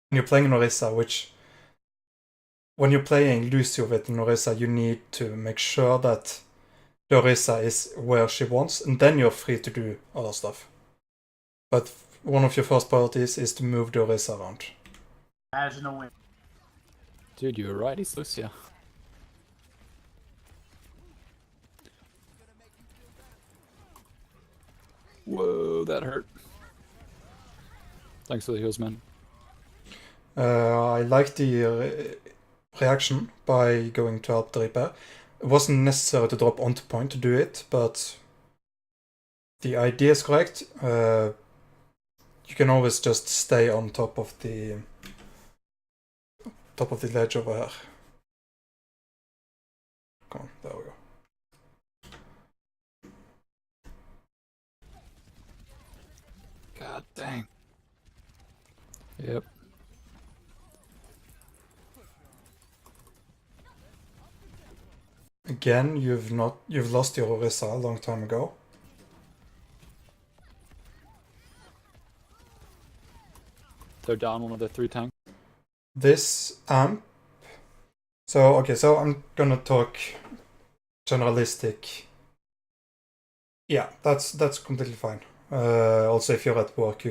when you're playing Orisa, which when you're playing Lucio with Orisa, you need to make sure that the Orisa is where she wants, and then you're free to do other stuff. But one of your first priorities is to move the Orisa around. Imagine a win. Dude, you were right, he's Lucio. Whoa, that hurt. Thanks for the heals, man. I like the reaction by going to help the repair. It wasn't necessary to drop onto point to do it, but the idea is correct. You can always just stay on top of the ledge over here. Come on, there we go. God dang. Yep. Again, you've lost your Orisa a long time ago. They're down one of the 3 tanks. This amp. So I'm gonna talk generalistic. Yeah, that's completely fine. Also, if you're at work,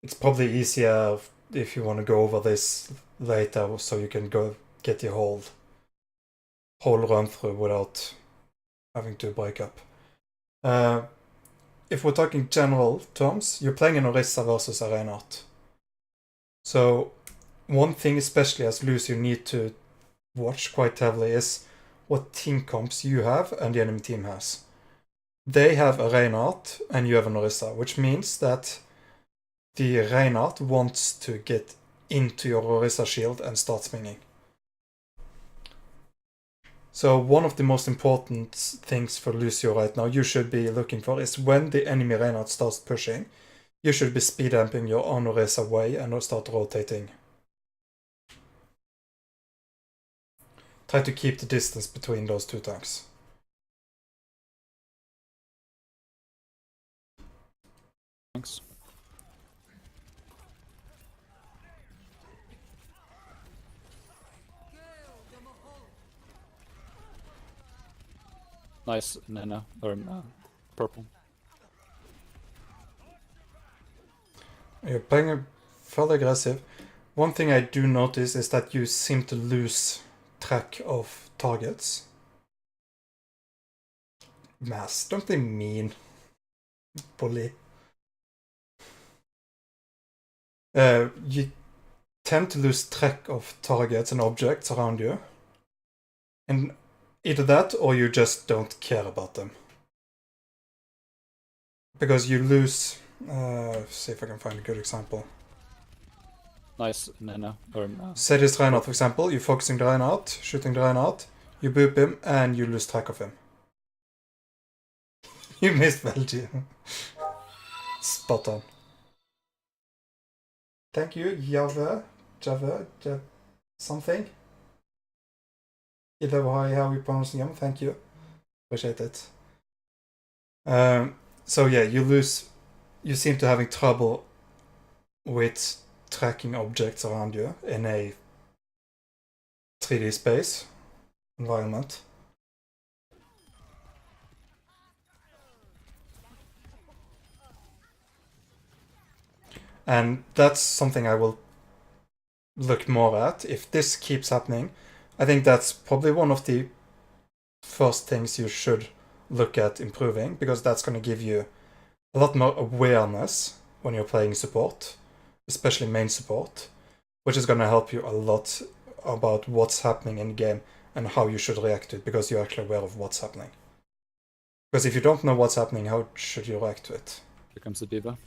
it's probably easier if you want to go over this later, so you can go get the whole run through without having to break up. If we're talking general terms, you're playing an Orisa versus a Reinhardt. So one thing, especially as Lucio, you need to watch quite heavily is what team comps you have and the enemy team has. They have a Reinhardt and you have an Orisa, which means that the Reinhardt wants to get into your Orisa shield and start swinging. So one of the most important things for Lucio right now you should be looking for is when the enemy Reinhardt starts pushing, you should be speed damping your own Orisa away and start rotating. Try to keep the distance between those 2 tanks. Thanks. Nice, Nana, or purple. You're playing fairly aggressive. One thing I do notice is that you seem to lose track of targets. Mass, don't be mean. Bully. You tend to lose track of targets and objects around you. And either that or you just don't care about them. Because you lose... see if I can find a good example. Nice, Nana, or Say this Reinhardt, for example. You're focusing the Reinhardt, shooting the Reinhardt, you boop him, and you lose track of him. You missed Belgium. Spot on. Thank you, Java, something. Either way, how we pronounce them. Thank you. Appreciate it. So yeah, you seem to having trouble with tracking objects around you in a 3D space environment. And that's something I will look more at. If this keeps happening, I think that's probably one of the first things you should look at improving, because that's going to give you a lot more awareness when you're playing support, especially main support, which is going to help you a lot about what's happening in the game and how you should react to it, because you're actually aware of what's happening. Because if you don't know what's happening, how should you react to it? here comes the Diva.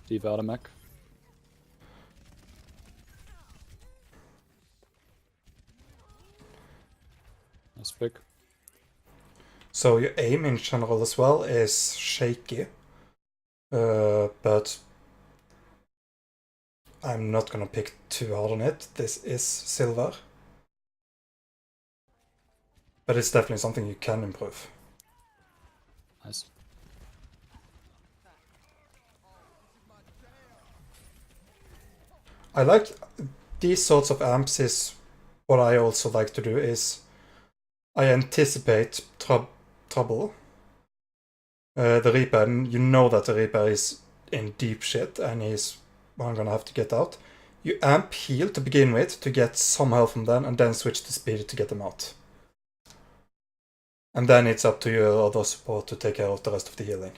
Diva out of mech. Nice pick. So your aim in general as well is shaky, but I'm not gonna pick too hard on it. This is silver, but it's definitely something you can improve. Nice. I like these sorts of amps is what I also like to do is I anticipate trouble. The Reaper, and you know that the Reaper is in deep shit and he's gonna have to get out. You amp heal to begin with to get some health from them and then switch to speed to get them out. And then it's up to your other support to take care of the rest of the healing.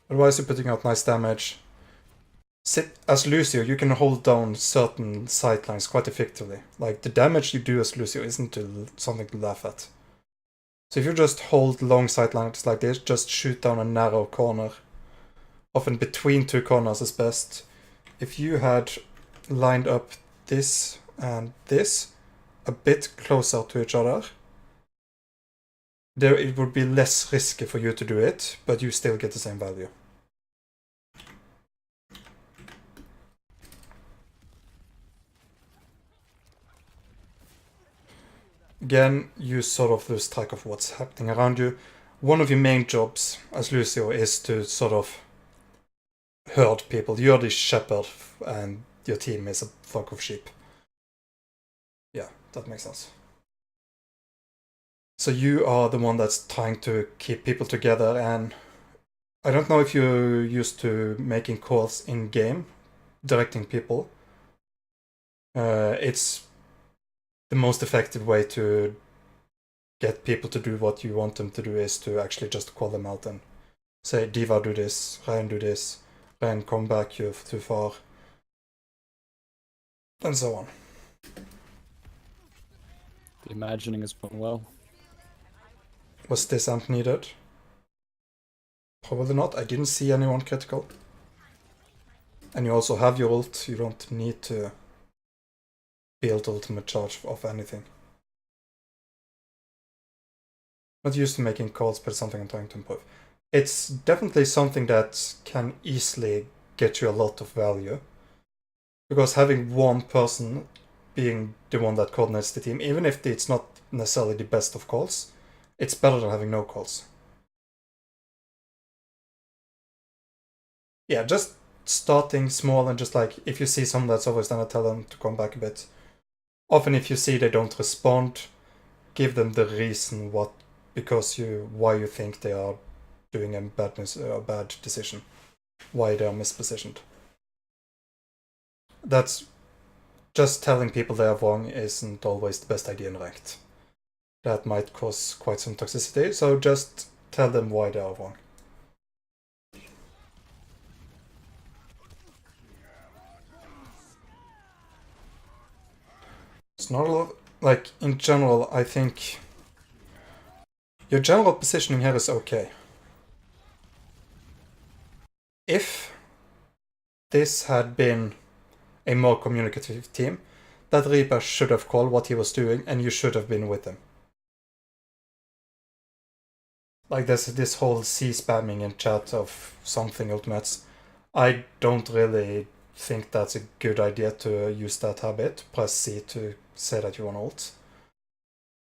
Otherwise you're putting out nice damage. As Lucio, you can hold down certain sightlines quite effectively. Like, the damage you do as Lucio isn't something to laugh at. So if you just hold long sightlines like this, just shoot down a narrow corner. Often between two corners is best. If you had lined up this and this a bit closer to each other, there it would be less risky for you to do it, but you still get the same value. Again, you sort of lose track of what's happening around you. One of your main jobs as Lucio is to sort of herd people. You're the shepherd and your team is a flock of sheep. Yeah, that makes sense. So you are the one that's trying to keep people together, and I don't know if you're used to making calls in-game, directing people. It's the most effective way to get people to do what you want them to do is to actually just call them out and say, Diva, do this, Ryan, do this, Ryan, come back, you're too far, and so on. The imagining is going well. Was this amp needed? Probably not. I didn't see anyone critical. And you also have your ult. You don't need to build ultimate charge of anything. Not used to making calls, but something I'm trying to improve. It's definitely something that can easily get you a lot of value. Because having one person being the one that coordinates the team, even if it's not necessarily the best of calls, it's better than having no calls. Yeah, just starting small and just like, if you see someone that's always done it, tell them to come back a bit. Often if you see they don't respond, give them the reason why you think they are doing a bad decision. Why they are mispositioned. That's just telling people they are wrong isn't always the best idea in ranked. That might cause quite some toxicity, so just tell them why they are wrong. It's not a lot, like, in general, I think your general positioning here is okay. If this had been a more communicative team, that Reaper should have called what he was doing and you should have been with him. Like, there's this whole C-spamming in chat of something ultimates. I don't really think that's a good idea to use that habit. Press C to say that you want ult.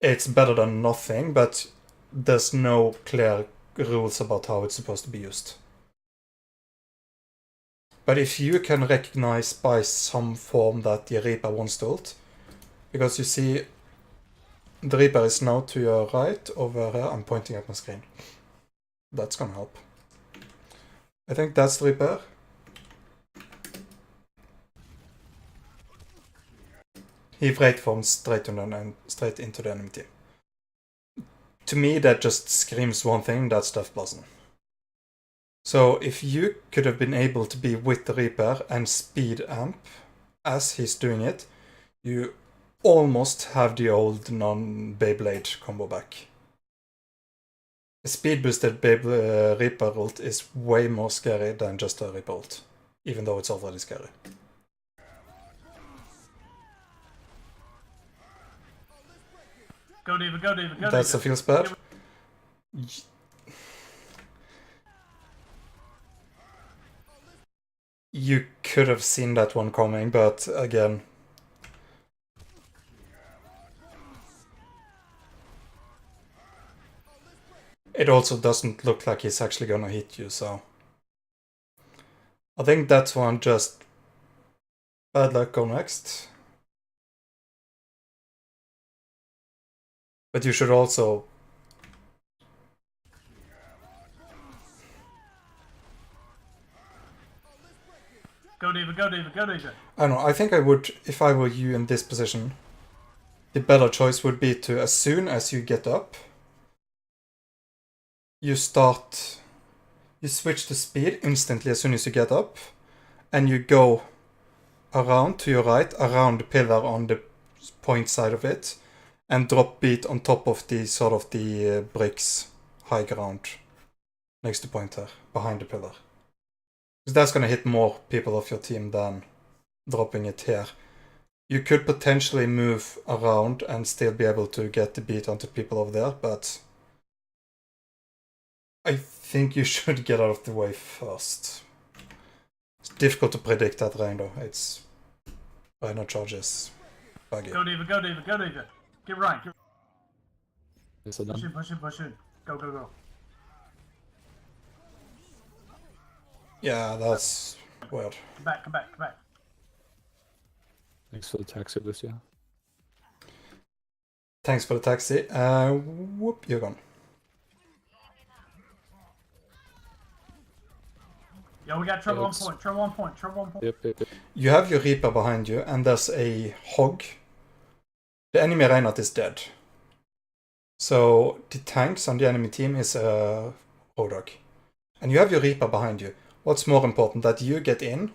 It's better than nothing, but there's no clear rules about how it's supposed to be used. But if you can recognize by some form that the Reaper wants to ult, because you see the Reaper is now to your right over here. I'm pointing at my screen. That's gonna help. I think that's the Reaper. He wraith forms straight into the enemy team. To me, that just screams one thing, that's Death Blossom. So if you could have been able to be with the Reaper and speed amp as he's doing it, you almost have the old non-Beyblade combo back. A speed boosted Reaper ult is way more scary than just a Reaper ult, even though it's already scary. Go, Diva, go, Diva, go, That's Diva. the feels bad. You could have seen that one coming, but again, it also doesn't look like he's actually gonna hit you, so I think that's one just bad luck go next. But you should also... Go Diva, go Diva, go Diva. I don't know, I think I would, if I were you in this position, the better choice would be to, as soon as you get up, you switch to speed instantly as soon as you get up, and you go around to your right, around the pillar on the point side of it, and drop beat on top of the sort of the bricks, high ground, next to point there, behind the pillar. Because that's gonna hit more people of your team than dropping it here. You could potentially move around and still be able to get the beat onto people over there, but I think you should get out of the way first. It's difficult to predict that rain though. It's Rhino charges. Buggy. Go Diva, go Diva, go Diva. Get right. Get... Is it Push done? in, push in, push in. Go, go, go. Yeah, that's weird. Come back, come back, come back. Thanks for the taxi, Lucio. Thanks for the taxi. Whoop, you're gone. Yo, we got trouble Alex. on point, trouble on point, trouble on point. Yep. You have your Reaper behind you, and there's a hog. The enemy Reinhardt is dead. So the tanks on the enemy team is a road dog. And you have your Reaper behind you. What's more important, that you get in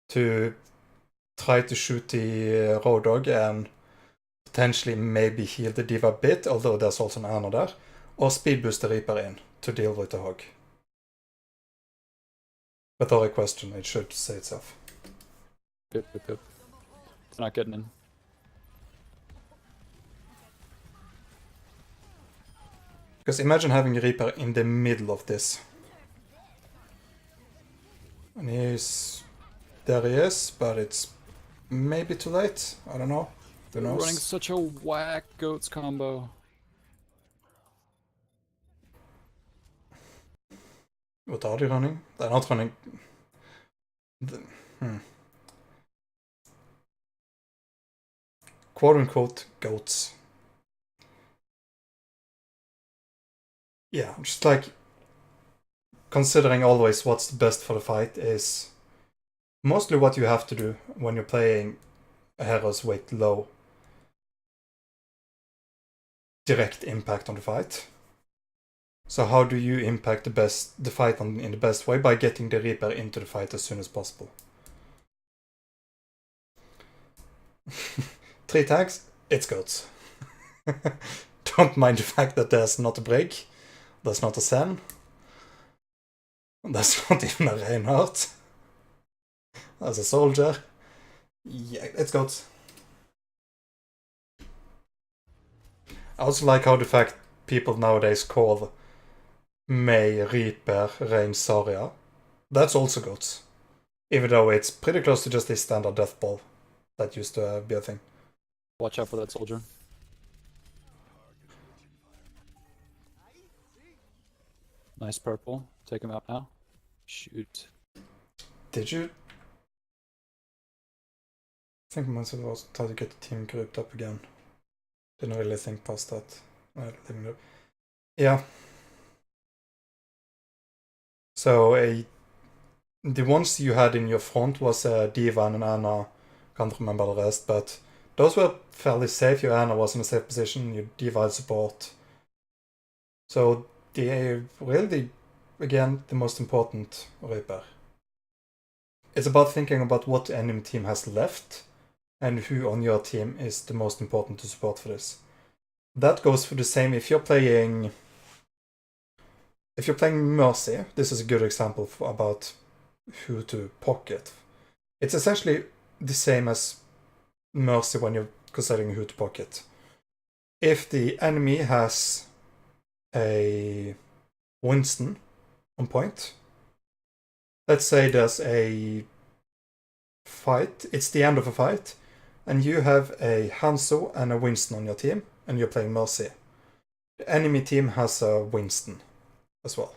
to try to shoot the road dog and potentially maybe heal the diva a bit, although there's also an Ana there, or speed boost the Reaper in to deal with the hog. Without a question, it should say itself. Yep. It's not getting in. Because imagine having a Reaper in the middle of this. And there he is, but it's maybe too late. I don't know. Who knows? Running such a whack goats combo. What are they running? They're not running... Quote-unquote goats. Yeah, just like... Considering always what's the best for the fight is... Mostly what you have to do when you're playing a hero's weight low. Direct impact on the fight. So how do you impact the fight in the best way? By getting the Reaper into the fight as soon as possible. 3 tags, it's goats. Don't mind the fact that there's not a break. There's not a Sen. There's not even a Reinhardt. There's a soldier. Yeah, it's goats. I also like how the fact people nowadays call Mei, Reaper, Reign, Zarya. That's also goats. Even though it's pretty close to just a standard death ball that used to be a thing. Watch out for that soldier. Nice purple. Take him out now. Shoot. Did you? I think myself was trying to get the team grouped up again. Didn't really think past that. Yeah. So the ones you had in your front was Diva and Ana. Can't remember the rest, but those were fairly safe. Your Ana was in a safe position. Your Diva had support. So really, again, the most important Reaper. It's about thinking about what the enemy team has left and who on your team is the most important to support for this. That goes for the same if you're playing Mercy. This is a good example about who to pocket. It's essentially the same as Mercy when you're considering who to pocket. If the enemy has a Winston on point, let's say there's a fight, it's the end of a fight, and you have a Hanzo and a Winston on your team, and you're playing Mercy. The enemy team has a Winston as well.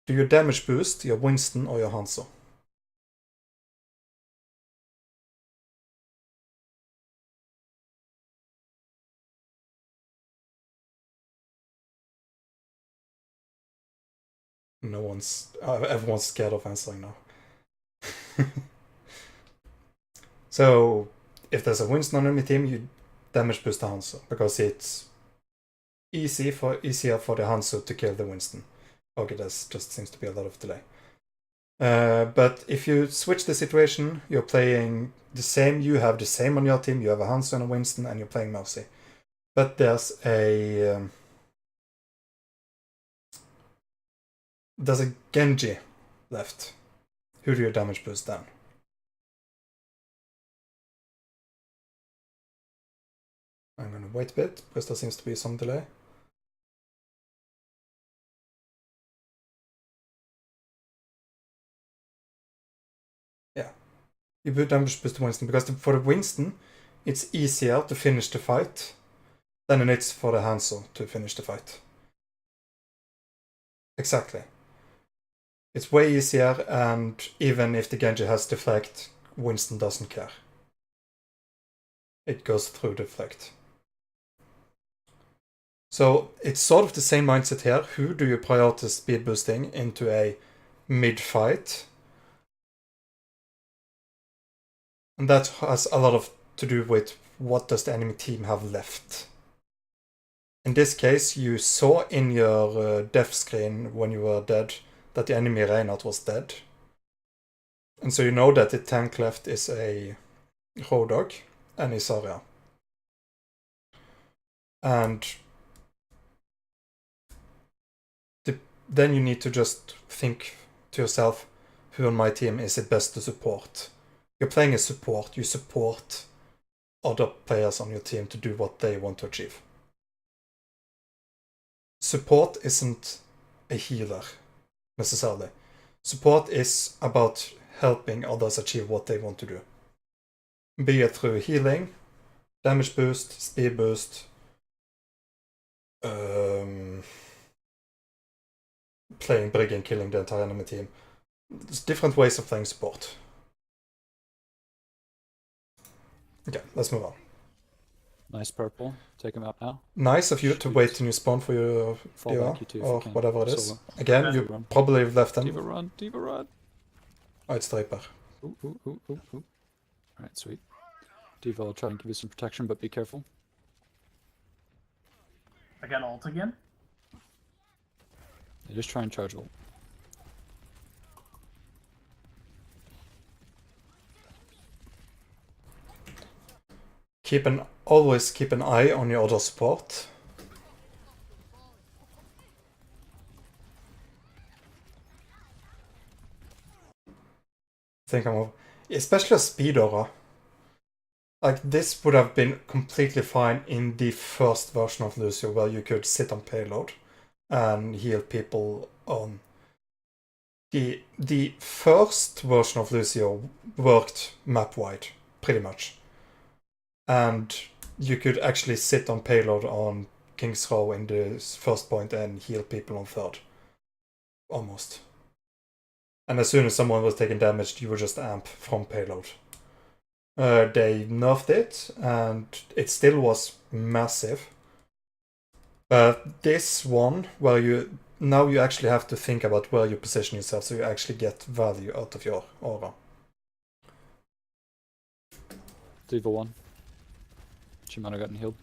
Do you damage boost your Winston or your Hanzo? everyone's scared of answering now. So if there's a Winston on enemy team, you damage boost the Hanzo because it's easier for the Hanzo to kill the Winston. Okay, there just seems to be a lot of delay. But if you switch the situation, you're playing the same. You have the same on your team. You have a Hanzo and a Winston, and you're playing Mercy. But there's a Genji left. Who do you damage boost then? I'm gonna wait a bit because there seems to be some delay. Yeah, you put damage boost to Winston because for the Winston, it's easier to finish the fight than it is for the Hanzo to finish the fight. Exactly. It's way easier, and even if the Genji has deflect, Winston doesn't care. It goes through deflect. So it's sort of the same mindset here. Who do you prioritize speed boosting into a mid-fight? And that has a lot to do with what does the enemy team have left. In this case, you saw in your death screen when you were dead that the enemy Reinhardt was dead. And so you know that the tank left is a Rodog and Isaria. And then you need to just think to yourself, who on my team is it best to support? You're playing a support. You support other players on your team to do what they want to achieve. Support isn't a healer, necessarily. Support is about helping others achieve what they want to do. Be it through healing, damage boost, speed boost, playing Brig and killing the entire enemy team. There's different ways of playing support. Okay, let's move on. Nice purple. Take him out now. Nice of you to wait till you spawn for your Fall D.Va, back, you two, if or you can. whatever it is. Solo. Again, you Run. probably have left them. D.Va run, D.Va run. Oh, it's Draper. Ooh. Alright, sweet. D.Va will try and give you some protection, but be careful. I got ult again. Yeah, just try and charge ult. Always keep an eye on your other support. Especially a speed aura. Like, this would have been completely fine in the first version of Lucio, where you could sit on payload and heal people on. The first version of Lucio worked map-wide, pretty much. And you could actually sit on payload on King's Row in the first point and heal people on third. Almost. And as soon as someone was taking damage, you would just amp from payload. They nerfed it, and it still was massive. But this one, where you actually have to think about where you position yourself, so you actually get value out of your aura. D.Va 1. She might have gotten healed.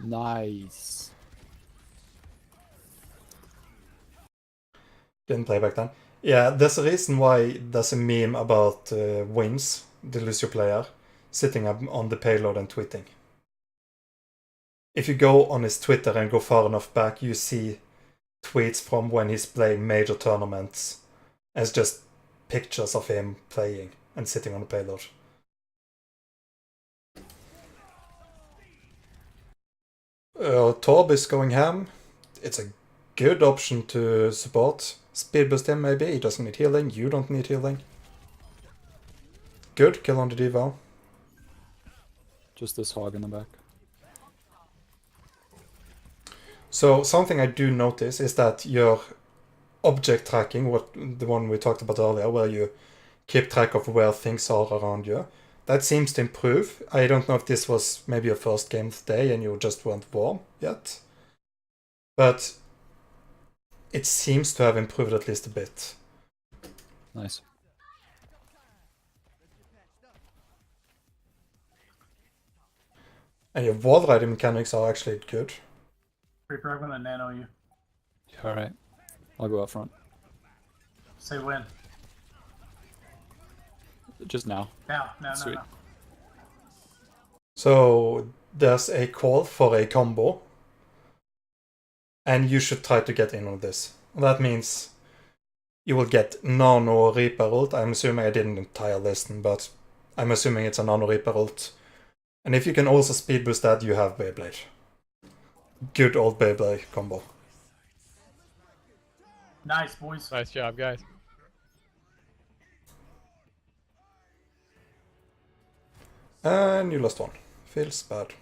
Nice. Didn't play back then. Yeah, there's a reason why there's a meme about Wings, the Lucio player, sitting up on the payload and tweeting. If you go on his Twitter and go far enough back, you see tweets from when he's playing major tournaments as just pictures of him playing and sitting on the payload. Torb is going ham. It's a good option to support. Speed boost him, maybe. He doesn't need healing. You don't need healing. Good kill on the D.Va. Just this hog in the back. So something I do notice is that your object tracking, the one we talked about earlier, where you keep track of where things are around you, that seems to improve. I don't know if this was maybe your first game today and you just weren't warm yet. But it seems to have improved at least a bit. Nice. And your wall riding mechanics are actually good. Creeper, I'm gonna nano you. All right. I'll go up front. Say when. Just now. Now, Sweet. no. So there's a call for a combo. And you should try to get in on this. That means you will get Nano Reaper ult. I'm assuming I didn't entire listen, but I'm assuming it's a Nano Reaper ult. And if you can also speed boost that, you have Beyblade. Good old Beyblade combo. Nice, boys. Nice job, guys. And you lost one. Feels bad.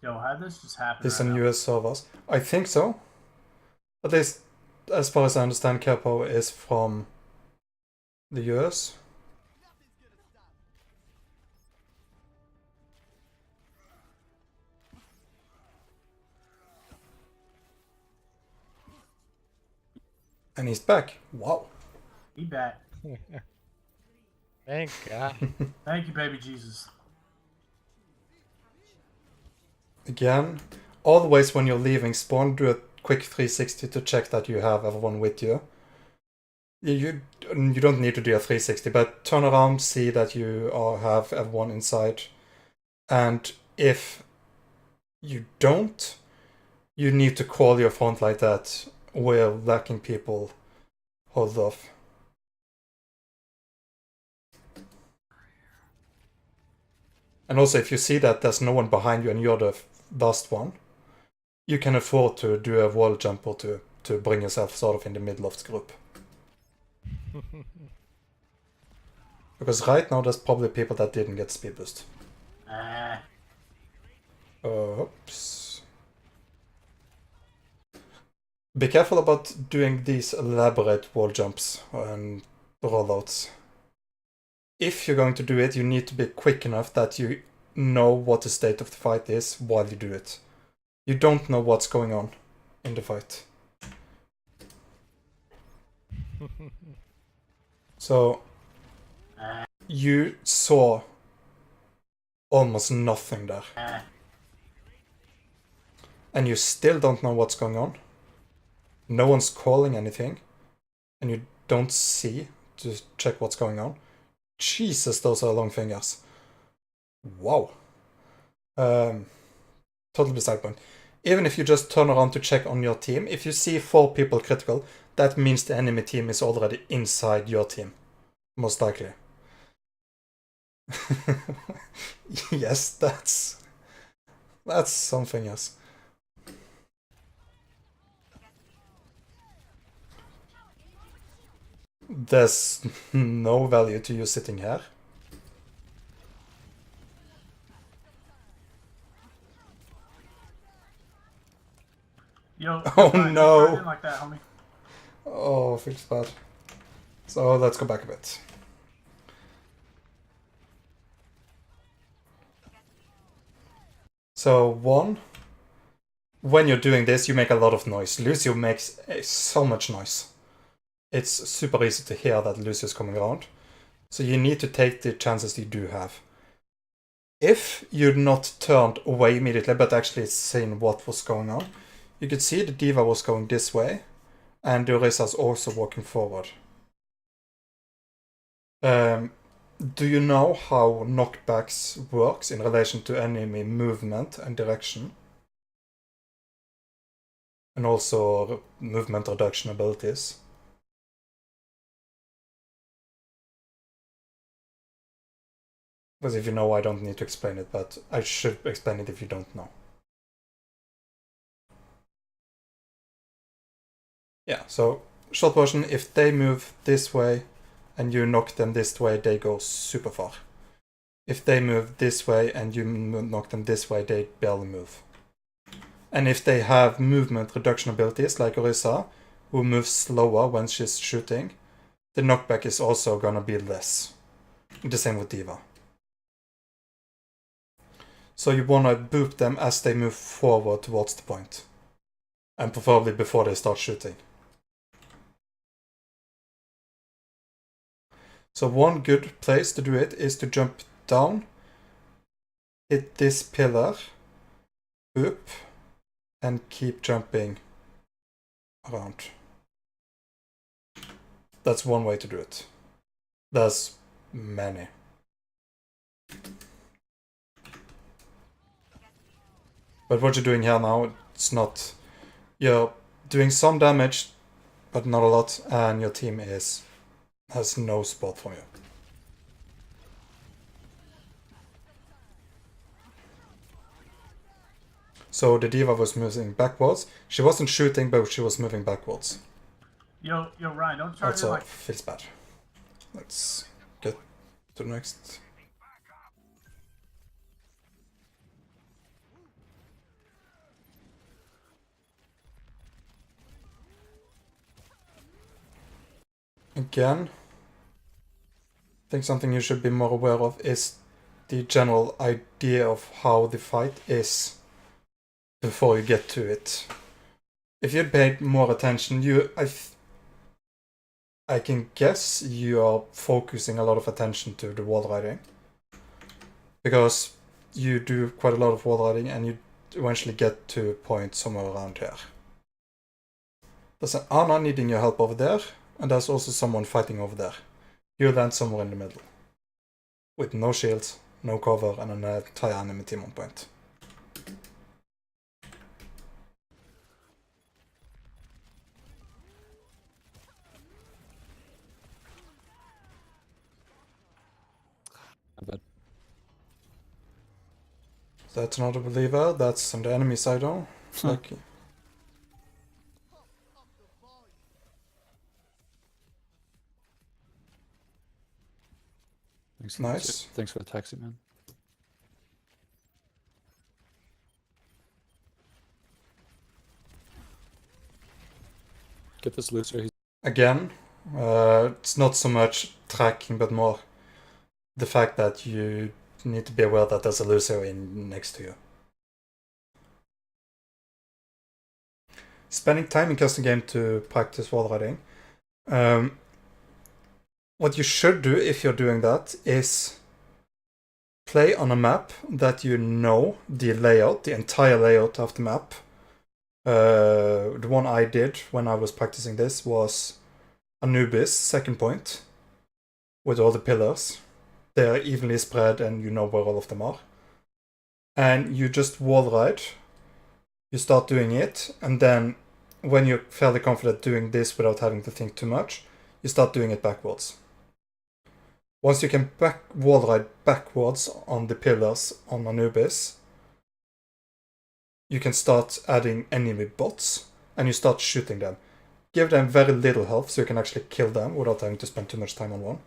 Yo, how did this just happen? This right on now? US servers? I think so. At least, as far as I understand, Capo is from the US. And he's back. Wow. He back. Thank God. Thank you, baby Jesus. Again, always when you're leaving spawn, do a quick 360 to check that you have everyone with you. You don't need to do a 360, but turn around, see that you have everyone inside. And if you don't, you need to call your front like that. We're lacking people. Hold off. And also, if you see that there's no one behind you and you're the last one, you can afford to do a wall jump or to bring yourself sort of in the middle of the group. Because right now there's probably people that didn't get speed boost. Oops. Be careful about doing these elaborate wall jumps and rollouts. If you're going to do it, you need to be quick enough that you know what the state of the fight is while you do it. You don't know what's going on in the fight. So, you saw almost nothing there. And you still don't know what's going on. No one's calling anything. And you don't see to check what's going on. Jesus, those are long fingers. Wow. Totally beside point. Even if you just turn around to check on your team, if you see 4 people critical, that means the enemy team is already inside your team. Most likely. Yes, that's something else. There's no value to you sitting here. Yo, Oh, don't no. try it in like that, homie. Oh, feels bad. So let's go back a bit. So one, when you're doing this, you make a lot of noise. Lucio makes so much noise. It's super easy to hear that Lucio's coming around. So you need to take the chances you do have. If you'd not turned away immediately, but actually seen what was going on, you could see the Diva was going this way, and the Orisa's also walking forward. Do you know how knockbacks works in relation to enemy movement and direction? And also movement reduction abilities? Because if you know, I don't need to explain it, but I should explain it if you don't know. Yeah, so short version, if they move this way and you knock them this way, they go super far. If they move this way and you knock them this way, they barely move. And if they have movement reduction abilities like Orisa, who moves slower when she's shooting, the knockback is also gonna be less. The same with D.Va. So you wanna boop them as they move forward towards the point. And preferably before they start shooting. So one good place to do it is to jump down, hit this pillar, boop, and keep jumping around. That's one way to do it. There's many. But what you're doing here now, it's not... You're doing some damage, but not a lot, and your team has no support from you. So the D.Va was moving backwards. She wasn't shooting, but she was moving backwards. Yo, Ryan, don't charge Also, it like... feels bad. Let's get to the next. Again, I think something you should be more aware of is the general idea of how the fight is before you get to it. If you'd paid more attention, I can guess you are focusing a lot of attention to the wall riding. Because you do quite a lot of wall riding and you eventually get to a point somewhere around here. There's an Ana needing your help over there, and there's also someone fighting over there. You land somewhere in the middle. With no shields, no cover, and an entire enemy team on point. But That's not a believer, that's on the enemy side though. Lucky. Nice. Thanks for the taxi, man. Get this Lucio. Again, it's not so much tracking, but more the fact that you need to be aware that there's a Lucio in next to you. Spending time in custom game to practice wall riding. What you should do if you're doing that is play on a map that you know the layout, the entire layout of the map. The one I did when I was practicing this was Anubis, second point, with all the pillars. They're evenly spread and you know where all of them are. And you just wall ride. You start doing it, and then when you're fairly confident doing this without having to think too much, you start doing it backwards. Once you can wall ride backwards on the pillars on Anubis, you can start adding enemy bots, and you start shooting them. Give them very little health so you can actually kill them without having to spend too much time on one.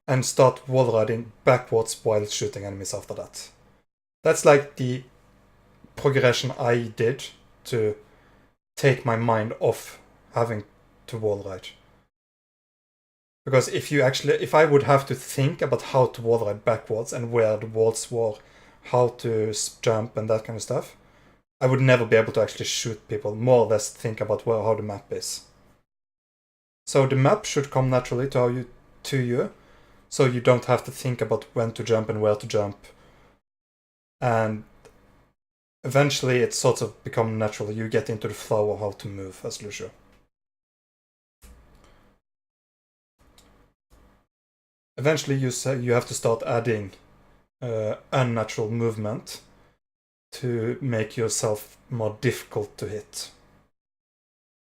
And start wall riding backwards while shooting enemies after that. That's like the progression I did to take my mind off having to wall ride. Because if I would have to think about how to wall ride backwards and where the walls were, how to jump and that kind of stuff, I would never be able to actually shoot people, more or less think about how the map is. So the map should come naturally to you, so you don't have to think about when to jump and where to jump. And eventually it sort of becomes natural. You get into the flow of how to move as Lucio. Eventually you have to start adding unnatural movement to make yourself more difficult to hit.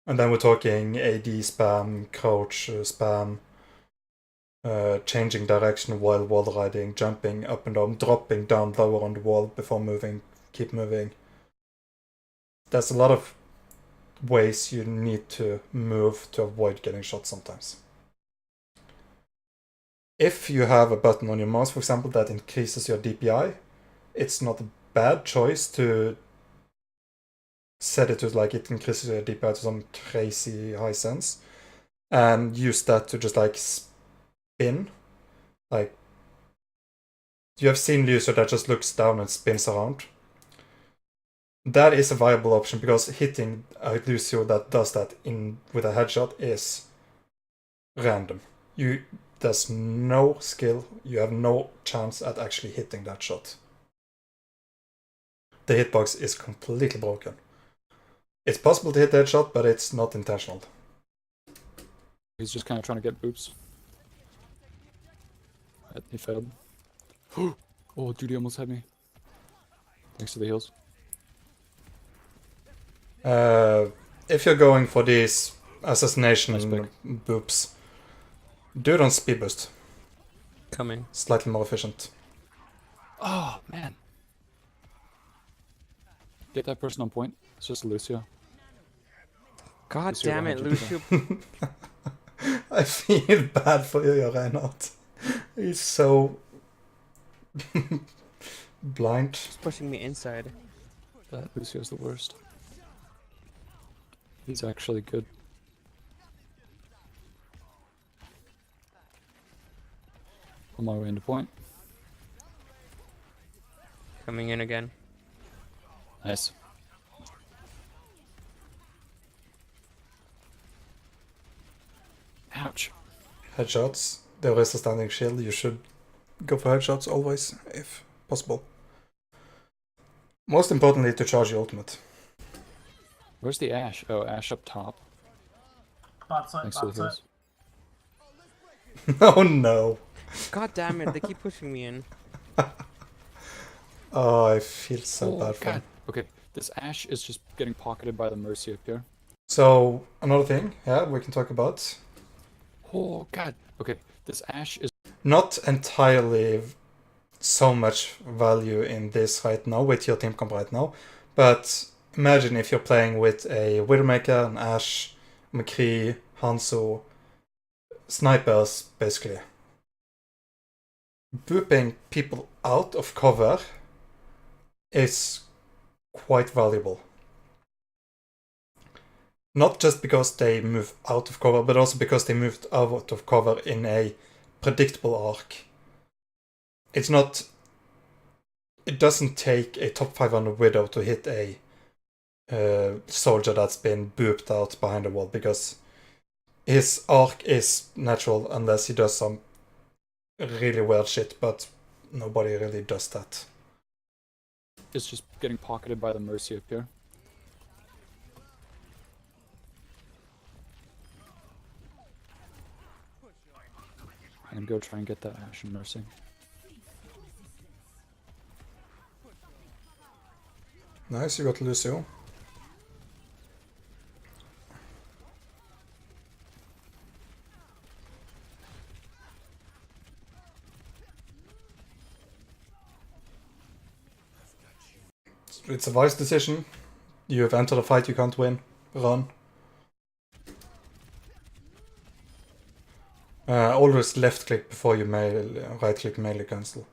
And then we're talking AD spam, crouch spam, changing direction while wall riding, jumping up and down, dropping down lower on the wall before moving, keep moving. There's a lot of ways you need to move to avoid getting shot sometimes. If you have a button on your mouse, for example, that increases your DPI, it's not a bad choice to set it to like it increases your DPI to some crazy high sense and use that to just like spin. Like, you have seen Lucio that just looks down and spins around. That is a viable option because hitting a Lucio that does that in with a headshot is random. There's no skill, you have no chance at actually hitting that shot. The hitbox is completely broken. It's possible to hit that shot, but it's not intentional. He's just kind of trying to get boops. He failed. Oh, dude, he almost had me. Thanks to the heals. If you're going for these assassination Nice pick. boops, do it on speed boost. Coming. Slightly more efficient. Oh, man. Get that person on point. It's just Lucio. God Lucio damn it, 100%. Lucio. I feel bad for you, Reinhardt. He's so blind. He's pushing me inside. That Lucio's the worst. He's actually good. On my way into point. Coming in again. Nice. Ouch. Headshots. There is a standing shield. You should go for headshots always, if possible. Most importantly, to charge your ultimate. Where's the Ash? Oh, Ash up top. Bot side, Next to the bot side. hills. Oh no. God damn it, they keep pushing me in. Oh, I feel so bad for him. Okay, this Ash is just getting pocketed by the Mercy up here. So, another thing, yeah, we can talk about. Oh, God. Okay, this Ash is... Not entirely so much value in this right now, with your team comp right now, but imagine if you're playing with a Widowmaker, an Ashe, McCree, Hanzo, snipers, basically. Booping people out of cover is quite valuable. Not just because they move out of cover, but also because they moved out of cover in a predictable arc. It's not... It doesn't take a top 500 Widow to hit a soldier that's been booped out behind the wall, because his arc is natural unless he does some really weird shit, but nobody really does that. Is just getting pocketed by the Mercy up here. And go try and get that Ash and Mercy. Nice, you got Lucio. It's a wise decision. You have entered a fight you can't win. Run. Always left click before you right click melee cancel.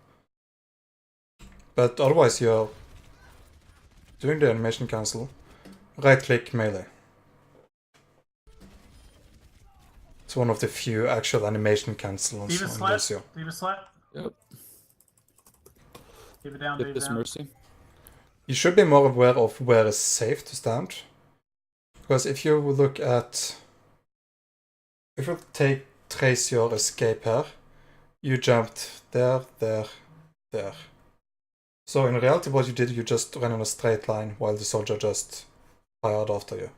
But otherwise you're doing the animation cancel. Right click melee. It's one of the few actual animation cancels Diva on slap. Lucio. Diva slap. Yep. Diva down, Get Diva this down. Mercy. You should be more aware of where is safe to stand. Because if you look at... If you trace your escape here, you jumped there, there, there. So in reality what you did, you just ran in a straight line while the soldier just fired after you.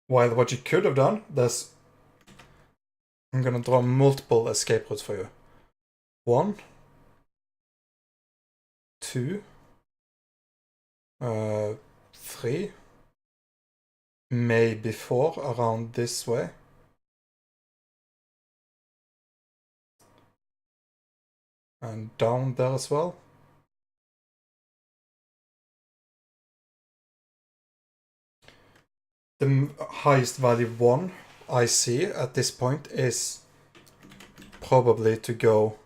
While what you could have done, I'm gonna draw multiple escape routes for you. 1, 2, 3, maybe 4 around this way. And down there as well. The highest value 1 I see at this point is probably to go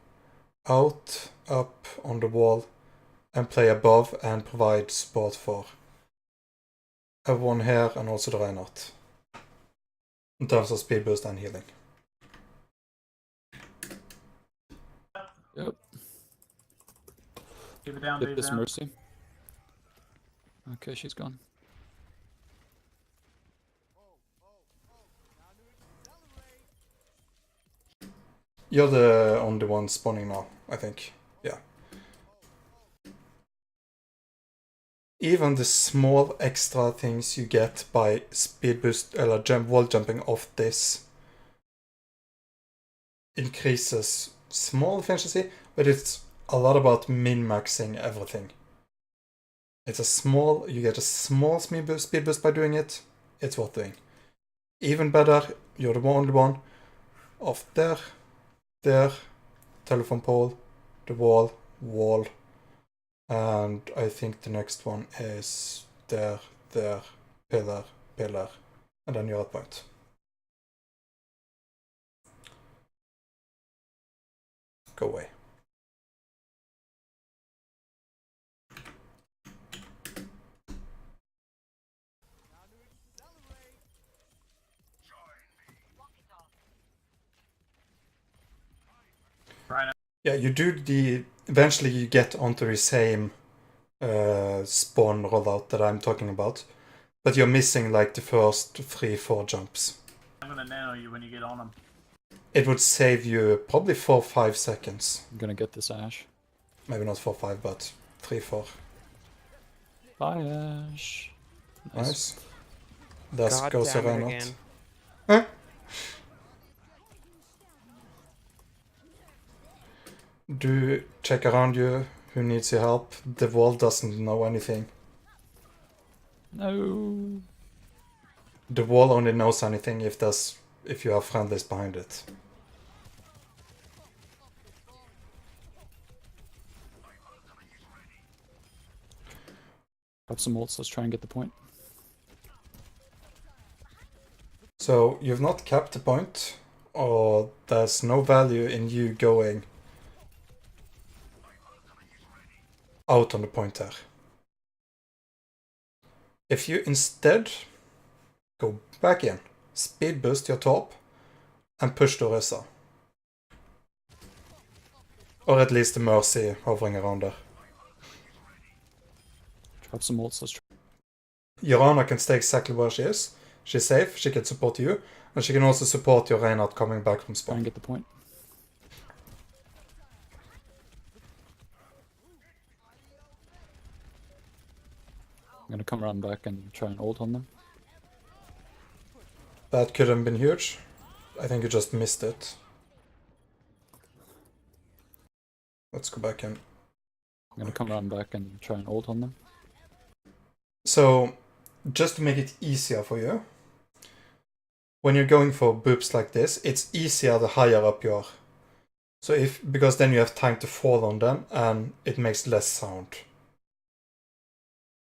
out up on the wall and play above and provide support for everyone here and also the Reinhardt. In terms of speed boost and healing. Yep. Keep it down, Hit keep it this down. Mercy. Okay, she's gone. You're the only one spawning now, I think. Yeah. Even the small extra things you get by speed boost or wall jumping off this increases small efficiency, but it's a lot about min-maxing everything. It's you get a small speed boost by doing it. It's worth doing. Even better, you're the only one off there, telephone pole, the wall, and I think the next one is there, pillar, and then you're at point. Go away. Right now. Yeah, you do eventually you get onto the same spawn rollout that I'm talking about, but you're missing like the first 3-4 jumps. I'm gonna nano you when you get on them. It would save you probably 4-5 seconds. I'm gonna get this Ash. Maybe not 4-5, but 3-4. Bye, Ash. Nice. There God goes the damn it Reinhardt. again. Huh? Do check around you. Who needs your help? The wall doesn't know anything. No. The wall only knows anything if you have friendlies behind it. Got some ults, let's try and get the point. So you've not capped the point, or there's no value in you going out on the point there. If you instead go back in, speed boost your top, and push the Orisa. Or at least the Mercy hovering around there. Drop some ults, let's try. Yorana can stay exactly where she is. She's safe, she can support you, and she can also support your Reinhardt coming back from and spawn. get the point. I'm gonna come around back and try and ult on them. That could have been huge. I think you just missed it. Let's go back in. I'm gonna come around back and try and ult on them. So, just to make it easier for you, when you're going for boops like this, it's easier the higher up you are. So because then you have time to fall on them and it makes less sound.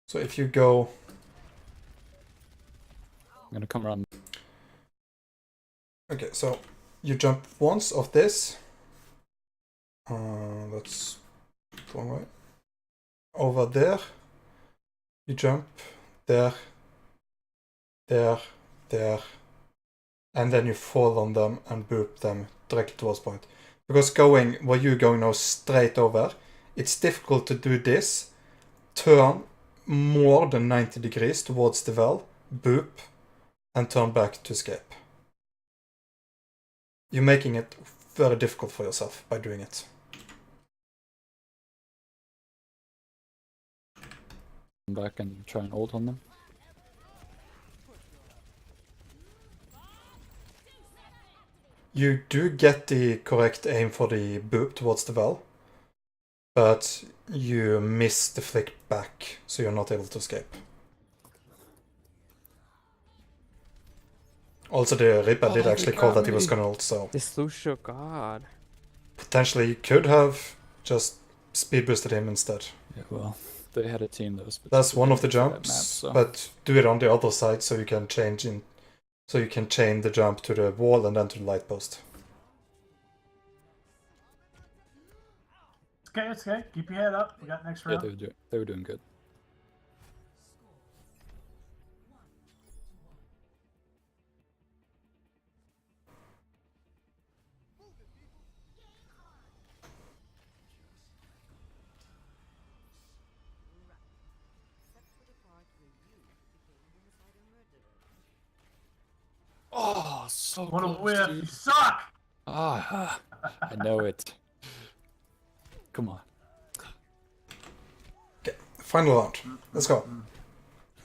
So if you go... I'm gonna come around. Okay, so you jump once off this. That's the wrong way. Over there. You jump there, and then you fall on them and boop them directly towards point. Because where you're going now straight over, it's difficult to do this, turn more than 90 degrees towards the well, boop, and turn back to escape. You're making it very difficult for yourself by doing it. Back and try and ult on them. You do get the correct aim for the boop towards the well, but you miss the flick back, so you're not able to escape. Also, the Reaper did actually call that he was gonna ult, so This Lucio, God. potentially you could have just speed boosted him instead. Yeah, well, they had a team that was. That's one of the specifically for that jumps, map, so. but do it on the other side so you can chain the jump to the wall and then to the light post. okay. It's okay. Keep your head up. We got next Yeah, round. they were doing good. Oh, so What a close, whiff! You dude. suck. Ah, I know it. Come on. Okay, final round. Let's go.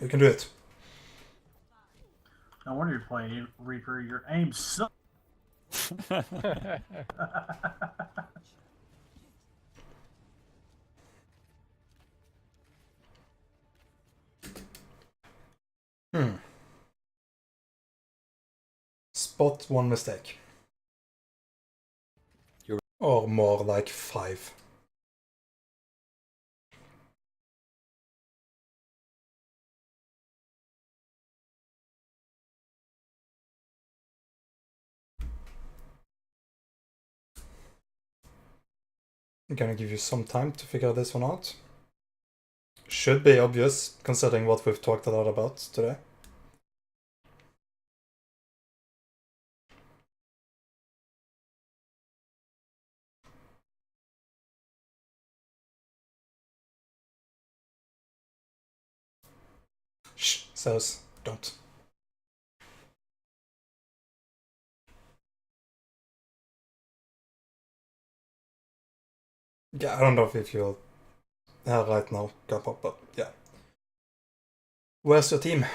You can do it. No wonder you're playing Reaper. Your aim sucks. Spot one mistake. Or more like 5. I'm gonna give you some time to figure this one out. Should be obvious, considering what we've talked a lot about today. Shh, says don't. Yeah, I don't know if you'll right now, but yeah. Where's your team?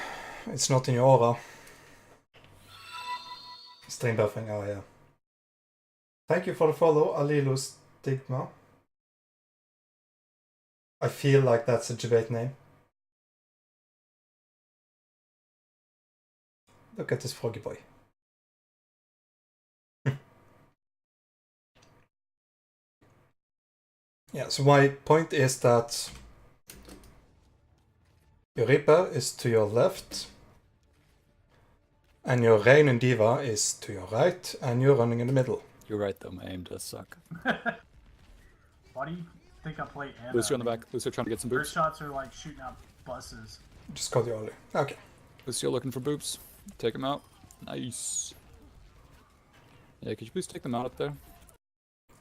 It's not in your aura. Stream buffing, oh yeah. Thank you for the follow, Alilu Stigma. I feel like that's a debate name. Look at this froggy boy. Yeah, so my point is that your Reaper is to your left, and your Rain and Diva is to your right, and you're running in the middle. You're right, though. My aim does suck. Why do you think I play Anna? Lucio on the back. Lucio trying to get some Her boobs. shots are like shooting out buses. Just called you early. Okay. Lucio looking for boobs. Take him out. Nice. Yeah, could you please take them out up there?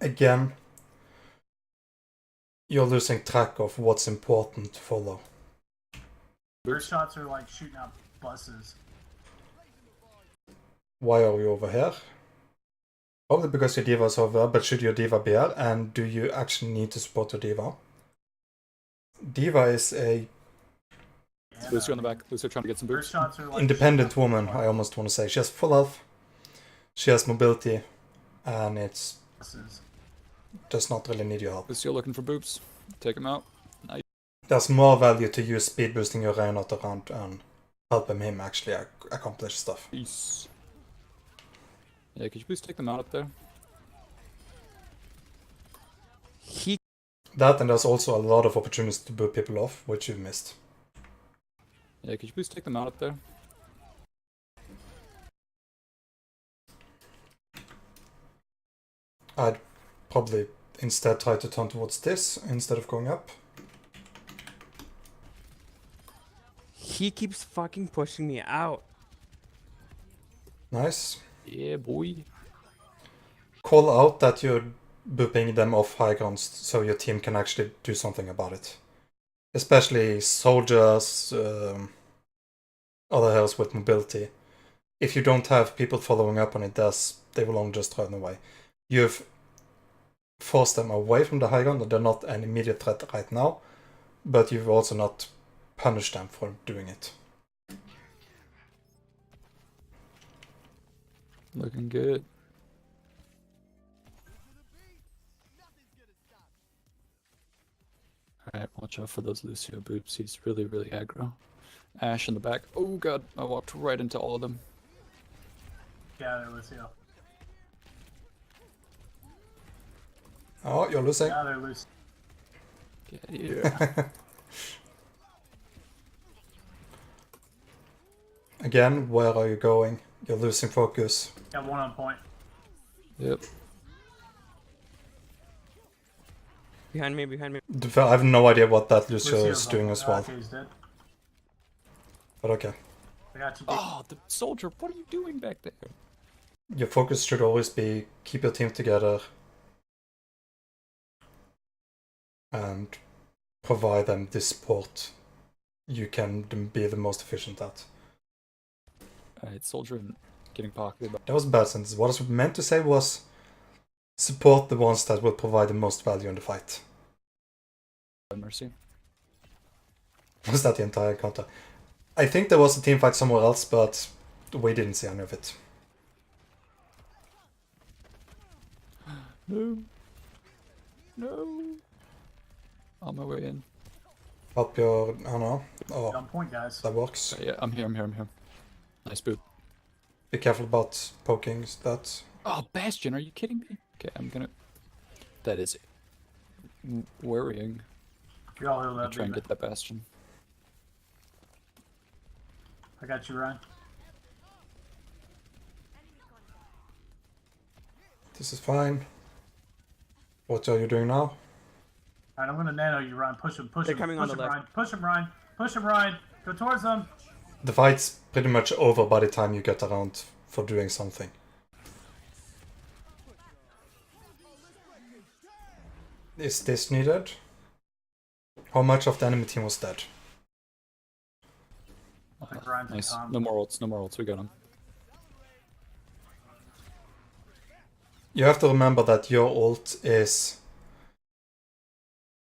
Again, you're losing track of what's important to follow. Her shots are like shooting out buses. Why are you over here? Probably because your Diva is over, but should your Diva be here? And do you actually need to support your Diva? Diva is a Lucio on the back. Lucio trying to get some Her boobs. shots are like independent shooting out woman, I almost want to say. She has full health, she has mobility, and it's buses. does not really need your help. Lucio looking for boobs. Take him out. Nice. There's more value to you speed boosting your Reinhardt around and helping him actually accomplish stuff. Peace. Yeah, could you please take them out up there? That, and there's also a lot of opportunities to boot people off, which you missed. Yeah, could you please take them out up there? I'd probably instead try to turn towards this instead of going up. He keeps fucking pushing me out. Nice. Yeah, boy. Call out that you're booping them off high grounds so your team can actually do something about it. Especially soldiers, other heroes with mobility. If you don't have people following up on it, they will only just run away. You've forced them away from the high ground, they're not an immediate threat right now, but you've also not punished them for doing it. Looking good. Alright, watch out for those Lucio boobs. He's really, really aggro. Ash in the back. Oh god, I walked right into all of them. Yeah, there, Lucio. Oh, you're losing. Yeah, they're loose. Get here. Again, where are you going? You're losing focus. Got one on point. Yep. Behind me, behind me. I have no idea what that Lucio Lucio's is doing on- as well. Okay, he's dead. But okay. I got you. Deep. Oh, the soldier! What are you doing back there? Your focus should always be keep your team together and provide them the support you can be the most efficient at. Alright, soldier and getting pocketed. That was a bad sentence. What I was meant to say was support the ones that will provide the most value in the fight. By Mercy. Was that the entire encounter? I think there was a team fight somewhere else, but we didn't see any of it. No. No. On my way in. Help your... I don't know. Oh, On point, guys. that works. Yeah, I'm here. Nice boot. Be careful about poking that. Oh, Bastion, are you kidding me? Okay, I'm gonna... That is worrying. You all heal I'll that. try and baby. get that Bastion. I got you, Ryan. This is fine. What are you doing now? Alright, I'm gonna nano you, Ryan. Push him, push They're him. coming push on him, the left. Ryan. Push him, Ryan. Push him, Ryan. Go towards them. The fight's pretty much over by the time you get around for doing something. Is this needed? How much of the enemy team was dead? Like Ryan's Nice. calm. No more ults. We got him. You have to remember that your ult is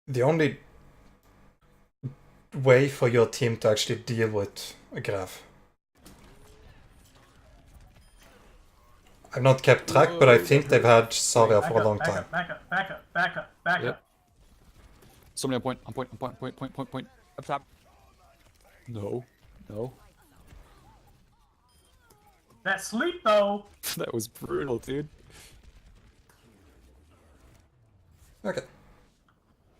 the only way for your team to actually deal with a Grav. I've not kept track, but I think they've had Zarya Back for a up, long back time. up, back up, back up, back up, back Yep. up. Somebody on point. Up top. No. That sleep, though. That was brutal, dude. Okay.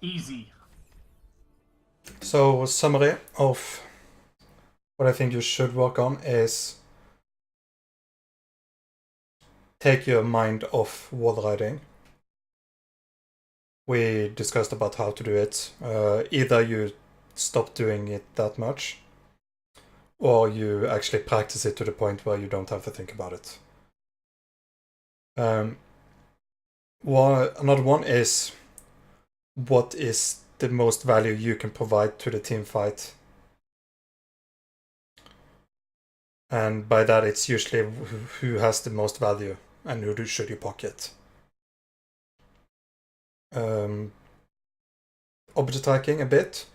Easy. So, summary of what I think you should work on is take your mind off wall riding. We discussed about how to do it. Either you stop doing it that much, or you actually practice it to the point where you don't have to think about it. Another one is what is the most value you can provide to the team fight. And by that, it's usually who has the most value and who should you pocket. Object tracking a bit,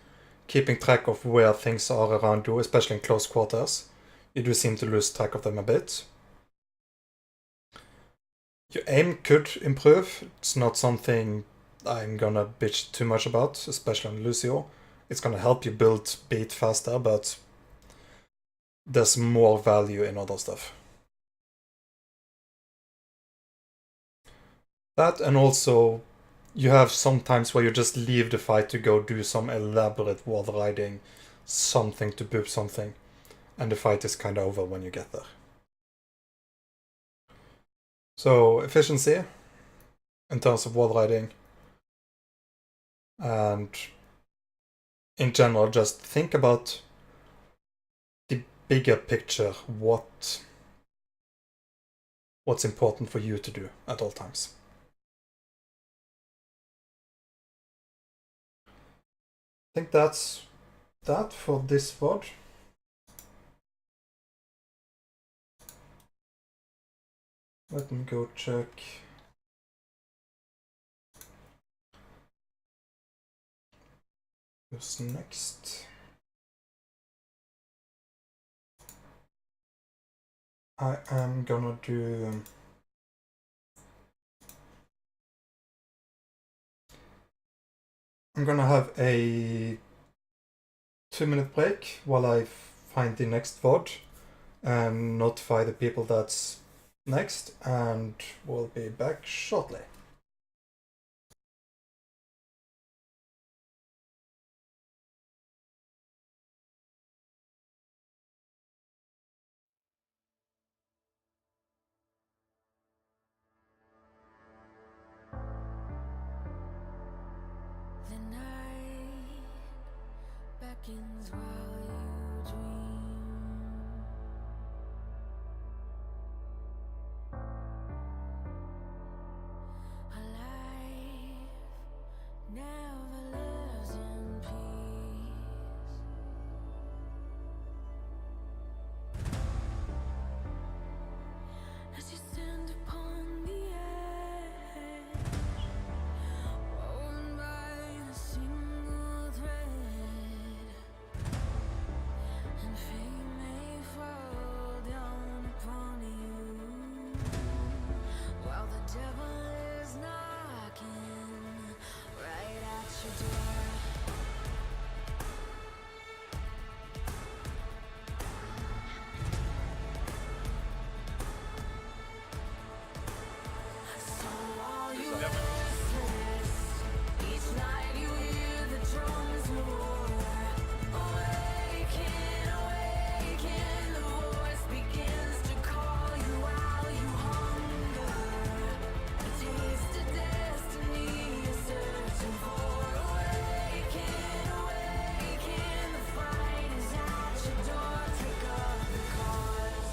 keeping track of where things are around you, especially in close quarters. You do seem to lose track of them a bit. Your aim could improve. It's not something I'm gonna bitch too much about, especially on Lucio. It's gonna help you build beat faster, but there's more value in other stuff. That, and also you have some times where you just leave the fight to go do some elaborate wall riding, something to boop something, and the fight is kind of over when you get there. So efficiency in terms of wall riding, and in general just think about the bigger picture, what's important for you to do at all times. I think that's that for this VOD. Let me go check. Who's next? I am gonna do... I'm gonna have a 2-minute break while I find the next VOD and notify the people that's next, and we'll be back shortly. seconds while you dream. A life never lives in peace. As you stand upon the edge, woven by a single thread, and fate may fall down upon you, while the devil is knocking right at your door. So while you restless, each night you hear the drums roar. Awaken, awaken, the voice begins to call you while you hunger. A taste of destiny you're searching for. Awaken, awaken, the fight is at your door. Take up the cause.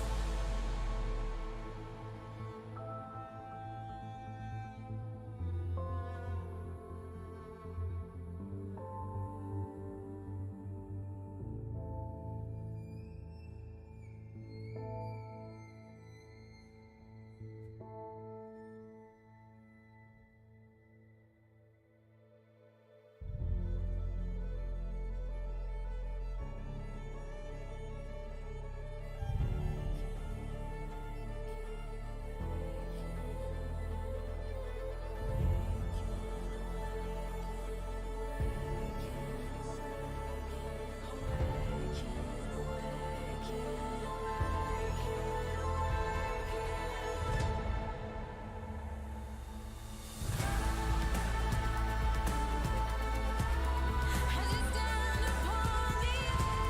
As you stand upon the edge,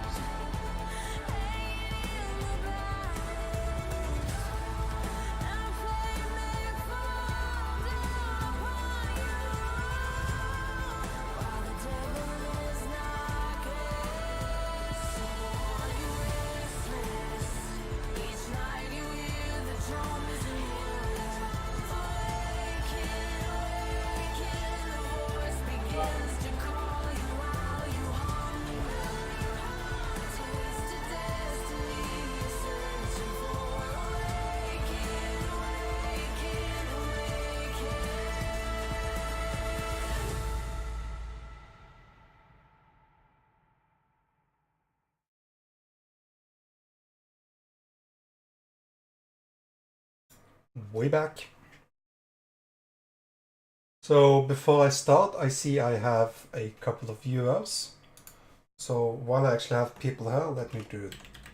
laying in the balance, and fate may fall down upon you, while the devil is knocking. So while you restless, each night you hear the drums roar. Awaken, awaken, the voice begins to call you while you hunger. Taste of destiny you're searching for. Awaken, awaken, awaken. Way back. So before I start, I see I have a couple of viewers. So while I actually have people here, let me do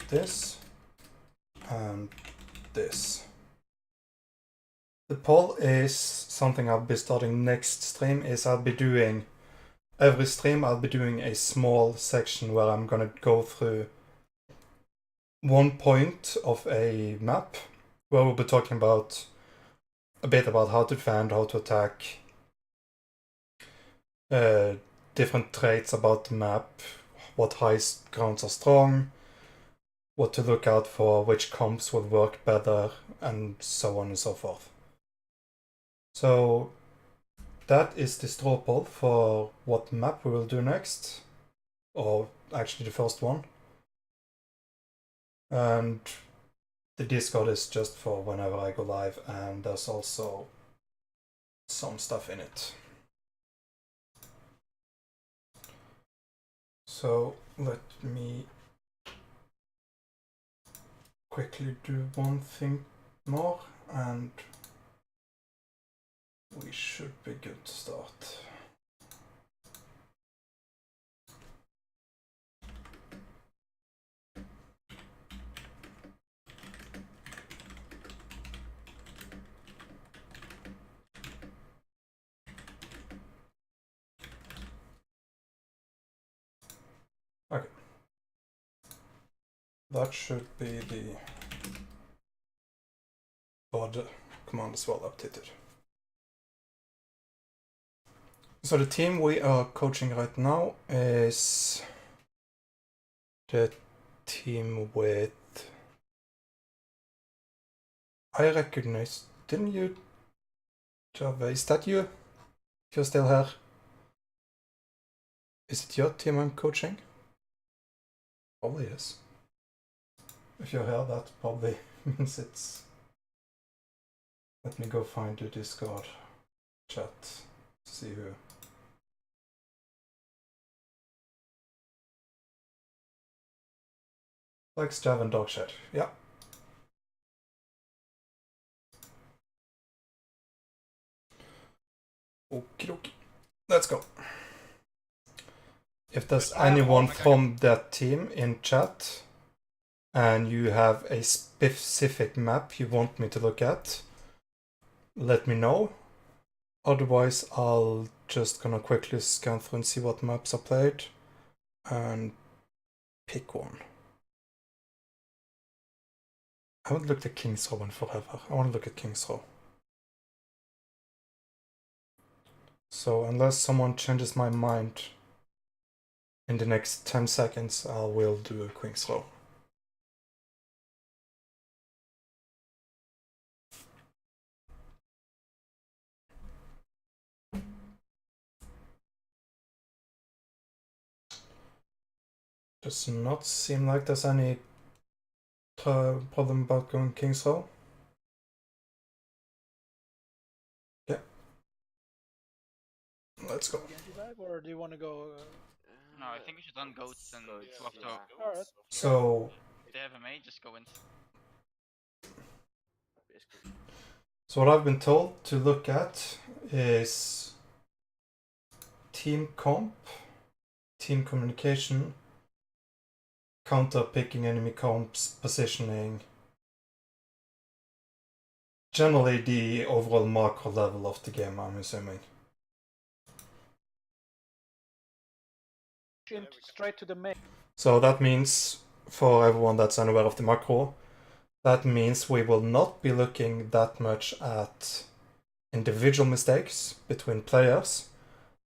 this and this. The poll is something I'll be starting next stream. Is I'll be doing every stream I'll be doing a small section where I'm gonna go through one point of a map where we'll be talking about a bit about how to defend, how to attack, different traits about the map, what high grounds are strong, what to look out for, which comps will work better, and so on and so forth. So that is the straw poll for what map we will do next, or actually the first one. And the Discord is just for whenever I go live, and there's also some stuff in it. So let me quickly do one thing more, and we should be good to start. Okay. That should be the bod command as well updated. So the team we are coaching right now is the team with... I recognize... Didn't you... Java, is that you? If you're still here? Is it your team I'm coaching? Probably is. If you're here, that probably means it's... Let me go find the Discord chat. See who. Likes Java and Dogshed. Yeah. Okie dokie. Let's go. If there's anyone from that team in chat and you have a specific map you want me to look at, let me know. Otherwise, I'll just gonna quickly scan through and see what maps are played and pick one. I haven't looked at King's Row in forever. I want to look at King's Row. So unless someone changes my mind in the next 10 seconds, I will do a King's Row. Does not seem like there's any problem about going King's Row. Yeah. Let's go. Or do you want to go? No, I think we should run goats and swap to. Alright. So, If they have a mage, just go in. so what I've been told to look at is team comp, team communication, counter picking enemy comps, positioning, generally the overall macro level of the game, I'm assuming. Straight to the main. So that means, for everyone that's unaware of the macro, that means we will not be looking that much at individual mistakes between players.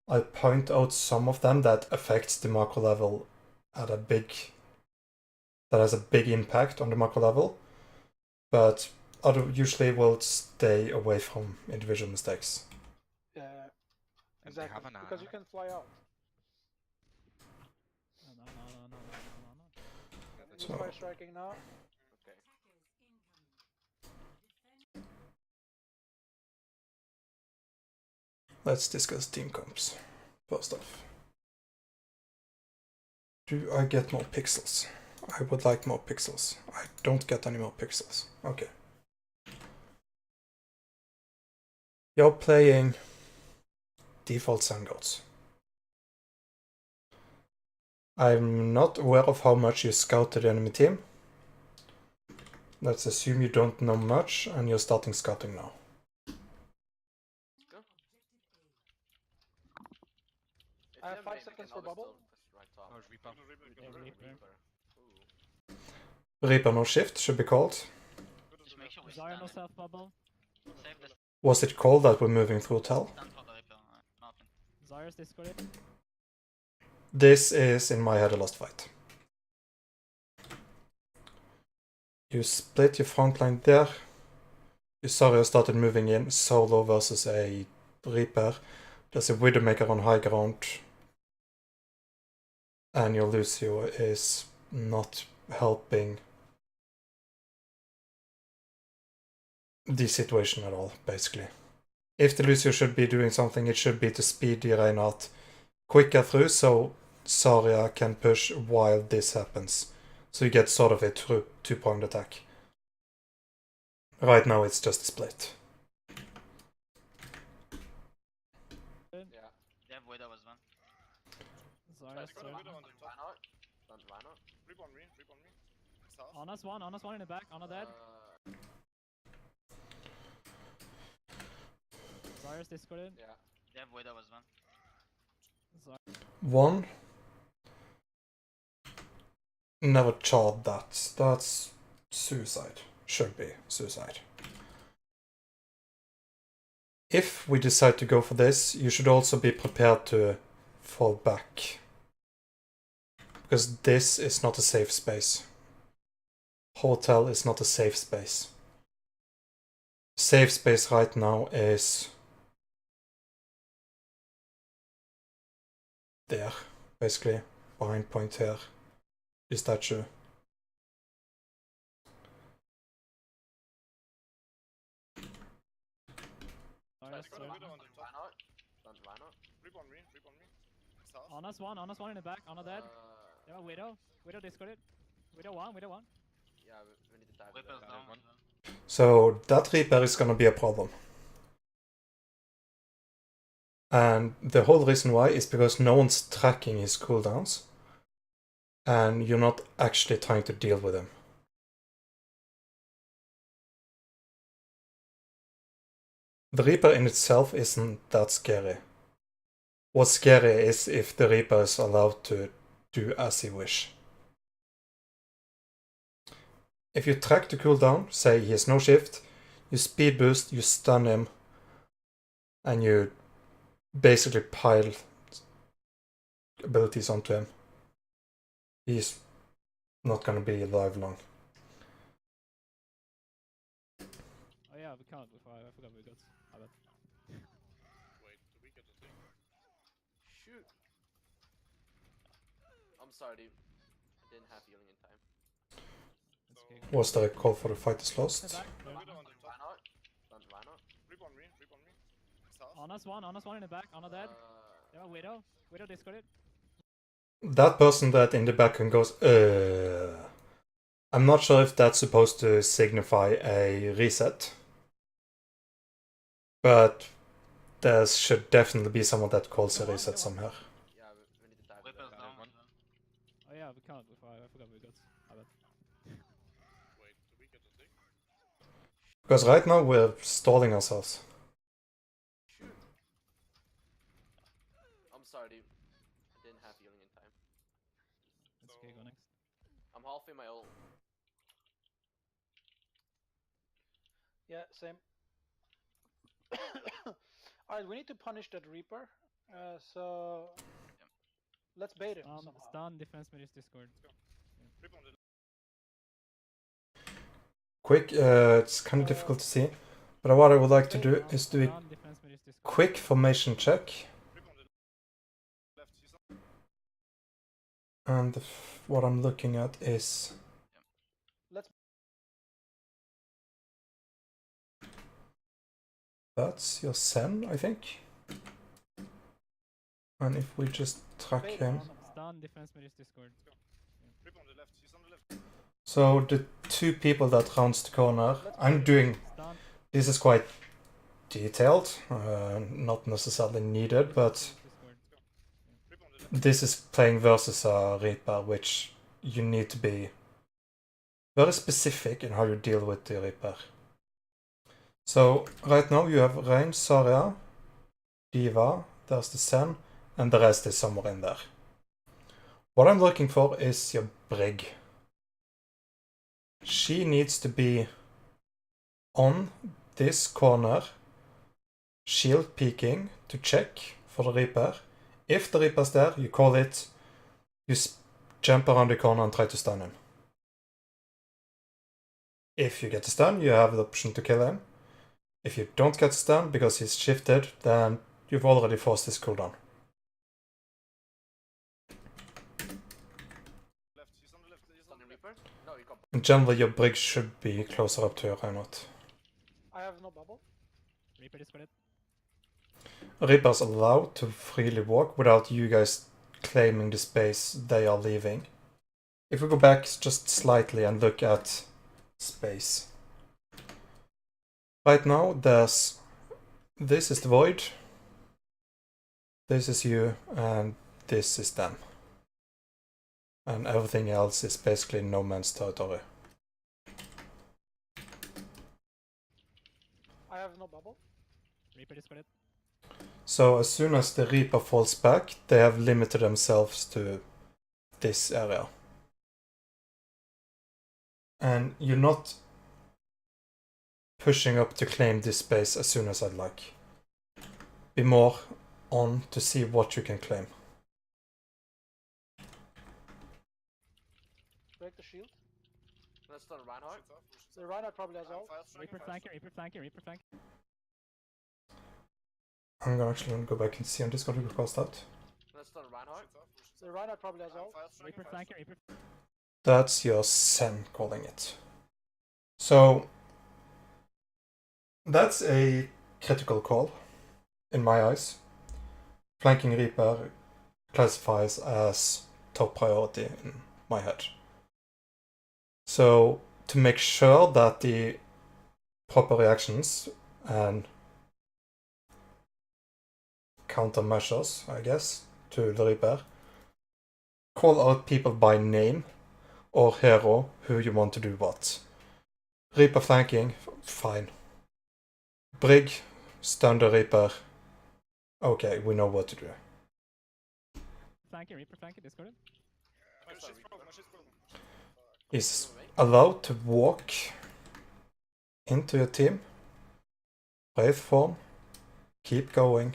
I'll point out some of them that affects the macro level at a big... that has a big impact on the macro level, but usually we'll stay away from individual mistakes. Exactly. Because you can fly out. So- Fire striking now. Let's discuss team comps. First off, do I get more pixels? I would like more pixels. I don't get any more pixels. Okay. You're playing default Sun Goats. I'm not aware of how much you scouted the enemy team. Let's assume you don't know much and you're starting scouting now. I have 5 seconds for bubble. Reaper no shift should be called. Just make sure we Zarya stand no it. self bubble. Save the Was it called that we're moving through Tell? stand for the Reaper. Nothing. Zarya's discorded. This is, in my head, a lost fight. You split your front line there. Lucio started moving in solo versus a Reaper. There's a Widowmaker on high ground. And your Lucio is not helping the situation at all, basically. If the Lucio should be doing something, it should be to speed the Reinhardt quicker through, so Zarya can push while this happens. So you get sort of a two-point attack. Right now it's just a split. They have Widow as well. Zarya's third. Ana's one in the back, Ana dead. Zarya's discorded. They have Widow as well. One. Never charred that. That's suicide. Should be suicide. if we decide to go for this, you should also be prepared to fall back. Because this is not a safe space. Hotel is not a safe space. Safe space right now is there, basically, behind point here. The statue. Cyrus, Why Cyrus. not? Why not? Rip on me. South. On us one in the back, on a dead. Yeah, Widow. Widow discarded. Widow one. Yeah, we need to dive. Whip us down. So that Reaper is gonna be a problem. And the whole reason why is because no one's tracking his cooldowns. And you're not actually trying to deal with him. The Reaper in itself isn't that scary. What's scary is if the Reaper is allowed to do as he wish. If you track the cooldown, say he has no shift, you speed boost, you stun him, and you basically pile abilities onto him, he's not gonna be alive long. Oh yeah, we can't. I forgot we got. I bet. Wait, do we get the thing? Shoot. I'm sorry, dude. I didn't have healing in time. It's okay. Was there a call for the fight is In the lost? back. No, we don't on the Why top. not? Why not? Rip on me. South. On us one in the back, on a dead. Yeah, Widow. Widow discarded. That person that in the background goes, I'm not sure if that's supposed to signify a reset. But there should definitely be someone that calls a reset somewhere. Yeah, we need to dive. Whip us down. Oh yeah, we can't. I forgot we got. I bet. Wait, do we get the thing? Because right now we're stalling ourselves. Shoot. I'm sorry, dude. I didn't have healing in time. It's okay, go next. I'm halfway my ult. Yeah, same. Alright, we need to punish that Reaper. So let's bait him somehow. Stun, defense mid is discord. Rip on the Quick, it's kind of difficult to see. But what I would like to do is do a Stun, defense mid is discord. quick formation check. rip on the left. He's on. And what I'm looking at is Let's that's your Sen, I think. And if we just track bait him. somehow. Stun, defense mid is discord. Rip on the left. He's on the left. So the two people that rounds the corner, I'm doing, Stun, this is quite detailed, not necessarily needed, but discord. Rip on the left. this is playing versus a Reaper, which you need to be very specific in how you deal with the Reaper. So right now you have Reign, Zarya, Diva, there's the Sen, and the rest is somewhere in there. What I'm looking for is your Brig. She needs to be on this corner, shield peeking to check for the Reaper. If the Reaper's there, you call it, you jump around the corner and try to stun him. If you get the stun, you have the option to kill him. If you don't get the stun because he's shifted, then you've already forced his cooldown. Left. He's on the left. He's on stun the the left. Reaper. No, you got. In general, your Brig should be closer up to your Reinhardt. I have no bubble. Reaper discarded. Reaper's allowed to freely walk without you guys claiming the space they are leaving. If we go back just slightly and look at space. Right now, this is the Void, this is you, and this is them. And everything else is basically no man's territory. I have no bubble. Reaper discarded. So as soon as the Reaper falls back, they have limited themselves to this area. And you're not pushing up to claim this space as soon as I'd like. be more on to see what you can claim. Break the shield. Let's start Reinhardt. The Reinhardt probably has ult. Reaper flanking, Reaper flanking, Reaper flanking. I'm actually gonna go back and see on Discord who crossed out. Let's start Reinhardt. The Reinhardt probably has ult. Reaper flanking, Reaper. That's your Sen calling it. So that's a critical call in my eyes. Flanking Reaper classifies as top priority in my head. So to make sure that the proper reactions and countermeasures, I guess, to the Reaper, call out people by name or hero who you want to do what. Reaper flanking, fine. Brig, stun the Reaper. Okay, we know what to do. Flanking, Reaper flanking, discorded. Is allowed to walk into your team. Brave form. Keep going.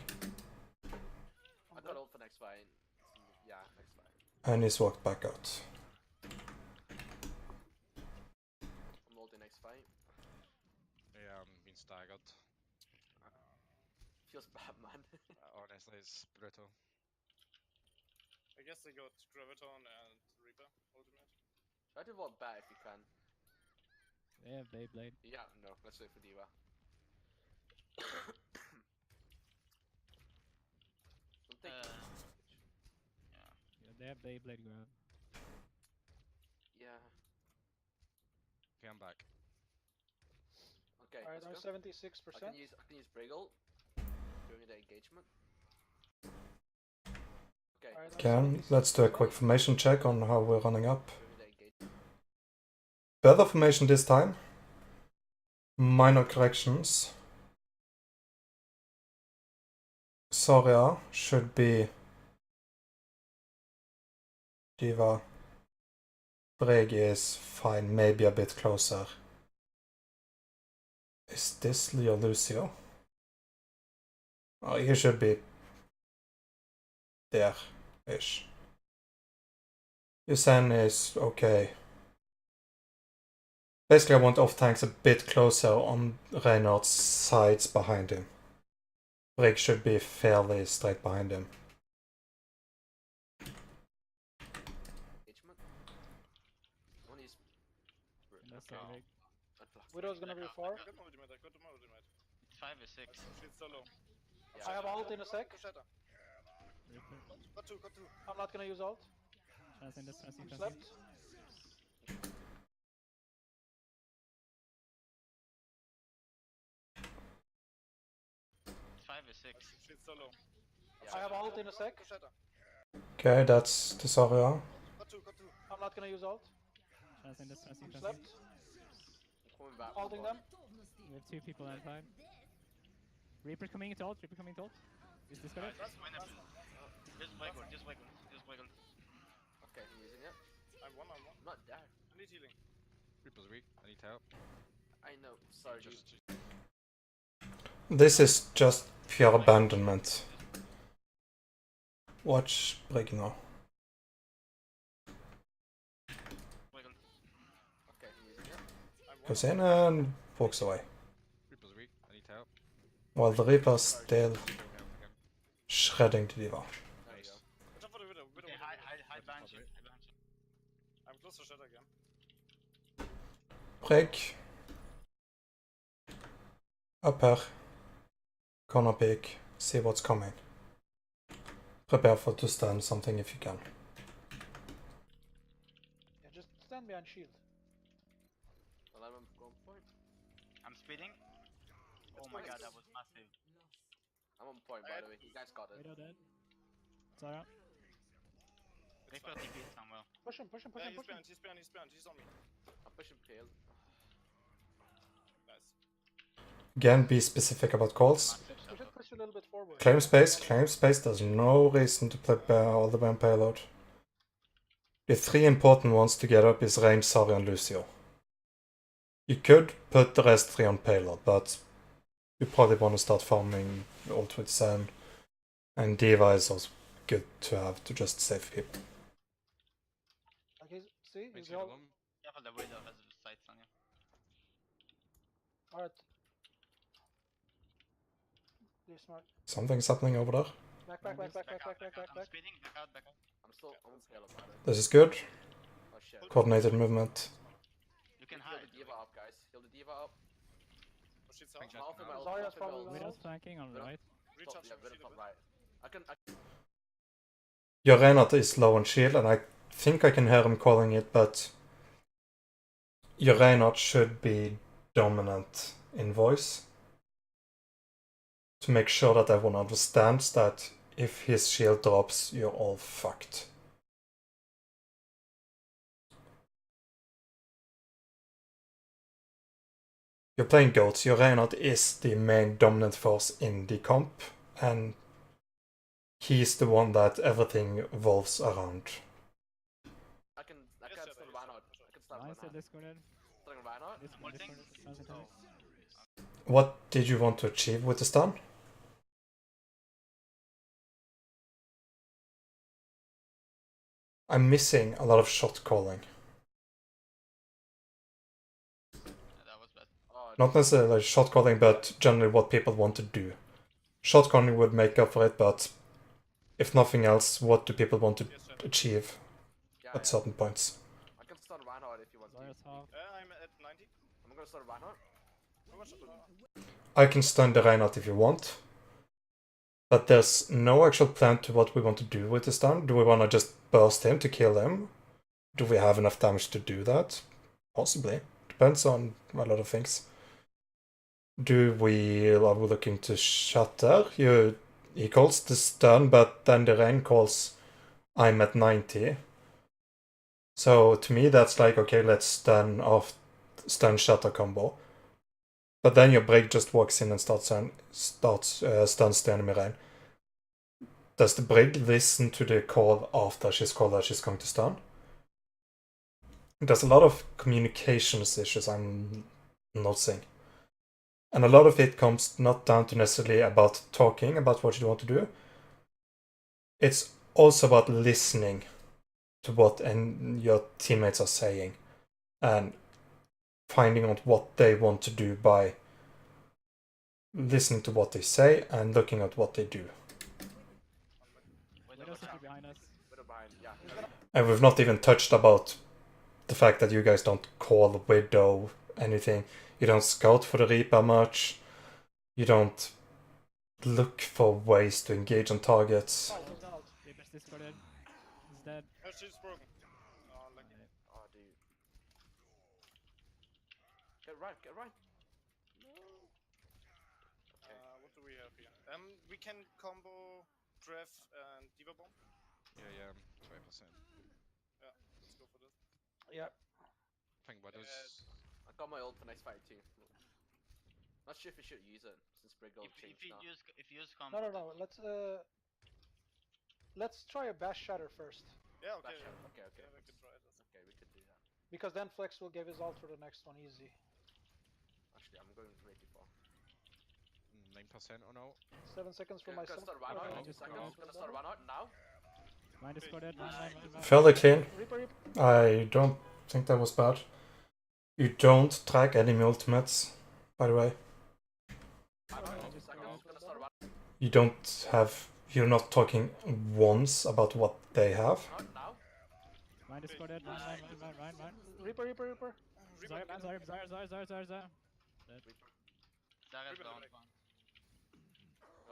I got ult for next fight. Yeah, next fight. And he's walked back out. I'm ulting next fight. Yeah, I'm being staggered. Feels bad, man. Honestly, it's brutal. I guess they got Graviton and Reaper ultimate. Try to vote back if you can. They have Beyblade. Yeah, no, let's wait for Diva. Something. Yeah, they have Beyblade grab. Yeah. Okay, I'm back. Okay, Alright, I'm let's go. 76%. I can use Brig ult during the engagement. Okay. Alright, Again, let's do a quick formation check on how we're running up. During the engagement. Better formation this time. Minor corrections. Soria should be Diva. Brig is fine, maybe a bit closer. Is this Leo Lucio? Oh, he should be there-ish. Yusen is okay. Basically, I want off-tanks a bit closer on Reinhardt's sides behind him. Brig should be fairly straight behind him. Engagement. One is. That's Okay. Big. Widow's gonna be 4. I got my ultimate, I got my ultimate. 5 or 6. She's so low. Yeah, I have ult in a sec. Shatter. Reaper. Got two, got two. I'm not gonna use ult. Transcend this, transcend, I'm transcend. slept. Five or 6. She's so low. Yeah. I have ult in a sec. Shatter. Okay, that's the Soria. Got two, got two. I'm not gonna use ult. Transcend this, transcend, I'm transcend. slept. I'm coming back. Ulting them. We have 2 people outside. Reaper coming to ult, Reaper coming to ult. Is discorded? Just wiggle, just wiggle, just wiggle. Okay, I'm using it. I'm one on one. I'm not there. I need healing. Reaper's weak. I need help. I know. Sorry, dude. This is just pure abandonment. Watch Brig now. Wiggle. Okay, I'm using it. Goes in and walks away. Reaper's weak. I need help. While the Reaper's still shredding the Diva. There we Nice. go. Watch out for the widow. Widow, Okay, widow. hide behind you, hide behind you. I'm close to Shatter again. Brig. Up here. Corner peek. See what's coming. Prepare for to stand something if you can. Yeah, just stand behind shield. Well, I'm on point. I'm speeding. Oh my god, that was massive. I'm on point, by the way. You guys got it. Widow dead. Sarah. Reaper TP somewhere. Push him, push him, push Yeah, him, he's push him. behind, he's behind, he's behind. He's on me. I'm pushing pale. Nice. Again, be specific about calls. We should push a little bit forward. Claim space, claim space. There's no reason to play all the way on payload. The 3 important ones to get up is range, Sari, and Lucio. You could put the rest 3 on payload, but you probably want to start farming ult with Zen. And Diva is also good to have to just save people. Okay, see? Wait, He's all... Careful, the Widow has sights on you. Alright. You're smart. Something's happening over there. Back. I'm speeding, back out. I'm still on scale about it. This is good. Oh shit. Coordinated movement. You can Heal hide. the diva up, guys. Heal the diva up. Push it down. I'm off in my ult, Zarya's off in my probably ult. Widow's flanking on Widow. right. Recharge Yeah, Widow top right. I can Your Reinhardt is low on shield, and I think I can hear him calling it, but your Reinhardt should be dominant in voice. To make sure that everyone understands that if his shield drops, you're all fucked. You're playing GOATs, your Reinhardt is the main dominant force in the comp, and he's the one that everything revolves around. I can Yes, stun sir, Reinhardt. I can stun Nice, Reinhardt. discorded. Stun Reinhardt. Discord. Sounds intense. What did you want to achieve with the stun? I'm missing a lot of shot calling. That was bad. Oh, Not necessarily shot calling, but generally what people want to do. Shot calling would make up for it, but if nothing else, what do people want to Yes, sir. achieve yeah, at certain points? I can stun Reinhardt if you want to. Zarya's half. I'm at 90. I'm gonna stun Reinhardt. How much? I can stun the Reinhardt if you want, but there's no actual plan to what we want to do with the stun. Do we want to just burst him to kill him? Do we have enough damage to do that? Possibly. Depends on a lot of things. Are we looking to shatter? He calls the stun, but then the Rein calls I'm at 90. So to me that's like, okay, let's stun shatter combo. But then your break just walks in and stuns the enemy Rein. Does the break listen to the call after she's called that she's going to stun? There's a lot of communications issues I'm noticing. And a lot of it comes not down to necessarily about talking about what you want to do. It's also about listening to what your teammates are saying and finding out what they want to do by listening to what they say and looking at what they do. Widow's simply behind us. Widow behind. Yeah. And we've not even touched about the fact that you guys don't call Widow anything. You don't scout for the Reaper much. You don't look for ways to engage on targets. Reaper's discorded. He's dead. Oh, she's broken. Oh, lucky. Oh, dude. Get right. Get right. What do we have here? We can combo Trev and Diva Bomb. Yeah, 20%. Yeah, let's go for this. Yeah. I think Widow's... I got my ult for next fight too. Not sure if we should use it since Briggle changed now. If you use combo. No. Let's try a bash shatter first. Yeah, okay. Bash out. Okay. Yeah, we can try this. Okay, we could do that. Because then Flex will give his ult for the next one easy. Actually, I'm going way too far. 9% or no? 7 seconds from my Gonna start Reinhardt. Okay. 2 seconds. Gonna start Reinhardt now. Mine discorded. Mine. Fairly clean. Reaper. I don't think that was bad. You don't track enemy ultimates, by the way. 2 seconds. Gonna start Reinhardt You don't have... You're not talking once about what they have. now. Mine discorded. Mine. Reaper. Zarya. Zarya's down. Got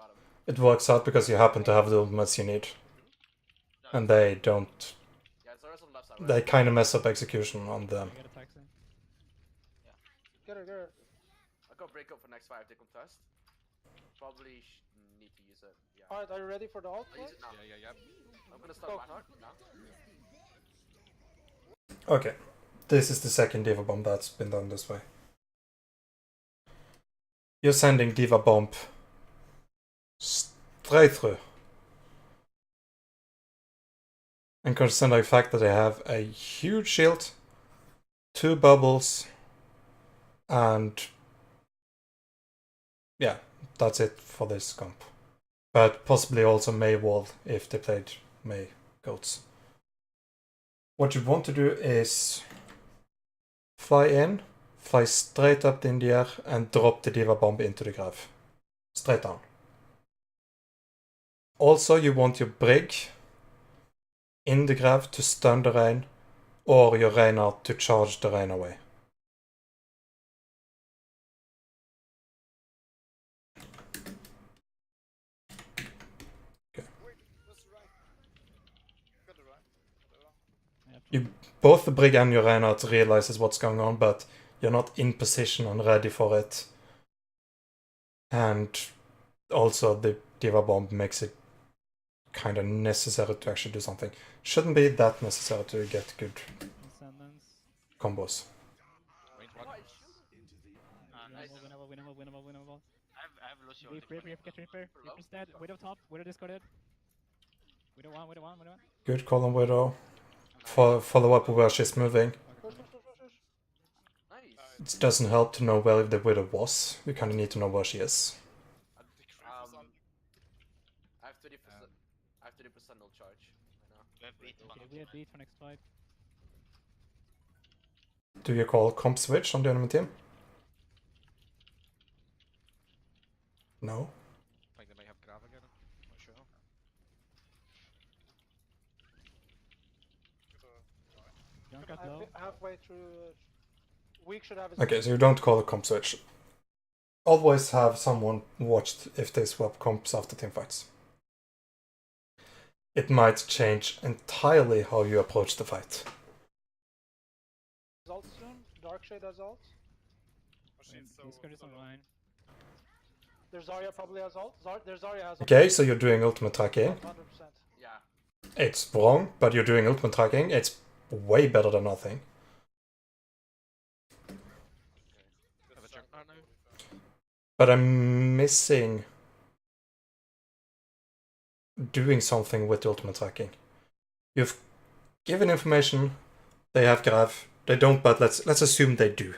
him. It works out because you happen to have the ultimates you need. And they don't... Yeah, Zarya's on the left side. Right? They kind of mess up execution on them. Get a taxi. Get her. I got break up for next fight if they contest. Probably need to use it. Yeah. Alright, are you ready for the ult? I'll use it now. Yeah. I'm gonna start Go. Reinhardt now. Okay. This is the second Diva Bomb that's been done this way. You're sending Diva Bomb straight through. And considering the fact that they have a huge shield, 2 bubbles, and yeah, that's it for this comp. But possibly also May Wall if they played May Goats. What you want to do is fly in, fly straight up in the air, and drop the Diva Bomb into the Grav. Straight down. Also, you want your Brig in the Grav to stun the Rain, or your Reinhardt to charge the Rain away. Both the Brig and your Reinhardt realizes what's going on, but you're not in position and ready for it. And also the Diva Bomb makes it kind of necessary to actually do something. Shouldn't be that necessary to get good combos. Winnable. I have Lucio. Reaper, get Reaper. Reaper's dead. Widow top. Widow discarded. Widow one. Good call on Widow. Follow up where she's moving. Nice. It doesn't help to know where the Widow was. You kind of need to know where she is. I have 30%. I have 30% null charge right now. We have beat one. Okay, we have beat for next fight. Do you call comp switch on the enemy team? No. I think they may have Grav again. Not sure. Junker's low. Halfway through. Weak should have his. Okay, so you don't call a comp switch. Always have someone watched if they swap comps after team fights. It might change entirely how you approach the fight. Ult soon. Darkshade has ult. Discard is online. There's Zarya probably has ult. There's Zarya has ult. Okay, so you're doing ultimate tracking. 100%. Yeah. It's wrong, but you're doing ultimate tracking. It's way better than nothing. Have a Junkrat now. But I'm missing doing something with the ultimate tracking. You've given information, they have Grav, they don't, but let's assume they do.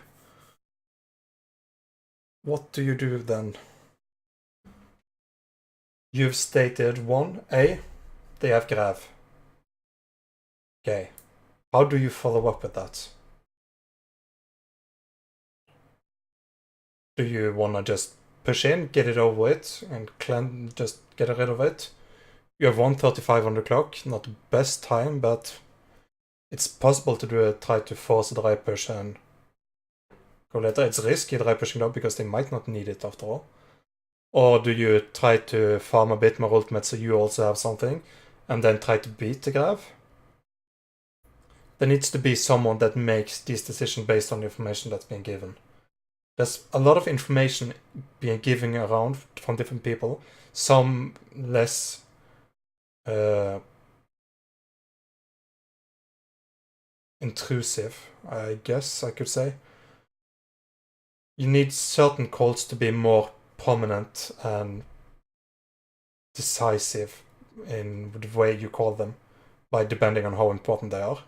What do you do then? You've stated 1A, they have Grav. Okay. How do you follow up with that? Do you wanna just push in, get it over with, and just get rid of it? You have 1:35 on the clock, not the best time, but it's possible to do it, try to force a dry push and go later. It's risky dry pushing though, because they might not need it after all. Or do you try to farm a bit more ultimate so you also have something, and then try to beat the Grav? There needs to be someone that makes these decisions based on the information that's being given. There's a lot of information being given around from different people, some less intrusive, I guess I could say. You need certain calls to be more prominent and decisive in the way you call them, by depending on how important they are.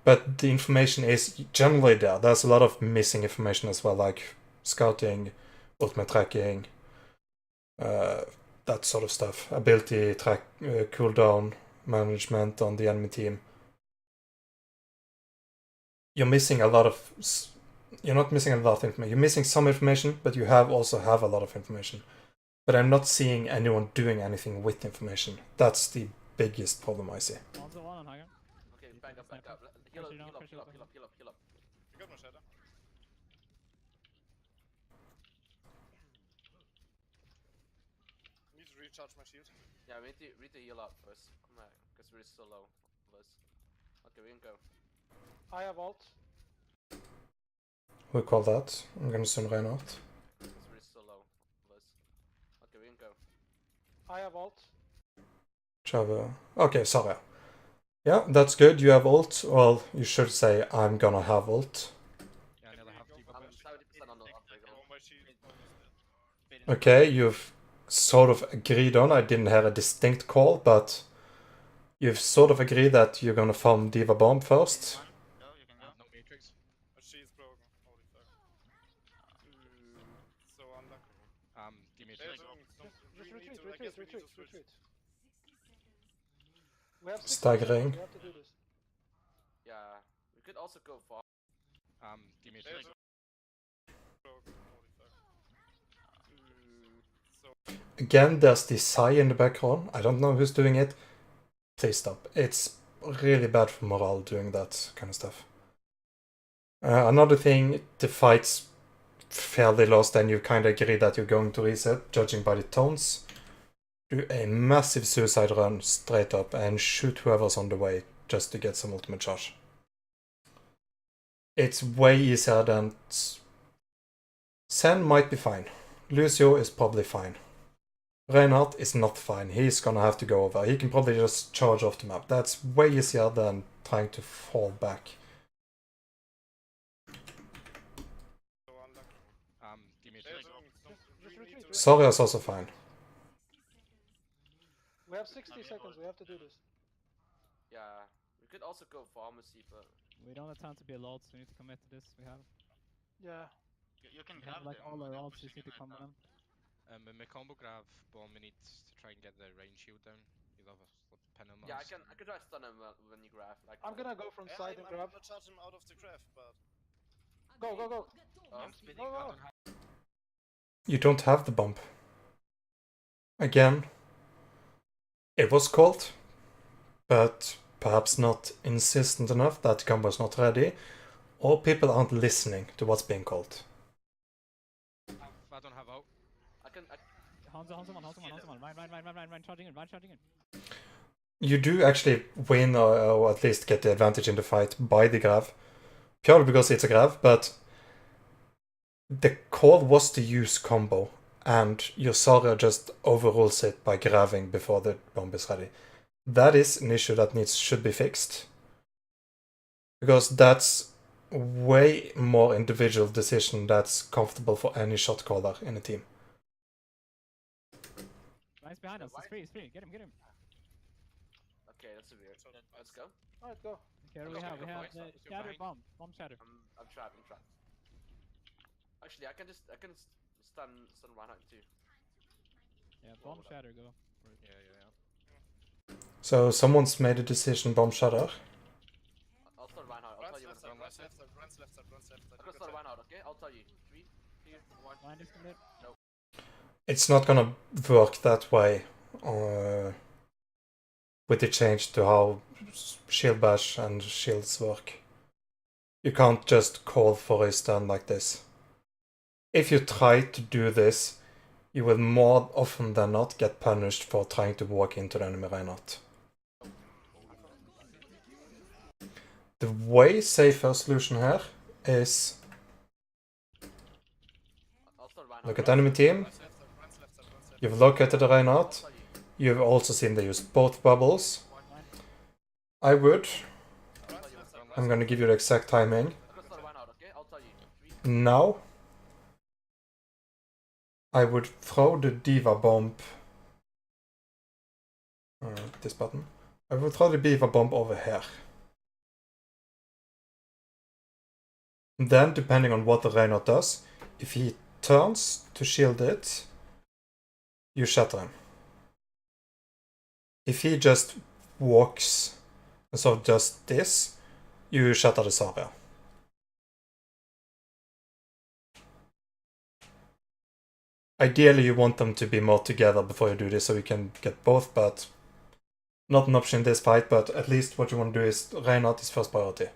But the information is generally there. There's a lot of missing information as well, like scouting, ultimate tracking, that sort of stuff. Ability track, cooldown management on the enemy team. You're missing a lot of... You're not missing a lot of information. You're missing some information, but you also have a lot of information. But I'm not seeing anyone doing anything with information. That's the biggest problem I see. Also one on Hagen. Okay, back up. Heal up. You got my shadow. Need to recharge my shield. Yeah, we need to heal up first. Come on, because we're so low. Okay, we can go. I have ult. We call that. I'm gonna soon run out. Because we're so low. Okay, we can go. I have ult. Java. Okay, sorry. Yeah, that's good. You have ult. Well, you should say I'm gonna have ult. Yeah, I nearly have Diva I'm Bomb. 70% on the upgrade. Oh, my shield. Okay, you've sort of agreed on. I didn't have a distinct call, but you've sort of agreed that you're gonna farm Diva Bomb first. Go, you can go. No Matrix. My shield's broken. Holy fuck. So unlucky. retreat. We have 60 Staggering. seconds, we have to do this. Yeah, we could also go far. Give me a There's second. Again, there's the sigh in the background. I don't know who's doing it. Please stop. It's really bad for morale doing that kind of stuff. Another thing, the fight's fairly lost and you kind of agree that you're going to reset, judging by the tones. Do a massive suicide run straight up and shoot whoever's on the way just to get some ultimate charge. It's way easier than... Sen might be fine. Lucio is probably fine. Reinhardt is not fine. He's gonna have to go over. He can probably just charge off the map. That's way easier than trying to fall back. Give me a second. Zarya is also fine. We have 60 seconds, we have to do this. Yeah, we could also go pharmacy, but We don't have time to be allowed, so we need to commit to this. We have, Yeah. You can we have grab like them, all but our they're ults, we pushing just need to you right come now. in. With my combo grab bomb, we need to try and get the range shield down. You'll have a pin him. yeah, I could try to stun him when you grab. Like I'm gonna go from side and grab. I'm gonna charge him out of the graph, but Go, go, go. Oh, I'm speeding. Go, I go. don't have. You don't have the bump. Again, it was called, but perhaps not insistent enough that the combo is not ready, or people aren't listening to what's being called. I don't have out. I can. Hanzo, Ryan charging in. You do actually win or at least get the advantage in the fight by the grav, purely because it's a grav, but the call was to use combo, and your Zarya just overrules it by graving before the bomb is ready. That is an issue that should be fixed, because that's way more individual decision that's comfortable for any shot caller in a team. Ryan's behind us. He's free. Get him. Okay, that's a weird. Let's go. Alright, go. Okay, what do we have? We have the shatter bomb shatter. I'm trapped. Actually, I can stun Reinhardt too. Yeah, bomb shatter, go. Yeah. So someone's made a decision, bomb shutter. I'll stun Reinhardt. I'll tell you when. runs left side. I'm gonna stun Reinhardt. Okay, I'll tell you. 3, 2, 1. Ryan disconnect. No. It's not gonna work that way with the change to how shield bash and shields work. You can't just call for a stun like this. If you try to do this, you will more often than not get punished for trying to walk into the enemy Reinhardt. The way safer solution here is look at enemy team. You've located the Reinhardt. You've also seen they use both bubbles. I would. I'm gonna give you the exact timing. Now, I would throw the Diva bomb. This button. I would throw the Diva bomb over here. Then, depending on what the Reinhardt does, if he turns to shield it, you shatter him. If he just walks and so does this, you shatter the Zarya. Ideally you want them to be more together before you do this so you can get both, but not an option in this fight, but at least what you want to do is Reinhardt is first priority.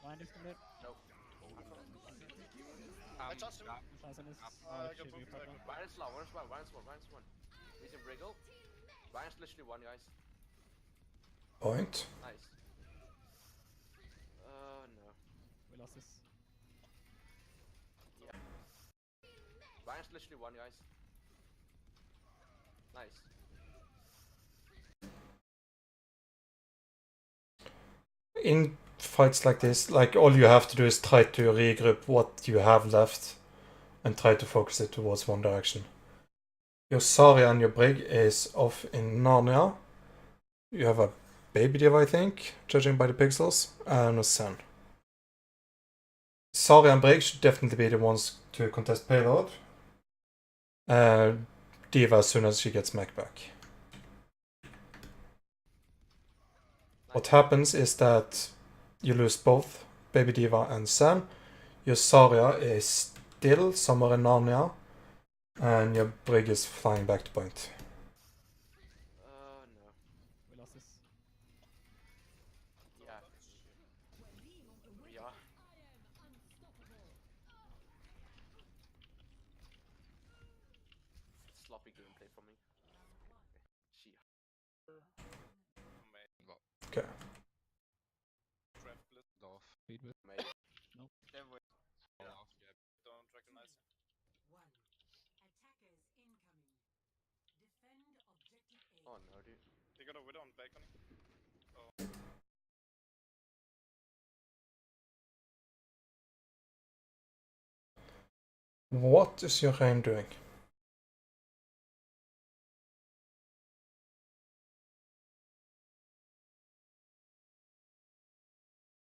Ryan disconnect. Nope. I touched him. Ryan's low. Ryan's one. He's in Briggle. Ryan's literally one, guys. Point. Nice. No. We lost this. Yeah. Ryan's literally one, guys. Nice. In fights like this, like all you have to do is try to regroup what you have left and try to focus it towards one direction. Your Zarya and your Brig is off in Narnia. You have a baby div, I think, judging by the pixels, and a Sen. Zarya and Brig should definitely be the ones to contest payload. Diva as soon as she gets mech back. What happens is that you lose both Baby Diva and Sam. Your Zarya is still somewhere in Narnia, and your Brig is flying back to point. Oh no. We lost this. Yeah. We are. Sloppy gameplay from me. She. Okay. Off. Speed with. Mate. Dev wait. Off, yeah. Don't recognize him. Oh no, dude. They got a widow on balcony. What is your Reign doing?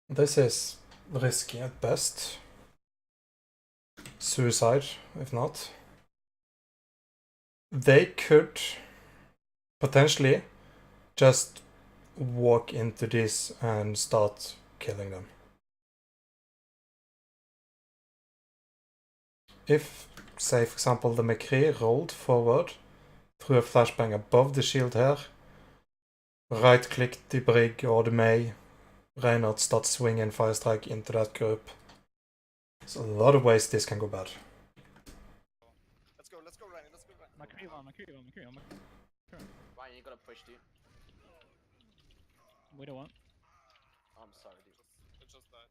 This is risky at best. Suicide, if not. They could potentially just walk into this and start killing them. If, say for example, the McCree rolled forward, threw a flashbang above the shield here, right-clicked the Brig or the May, Reinhardt starts swinging Fire Strike into that group. There's a lot of ways this can go bad. Let's go, Ryan, let's go, Ryan. McCree one. Ryan, you gotta push, dude. Widow one. I'm sorry, dude. It just died.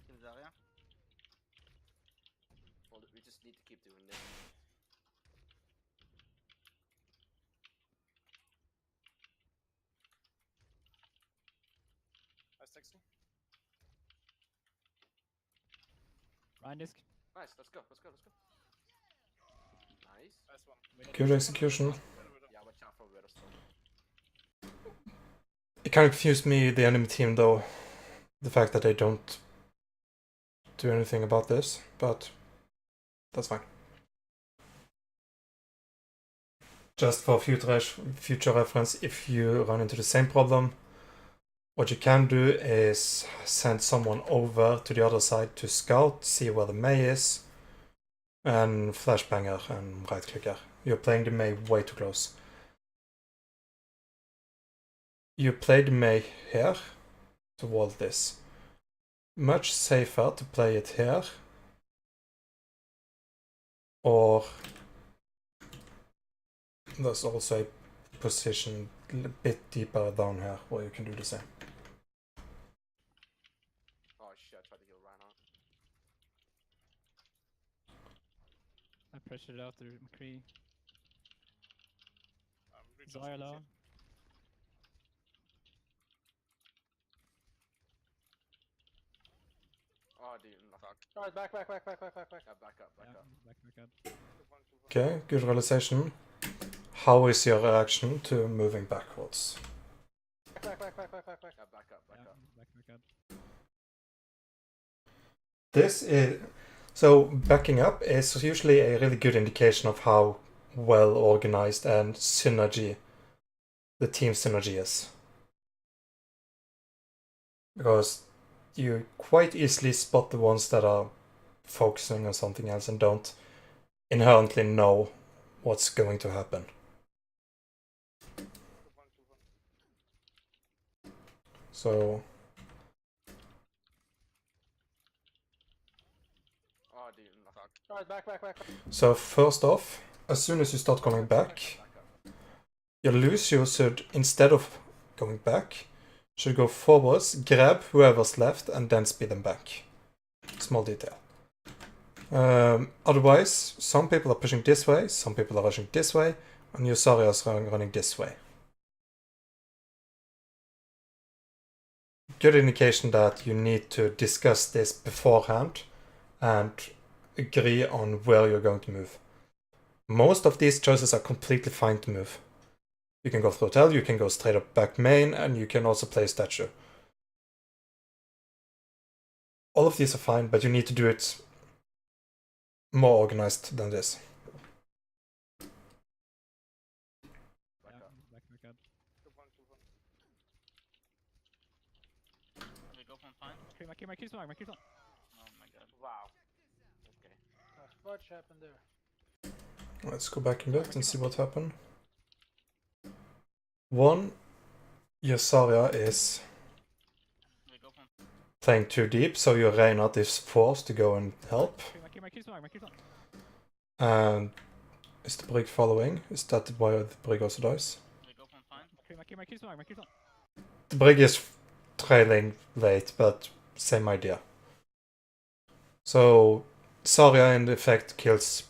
Kill Zarya. Well, we just need to keep doing this. Nice texting. Ryan disc. Nice, let's go. Nice. Nice one. Good execution. Yeah, watch out for Widow still. It kind of confused me, the enemy team, though. The fact that they don't do anything about this, but that's fine. Just for future reference, if you run into the same problem, what you can do is send someone over to the other side to scout, see where the May is, and flashbanger and right clicker. You're playing the May way too close. You play the May here to wall this. Much safer to play it here, or there's also a position a bit deeper down here where you can do the same. Oh shit, I tried to heal Reinhardt. I pressured out the McCree. Reach Zarya out. low. Oh, dude, no, fuck. Alright, back. Yeah, back up. Yeah, back up. Okay, good realization. How is your reaction to moving backwards? Back. Yeah, back up. Yeah, back up. This is so backing up is usually a really good indication of how well organized and synergy the team synergy is, because you quite easily spot the ones that are focusing on something else and don't inherently know what's going to happen. So Oh, dude, no, fuck. Alright, back. So first off, as soon as you start coming back, your Lucio should, instead of going back, should go forwards, grab whoever's left, and then speed them back. Small detail. Otherwise, some people are pushing this way, some people are rushing this way, and your Zarya is running this way. Good indication that you need to discuss this beforehand and agree on where you're going to move. Most of these choices are completely fine to move. You can go through hotel, you can go straight up back main, and you can also play statue. all of these are fine, but you need to do it more organized than this. Yeah, back up. Good one, good one. We go from fine. Okay, my kill's on, my kill's on. Oh my god. Wow. Okay. What happened there? Let's go back a bit and see what happened. One, your Zarya is We go from playing too deep, so your Reinhardt is forced to go and help. Okay, my kill's on, my kill's on. And is the Brig following? Is that why the Brig also dies? we go from fine. Okay, my kill's on, my kill's on. The Brig is trailing late, but same idea. So Zarya in effect kills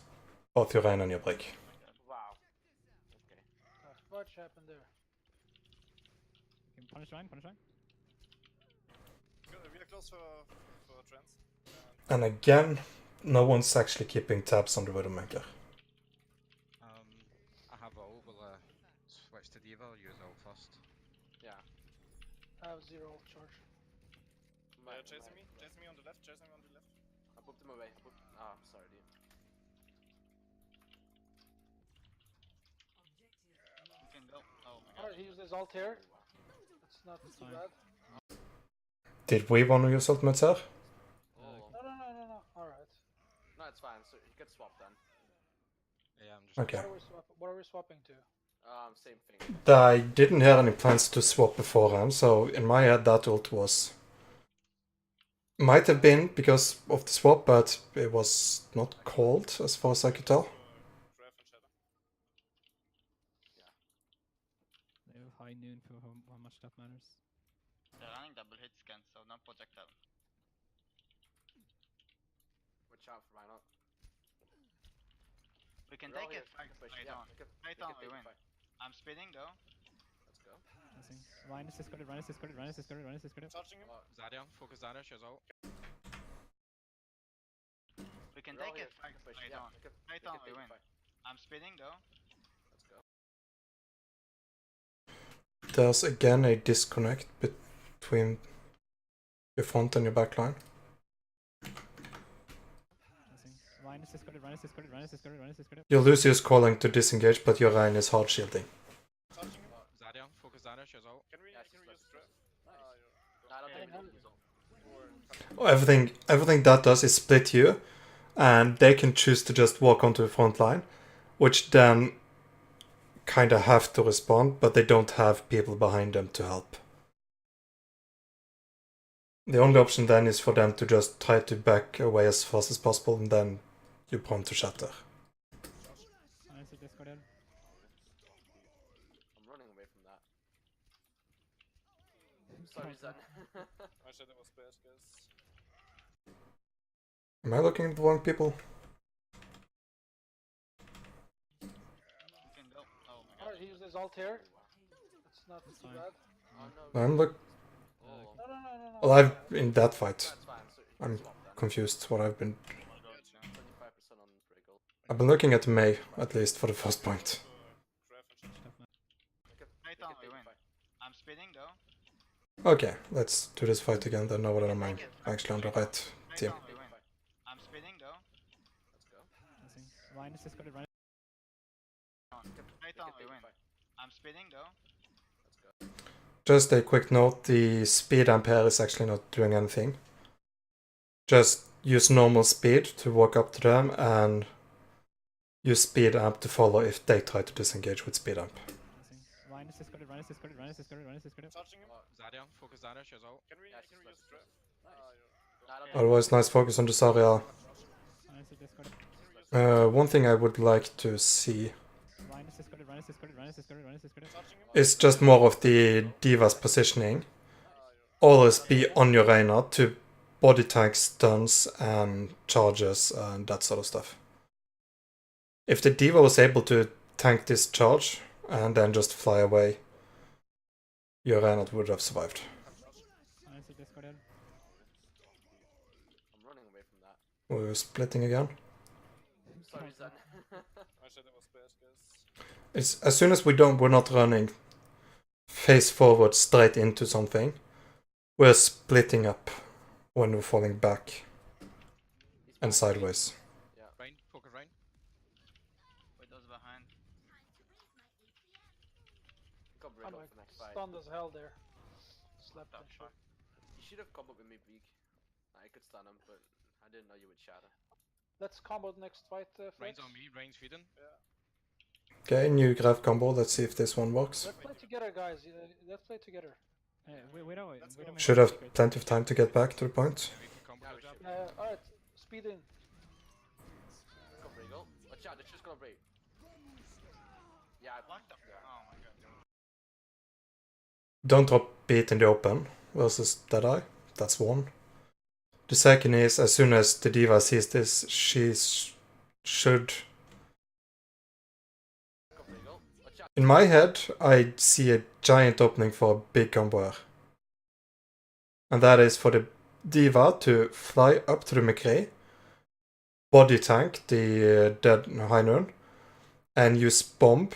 both your Rein and your Brig. Wow. Okay. What happened there? Okay, punish Ryan, punish Ryan. We are close for trends. And again, no one's actually keeping tabs on the Widowmaker. I have ult, will switch to D.Va or use ult first? Yeah. I have 0 charge. Chasing me on the left, chasing me on the left. I booked him away. Ah, sorry, dude. We can go. Oh my god. Alright, he used his ult here. Wow. It's not too fine. bad. Did we want to use ultimates here? Oh. No. Alright. No, it's fine. So you get swapped then. Yeah, I'm just. Okay. What are we swapping to? Same thing. I didn't hear any plans to swap beforehand, so in my head that ult was... Might have been because of the swap, but it was not called as far as I could tell. Draft and shadow. They have high noon for how much that matters. They're running double hit scan, so no projectile. Watch out for Reinhardt. We can We're all take here. it. Fight Yeah, on. we can- Fight we on, can we take win. the fight. I'm speeding, go. Let's go. Nothing. Ryan is discarded, Ryan is discarded, Ryan is discarded, Ryan is discarded. Charging him. Zarya, focus Zarya, she's ult. We can We're all take here. it. Fight Yeah, on. we can- Fight we on, can we take the win. fight. I'm speeding, go. Let's go. There's again a disconnect between your front and your back line. Nothing. Ryan is discarded, Ryan is discarded, Ryan is discarded, Ryan is discarded. Your Lucio is calling to disengage, but your Ryan is hard shielding. Charging him. Zarya, focus Zarya, she's ult. Can we Yeah, use she's draft? Nice. You're Nah, I don't Yeah, think we no. need use ult. Everything that does is split you, and they can choose to just walk onto the front line, which then kind of have to respond, but they don't have people behind them to help. The only option then is for them to just try to back away as fast as possible, and then you're prone to shatter. Ryan is discarded. I'm running away from that. Sorry, Zen. My shadow was bad, guys. Am I looking at the wrong people? We can go. Oh my god. Alright, he used his ult here. It's not That's too fine. bad. Oh no. I'm look. Oh. No. Well, I've in that fight. That's fine. So you I'm can swap then. Confused what I've been. We'll go to. 25% on Wriggle. I've been looking at May at least for the first point. Draft and shadow. Stuff, man. We can- Fight we on, can we take the win. fight. I'm speeding, go. Okay, let's do this fight again. Then know that I'm actually on the right Fight team. on, we win. I'm speeding, go. Let's go. Nothing. Ryan is discarded, Ryan. Fight We on, can we take the win. fight. I'm speeding, go. Let's go. Just a quick note, the speed amp here is actually not doing anything. Just use normal speed to walk up to them and use speed amp to follow if they try to disengage with speed amp. Nothing. Ryan is discarded, Ryan is discarded, Ryan is discarded, Ryan is discarded. Charging him. Zarya, focus Zarya, she's ult. Can we Yeah, use she's draft? Nice. You're Nah, I don't think Otherwise, nice focus on the Zarya. Ryan is discarded. One thing I would like to see Ryan is discarded, Ryan is discarded, Ryan is discarded, Ryan is discarded. charging him. is just more of the Diva's positioning. Always be on your Reinhardt to body tank stuns and charges and that sort of stuff. If the Diva was able to tank this charge and then just fly away, your Reinhardt would have survived. Ryan is discarded. I'm running away from that. We're splitting again. Sorry, Zen. My shadow was bad, guys. It's as soon as we're not running face forward straight into something, we're splitting up. when we're falling back and sideways. Rain, poker rain. Widow's behind. Got break I'm up like for next fight. stunned as hell there. Slept The and shit. fuck? You should have come up with me, Beak. I could stun him, but I didn't know you would shatter. Let's combo the next fight, Flex. Rain's on me, rain's feeding. Okay, new grab combo. Let's see if this one works. Let's play together, guys. Let's play together. We don't. Should have plenty of time to get back to the point. We can combo the jab. Alright, speed in. Got break up. Watch out, it's just gonna break. Yeah, What the? Oh my god. Don't drop beat in the open versus Deadeye. That's one. The second is, as soon as the diva sees this, she should... got break up. Watch out. In my head, I see a giant opening for a big combo here. And that is for the diva to fly up to the McRae, body tank the dead high noon, and use bomb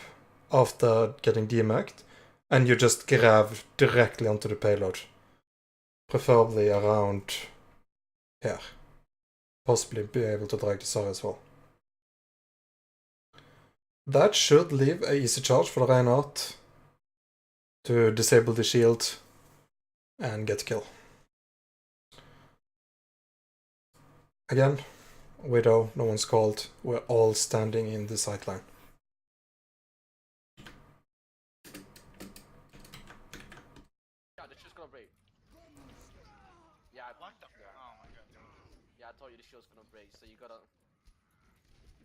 after getting demacked, and you just grab directly onto the payload. Preferably around here. Possibly be able to drag the Sar as well. That should leave a easy charge for the Reinhardt to disable the shield and get a kill. Again, Widow, no one's called. We're all standing in the sideline. Yeah, it's just gonna break. Yeah, What the? Oh my god. yeah, I told you the shield's gonna break, so you gotta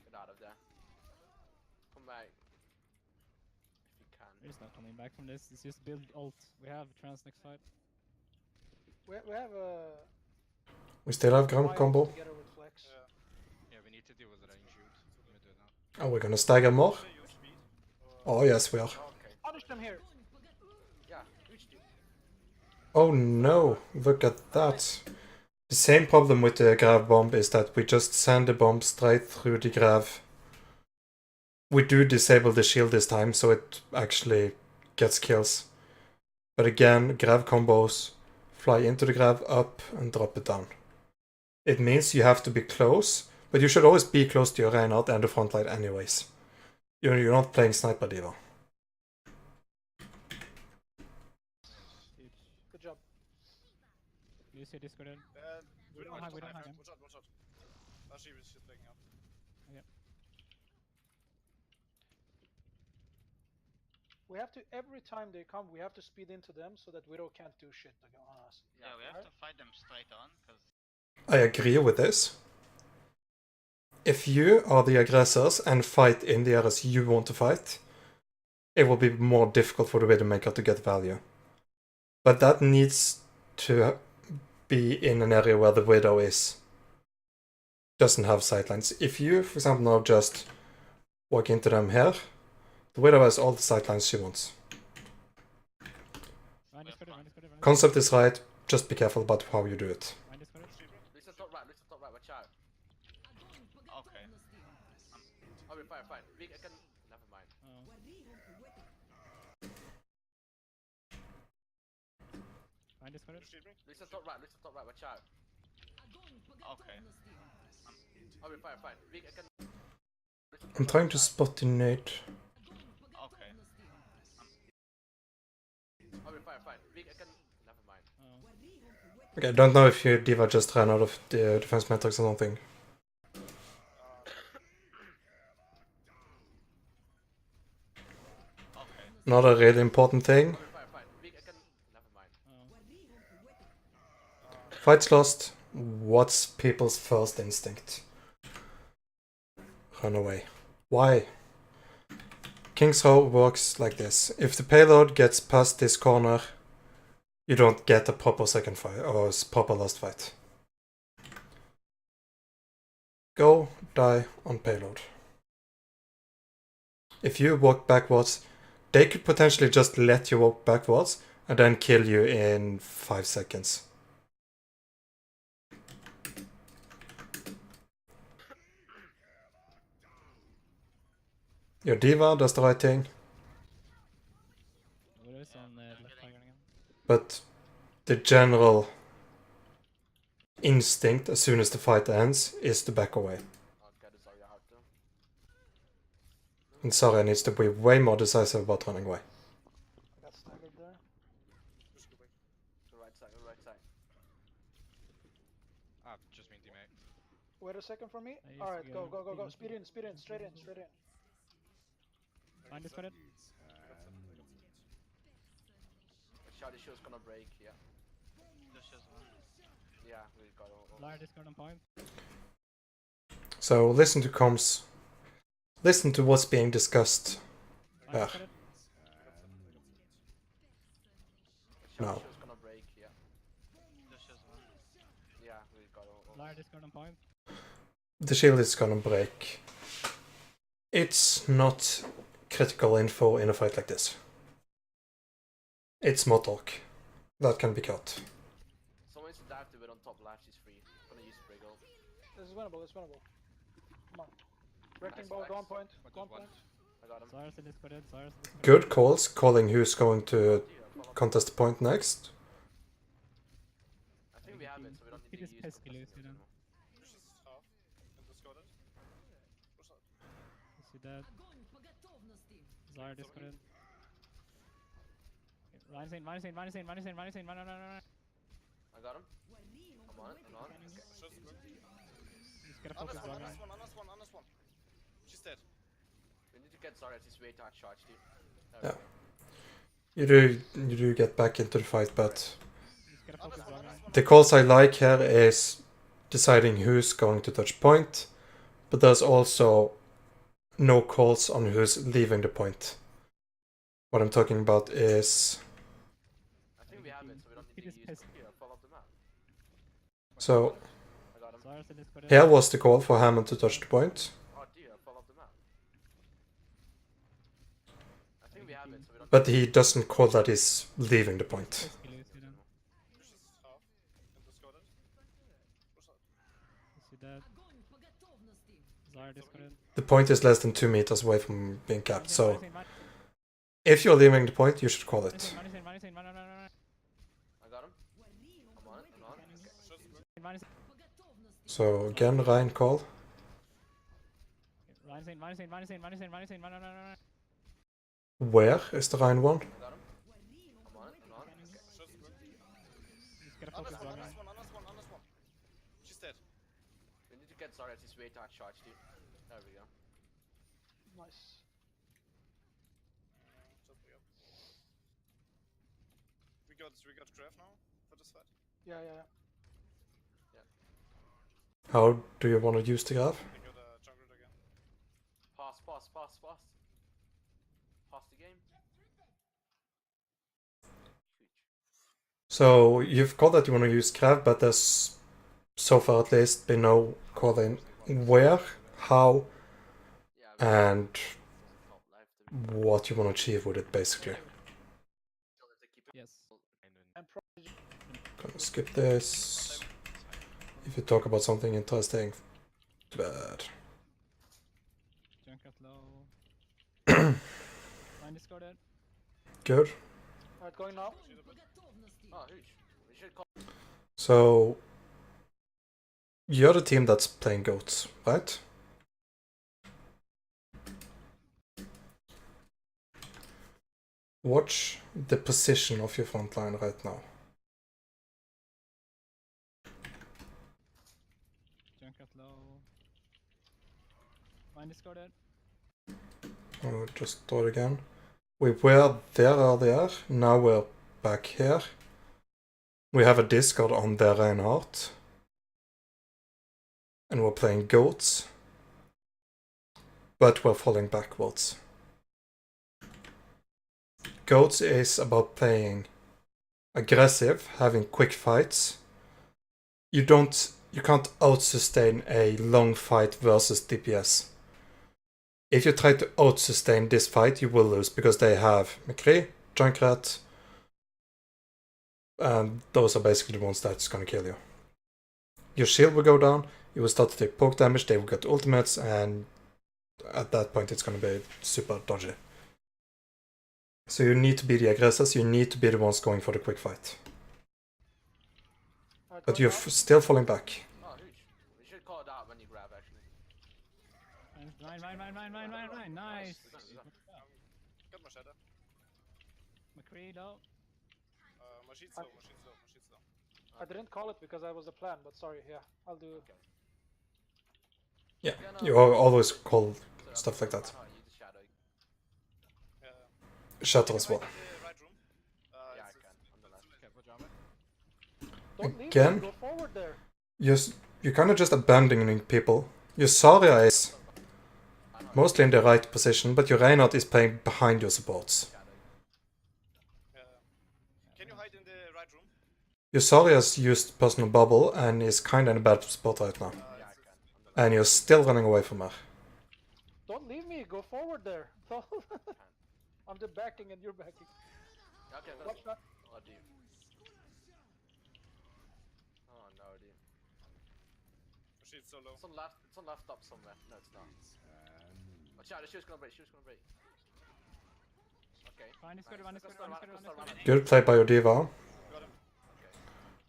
get out of there. Come back. If you can. We're just not coming back from this. It's just build ult. We have trans next fight. We have a We still have ground combo. together with Flex. Yeah, we need to deal with the range shield. Let me do it now. Are we gonna stagger more? Oh yes, we are. Okay. Punish them here. Yeah, reached you. Oh no, look at that. The same problem with the grav bomb is that we just send the bomb straight through the grav. We do disable the shield this time, so it actually gets kills. But again, grav combos fly into the grav, up, and drop it down. It means you have to be close, but you should always be close to your Reinhardt and the front line anyways. You're not playing Sniper Diva. Huge. Good job. Lucio discorded. We don't have him. Watch out, watch out. She was just playing out. We have to, every time they come, we have to speed into them so that Widow can't do shit on us. Yeah, we have to fight them straight on, because I agree with this. If you are the aggressors and fight in the areas you want to fight, it will be more difficult for the Widowmaker to get value. But that needs to be in an area where the Widow doesn't have sightlines. If you, for example, now just walk into them here, the Widow has all the sightlines she wants. Concept is right, just be careful about how you do it. Listen, top right, watch out. okay. Oh, we're fine, fine. I can. Never mind. Listen, top right, watch out. Okay. Oh, we're fine, fine. I can. I'm trying to spot the nade. Okay. Oh, we're fine, fine. I can. Never mind. Okay, I don't know if your Diva just ran out of the defense metrics or something. Okay. Not a really important thing. Oh, we're fine, fine. I can. Never mind. Fights lost. What's people's first instinct? Run away. Why? King's Row works like this. If the payload gets past this corner, you don't get a proper second fight or proper last fight. Go die on payload. If you walk backwards, they could potentially just let you walk backwards and then kill you in 5 seconds. Your Diva does the right thing, but the general instinct as soon as the fight ends is to back away. Okay, that's all you have to. And Zarya needs to be way more decisive about running away. I got staggered there. Just go back. To right side, right side. Ah, just me, teammate. Wait a second for me. I used All to right, go- go. he was- Speed in, straight in. Mine discarded. Shotty show's gonna break, yeah. Lucio's one. Yeah, we got all. Liar discard on point. So listen to comms. Listen to what's being discussed. Mine Ah. discarded. Shotty No. show's gonna break, yeah. Lucio's one. Yeah, we got all. Liar discard on point. The shield is gonna break. It's not critical info in a fight like this. It's small talk. That can be cut. Someone's to dive to it on top left, she's free. Gonna use Briggle. This is winnable. Come on. Wrecking Nice ball, flex. go on point. What Go on does one? point. I got him. Cyrus discarded. Cyrus discarded. Good calls, calling who's going to Dude, I follow- contest the point next. I think we have it, so we don't need He to just use pesky contested Lucio then. anymore. Push this half. And discard it. Push out. You see that? Zarya discarded. Ryan's in, Ryan's in, Ryan's in, Ryan's in, Ryan's in, Ryan, Ryan. I got him. I'm on. Shots broke. Just gotta focus Honest Zarya. one. She's dead. We need to get Zarya, she's way too charged, dude. Yeah. You do get back into the fight, but Just gotta focus Zarya. the calls I like here is deciding who's going to touch point, but there's also no calls on who's leaving the point. What I'm talking about is I think we have it, so we don't He need to just use. pissed. Here, follow up the map. so I got him. Cyrus discarded. here was the call for Hammond to touch the point, Oh dear, follow up the map. I think we have it, so we don't. but he doesn't call that he's leaving the point. Pesky Lucio then. Push this half. And discard it. Push out. You see that? Zarya discarded. The point is less than 2 meters away from being capped, so Ryan's in, Ryan's if you're leaving the point, you should call in, it. Ryan's in, Ryan's in, Ryan, Ryan, Ryan. I got him. I'm on. Shots broke. Ryan's in, So again, Ryan call. Ryan's in, Ryan's in, Ryan's in, Ryan's in, Ryan's in, Ryan, Ryan, Ryan. Where is the Ryan one? I got him. I'm on. Shots broke. Just gotta focus Zarya. Honest one. She's dead. We need to get Zarya, she's way too charged, dude. There we go. Nice. Shot me up. We got Graf now for this fight. Yeah. How do you want to use the graph? We got a jungler again. Pass. Pass the game. Huge. So you've called that you want to use graph, but there's so far at least been no calling where, how, Yeah, we and top left. what you want to achieve with it basically. Still have to keep it. Yes. And probably Gonna skip this. If you talk about something interesting, too bad. Junk at low. Ryan discarded. Good. alright, going now. Oh, huge. We should call. So you're the team that's playing goats, right? Watch the position of your front line right now. Junk at low. Ryan discarded. I'll just do it again. We were there earlier, now we're back here. We have a discard on their Reinhardt. And we're playing goats. But we're falling backwards. Goats is about playing aggressive, having quick fights. You can't out-sustain a long fight versus DPS. If you try to out-sustain this fight, you will lose, because they have McCree, Junkrat, and those are basically the ones that's gonna kill you. Your shield will go down, you will start to take poke damage, they will get ultimates, and at that point it's gonna be super dodgy. So you need to be the aggressors, you need to be the ones going for the quick fight. But you're still falling back. Oh, huge. We should call it out when you grab, actually. Mine. Nice. Got my shadow. McCree low. Machine's low, machine's low, machine's low. I didn't call it because I was a plan, but sorry. Yeah, I'll do. Okay. Yeah, you always call stuff like that. Oh, you the shadow. Shatter as well. In the right room. Yeah, I can. On the left. Okay, put drama. Don't leave Again? me, go forward there. You're kind of just abandoning people. Your Zarya is mostly in the right position, but your Reinhardt is playing behind your supports. Can you hide in the right room? Your Zarya's used personal bubble and is kinda in a bad spot right now. Yeah, I can. On the left. And you're still running away from her. Don't leave me, go forward there. I'm the backing and you're backing. Okay, Watch let's... that. Oh, dude. Oh, no, dude. Machine's so low. It's on left. It's on left up somewhere. No, it's not. Watch out, the shield's gonna break. Shield's gonna break. Okay. Fine, it's good, Nice. one is Let's good, go one is run, good, one is let's good. Good play by your Diva. Got him.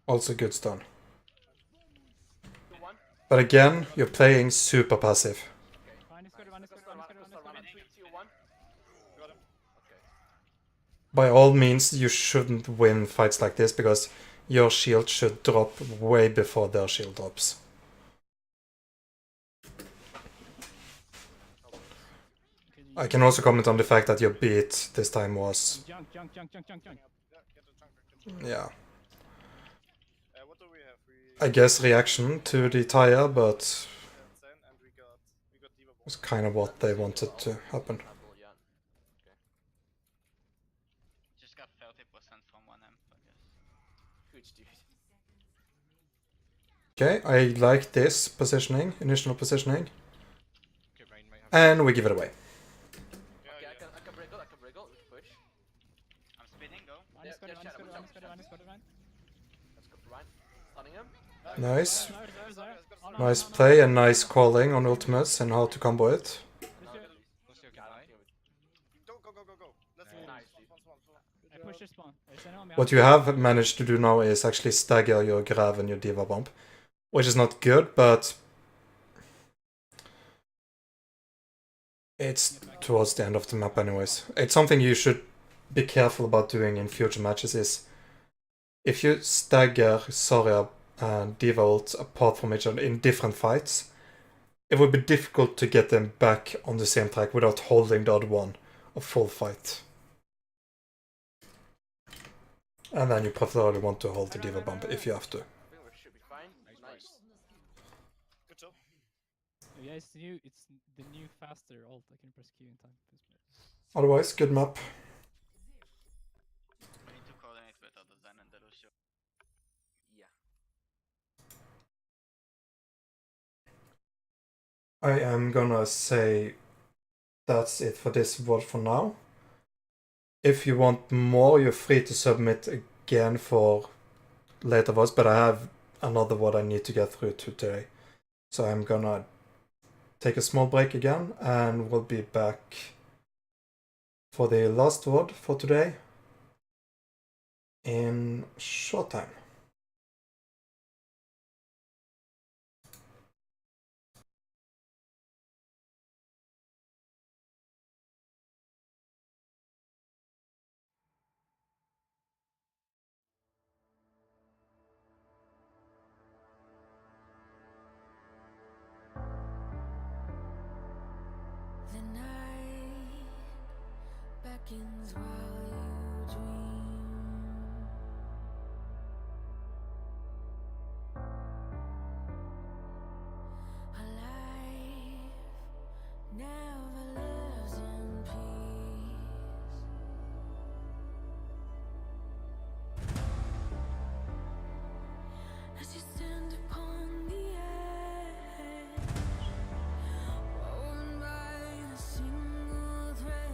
Also good stun. 2-1. But again, you're playing super passive. Fine, it's good, one is good, Let's one go is run, good, one let's is go good. run. 3, 2, 1. Got him. Okay. By all means, you shouldn't win fights like this because your shield should drop way before their shield drops. I can also comment on the fact that your beat this time was, Junk. Yeah, get the chunk. yeah, What do we have? I guess reaction to the tire, but Zen and we got Diva bomb. it's kind of what they wanted to happen. Apple, yeah. Just got 30% from 1M, I guess. Huge, dude. Okay, I like this positioning, initial positioning, Okay, Rain might have. and we give it away. Yeah, Okay, yeah. I can wriggle, we can push. I'm spinning, go. One is good, one is good, one is good, one is good, one. Let's go for Ryan. Stunning him. Nice. There. Nice play and nice calling on ultimates and how to combo it. Lucio can Got die. him. Go. Let's go. Nice, I push this spawn. There's anyone behind What you have managed to do now is actually stagger your Grav and your Diva bump, which is not good, but it's towards the end of the map anyways. It's something you should be careful about doing in future matches is if you stagger Zarya and Diva ult apart from each other in different fights, it would be difficult to get them back on the same track without holding the other one a full fight. And then you preferably want to hold the Diva bump if you have to. I think we should be fine. Nice. Good job. Yeah, it's the new faster ult. I can press Q in time. Otherwise, good map. We need to coordinate better the Zen and the Lucio. Yeah. I am gonna say that's it for this VOD for now. If you want more, you're free to submit again for later VODs, but I have another VOD I need to get through to today. So I'm gonna take a small break again, and we'll be back for the last VOD for today in short time. The night beckons while you dream. A life never lives in peace. As you stand upon the edge, woven by a single thread,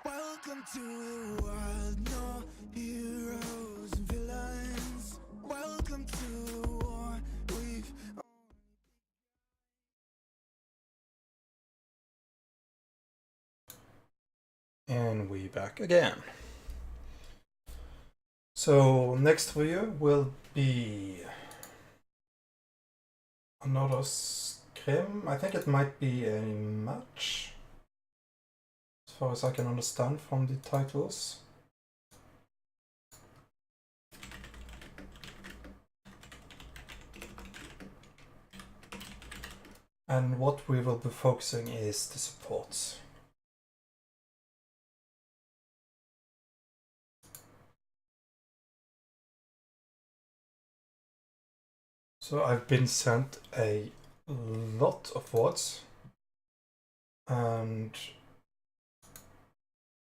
Welcome to the world, no heroes and villains. Welcome to the war we've And we back again. So next video will be another scrim. I think it might be a match, as far as I can understand from the titles. And what we will be focusing is the supports. So I've been sent a lot of votes, and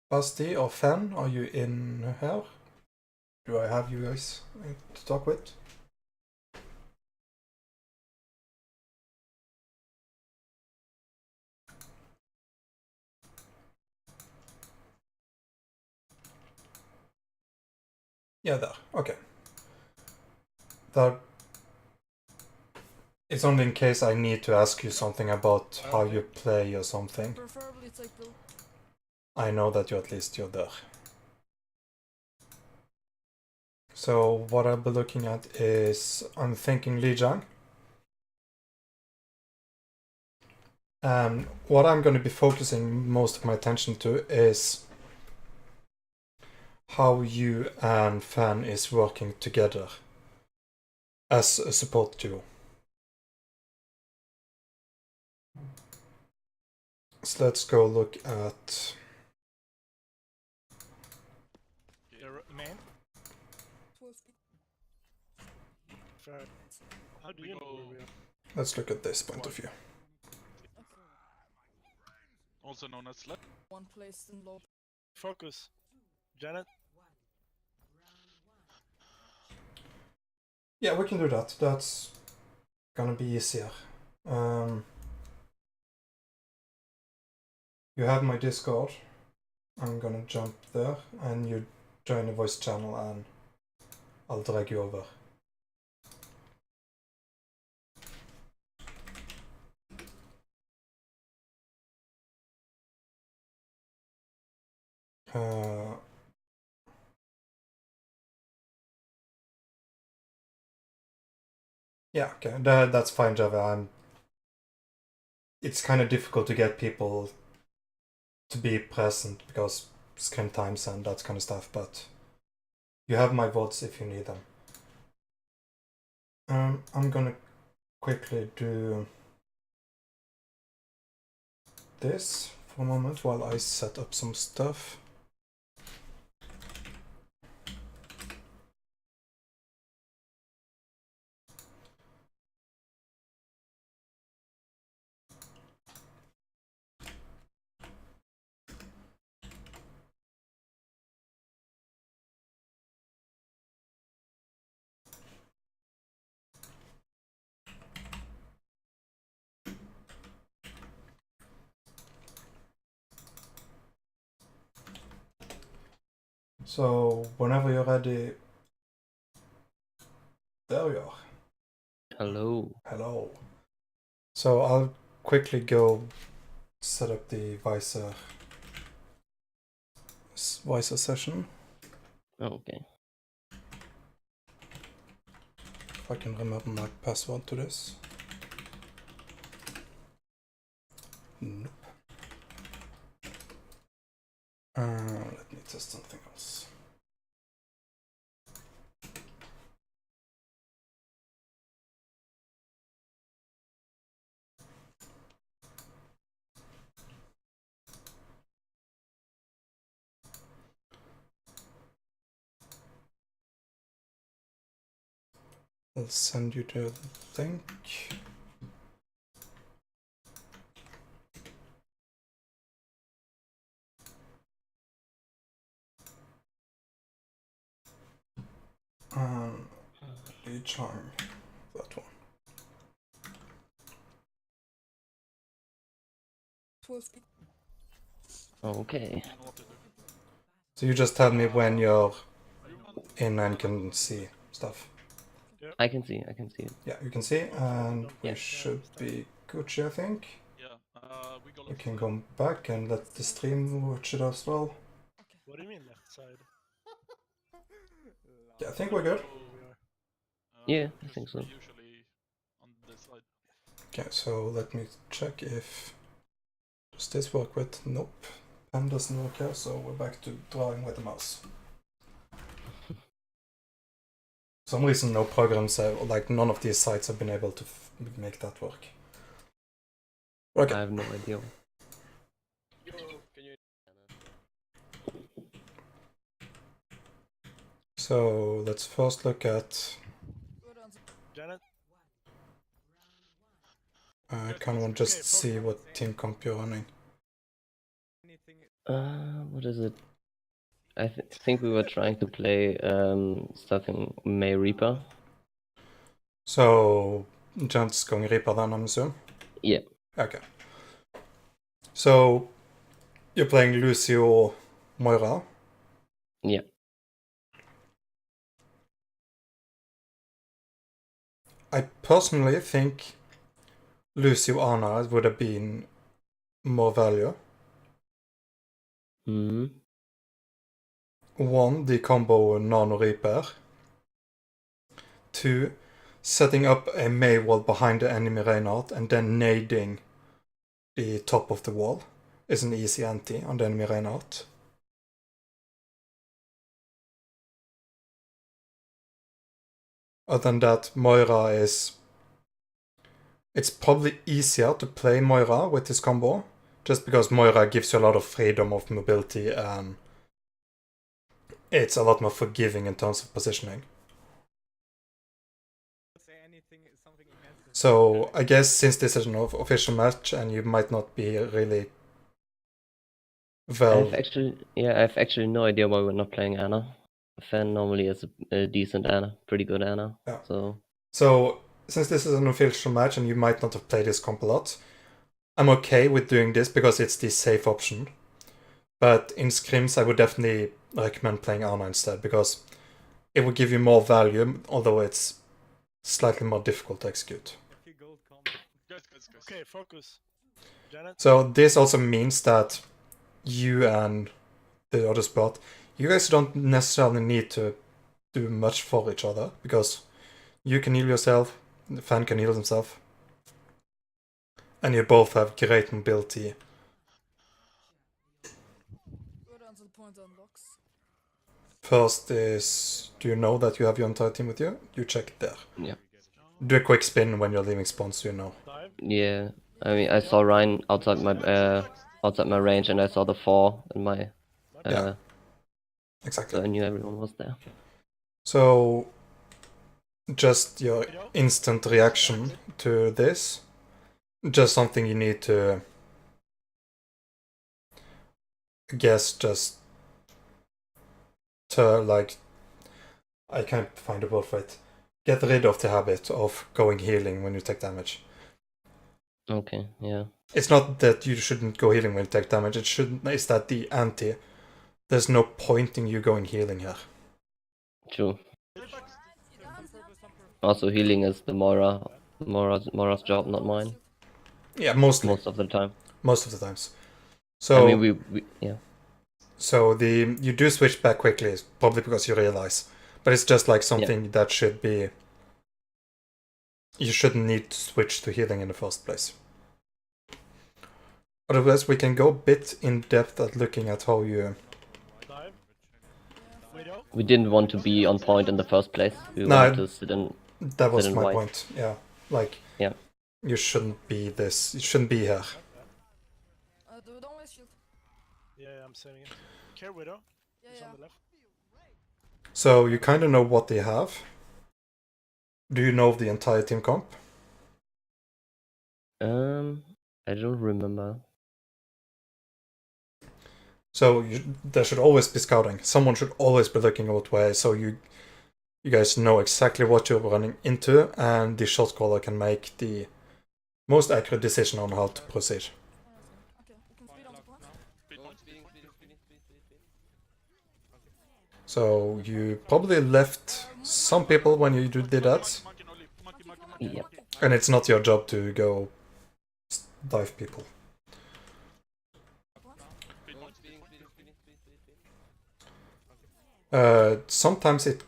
Basti or Fan, are you in here? Do I have you guys to talk with? Yeah, there. Okay. That it's only in case I need to ask you something about how you play or something. preferably take the I know that you're there. So what I'll be looking at is, I'm thinking Lijiang. And what I'm going to be focusing most of my attention to is how you and Fan is working together as a support duo. So let's go look at... Man? 12 How do you know where we are? Let's look at this point of view. Also known as Slut. one placed in low. Focus. Janet? Yeah, we can do that. That's gonna be easier. You have my Discord. I'm gonna jump there, and you join the voice channel, and I'll drag you over. Yeah, okay, that's fine, Java. It's kind of difficult to get people to be present because screen times and that kind of stuff, but you have my votes if you need them. I'm gonna quickly do this for a moment while I set up some stuff. So whenever you're ready, there we are. Hello. Hello. So I'll quickly go set up the Visor session. Okay. If I can remember my password to this. Nope. Let me test something else. I'll send you the link. The charm. that one. Okay. So you just tell me when you're in and can see stuff. I can see. Yeah, you can see, and we Yeah. should be Gucci, I think. Yeah, we go We can go back and let the stream watch it as well. What do you mean left side? Yeah, I think we're good. Yeah, I think so. Usually on this side. Okay, so let me check if... Does this work with... Nope. Pen doesn't work here, so we're back to drawing with the mouse. For some reason no programs have, like none of these sites have been able to make that work. Okay. I have no idea. So let's first look at... Janet? I kind of want to just see what team comp you're running. What is it? I think we were trying to play stuff in May Reaper. So, Jan's going Reaper then, I'm assuming? Yeah. Okay. So, you're playing Lucio Moira? Yeah. I personally think Lucio Ana would have been more value. One, the combo Nano Reaper. Two, setting up a May wall behind the enemy Reinhardt and then nading the top of the wall is an easy anti on the enemy Reinhardt. Other than that, Moira is... It's probably easier to play Moira with this combo, just because Moira gives you a lot of freedom of mobility and it's a lot more forgiving in terms of positioning. So I guess since this is an official match and you might not be really well... I've actually no idea why we're not playing Ana. Fan normally is a decent Ana, pretty good Ana. Yeah. So since this is an official match and you might not have played this comp a lot, I'm okay with doing this because it's the safe option. But in scrims I would definitely recommend playing Ana instead because it will give you more value, although it's slightly more difficult to execute. Okay, focus. Janet? So this also means that you and the other spot, you guys don't necessarily need to do much for each other because you can heal yourself, the fan can heal himself, and you both have great mobility. First is, do you know that you have your entire team with you? You check it there. Yeah. Do a quick spin when you're leaving spawns, so you know. yeah, I mean I saw Ryan outside my range and I saw the 4 in my Yeah. Exactly. So I knew everyone was there. So just your instant reaction to this, just something you need to, I guess, just to, like, I can't find a word for it. Get rid of the habit of going healing when you take damage. Okay, yeah. It's not that you shouldn't go healing when you take damage, it's that the anti, there's no point in you going healing here. True. Also, healing is Moira's job, not mine. Yeah, mostly. Most of the time. Most of the times. So I mean, we yeah. So you do switch back quickly, probably because you realize, but it's just like something that should be. You shouldn't need to switch to healing in the first place. Otherwise, we can go a bit in depth at looking at how you. We didn't want to be on point in the first place. We wanted to sit in. That was my white. point. Yeah, like. Yeah. You shouldn't be this. You shouldn't be here. Yeah, I'm saving it. Care Widow. It's on the left. So you kind of know what they have. Do you know the entire team comp? I don't remember. So there should always be scouting. Someone should always be looking out way. So you you guys know exactly what you're running into, and the shot caller can make the most accurate decision on how to proceed. Okay, we can speed on the point. So you probably left some people when you did that, Yep. and it's not your job to go dive people. Sometimes it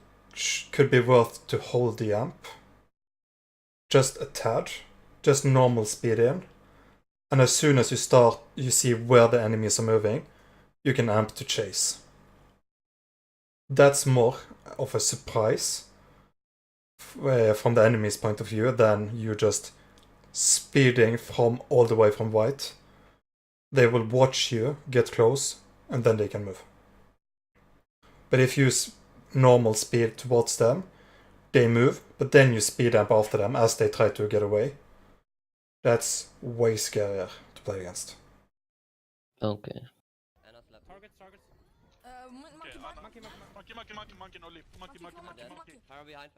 could be worth to hold the amp just a tad, just normal speed in, and as soon as you see where the enemies are moving, you can amp to chase. That's more of a surprise from the enemy's point of view than you just speeding from all the way from white. They will watch you get close, and then they can move. But if you use normal speed towards them, they move, but then you speed up after them as they try to get away. That's way scarier to play against. Okay. Targets. Monkey. Power behind.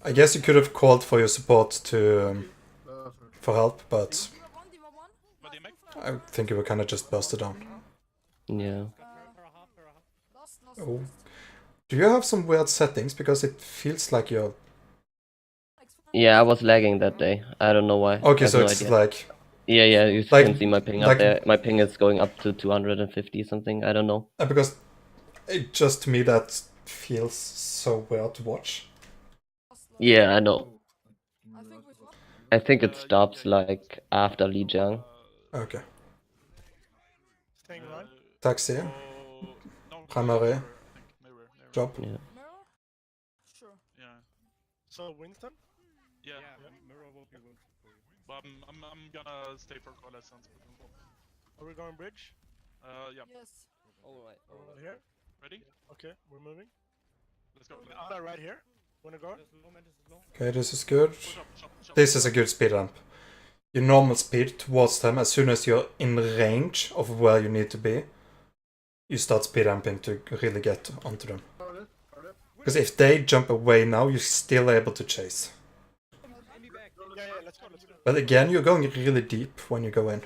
I guess you could have called for your support to for help, but I think you were kind of just busted down. Yeah. Oh. Do you have some weird settings? Because it feels like you're... Yeah, I was lagging that day. I don't know why. Okay, I have so no it's idea. like... Yeah, you like- can see my ping like- up there. My ping is going up to 250 something. I don't know. Because it just to me that feels so weird to watch. Yeah, I know. I think it stops like after Li Jiang. Okay. Staying right. Taxi. Primary. Job. Yeah. Sure. Yeah. So Winston? Yeah, mirror will be Winston for you. But I'm gonna stay for coalescence. Are we going bridge? Yeah. Yes. Alright. Over here. Ready? Okay, we're moving. Let's go. Ada right here. Wanna go? Okay, this is good. This is a good speed ramp. Your normal speed towards them, as soon as you're in range of where you need to be, you start speed ramping to really get onto them. Because if they jump away now, you're still able to chase. Yeah, let's go. But again, you're going really deep when you go in.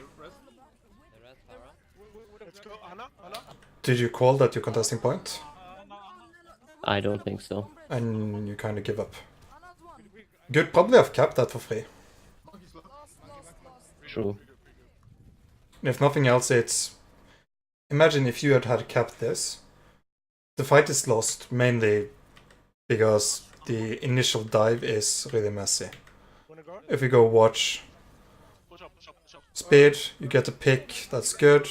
Let's go, Anna. Did you call that your contesting point? I don't think so. And you kind of give up. You'd probably have capped that for free. True. If nothing else, it's... Imagine if you had capped this. The fight is lost, mainly because the initial dive is really messy. If we go watch... Speed, you get a pick, that's good.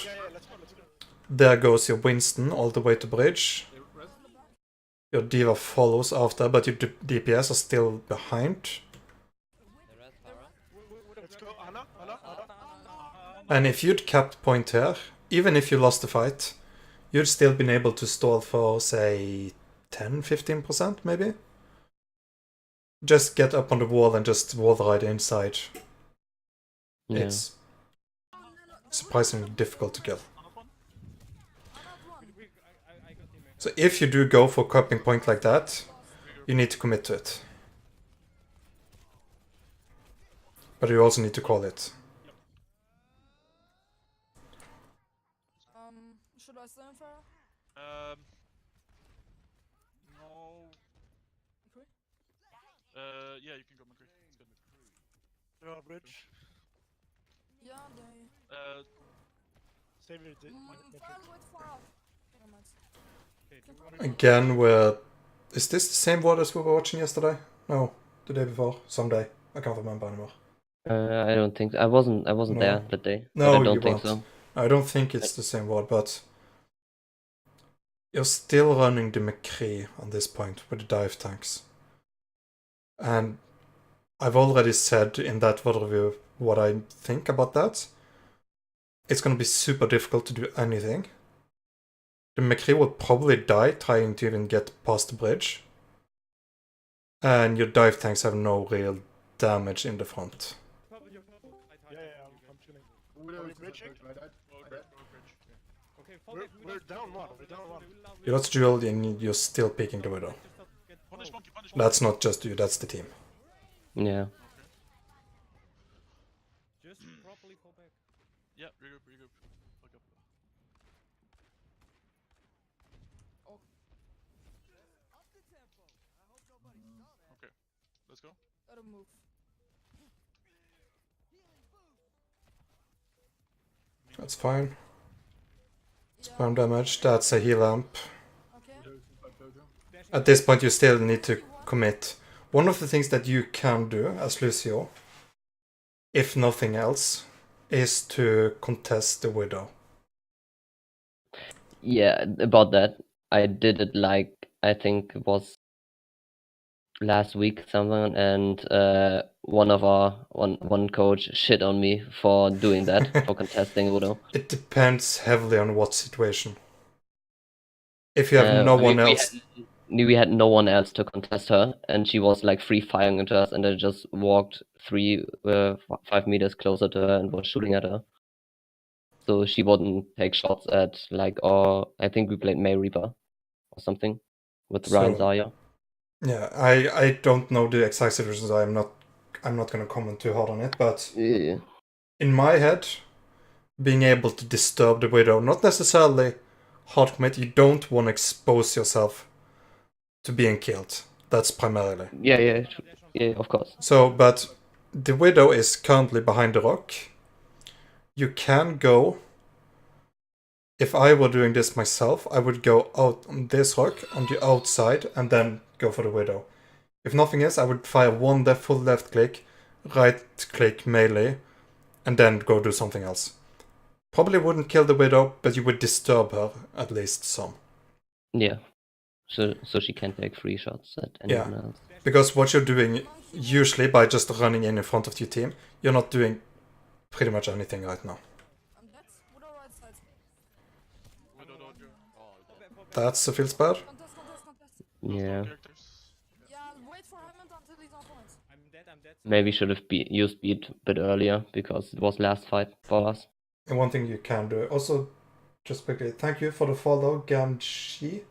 There goes your Winston all the way to bridge. Your Diva follows after, but your DPS are still behind. Let's go, Anna. And if you'd capped point here, even if you lost the fight, you'd still been able to stall for, say, 10-15% maybe? Just get up on the wall and just wall ride inside. Yeah. It's surprisingly difficult to kill. So if you do go for cupping point like that, you need to commit to it. But you also need to call it. Should I stay in fire? No. McCree? Yeah, you can go, McCree. It's good. Go bridge. Yeah, they... Save it. Fire wait far out. Never mind. Again, is this the same ward as we were watching yesterday? No, the day before, someday. I can't remember anymore. I don't think so. I wasn't No. there that day. No, but I don't you think weren't. so. I don't think it's the same ward, but you're still running the McCree on this point with the dive tanks. And I've already said in that VOD review what I think about that. It's going to be super difficult to do anything. The McCree will probably die trying to even get past the bridge. And your dive tanks have no real damage in the front. Yeah, I'm chilling. Are we bridging? Okay, fall We're, back. we're down one. We're down one. You lost duel and you're still picking the widow. Punish monkey. Punish monkey. That's not just you, that's the team. Yeah. Just properly fall back. Yeah, regroup, regroup. Fuck up. Okay, let's go. Gotta move. That's fine. Spam damage, that's a heal amp. Okay. At this point you still need to commit. One of the things that you can do as Lucio, if nothing else, is to contest the widow. Yeah, about that. I did it like, I think it was last week something, and one coach shit on me for doing that, for contesting Widow. It depends heavily on what situation. If you have no one else... We had no one else to contest her, and she was like free firing into us, and I just walked 5 meters closer to her and was shooting at her. So she wouldn't take shots at like, or I think we played May Reaper or something with Ryan Zarya. Yeah, I don't know the exact situations. I'm not gonna comment too hard on it, but Yeah. in my head, being able to disturb the widow, not necessarily hard commit. You don't want to expose yourself to being killed. That's primarily. Yeah, of course. So, but the widow is currently behind the rock. You can go. If I were doing this myself, I would go out on this rock on the outside and then go for the widow. If nothing else, I would fire one full left click, right click melee, and then go do something else. Probably wouldn't kill the widow, but you would disturb her at least some. Yeah. So she can't take free shots at anyone else. Because what you're doing, usually by just running in front of your team, you're not doing pretty much anything right now. That's a field spell. Yeah. Yeah, wait for him until he's on point. I'm dead. Maybe should have used beat a bit earlier because it was last fight for us. And one thing you can do, also, just quickly, thank you for the follow, Gamshi.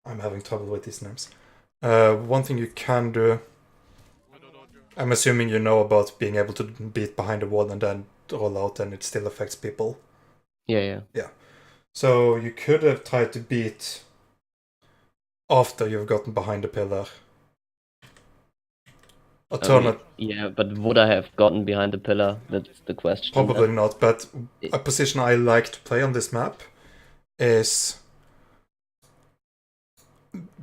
I'm having trouble with these names. One thing you can do, I'm assuming you know about being able to beat behind the wall and then roll out and it still affects people. Yeah. So you could have tried to beat after you've gotten behind the pillar. Yeah, but would I have gotten behind the pillar? That's the question. Probably not, but a position I like to play on this map is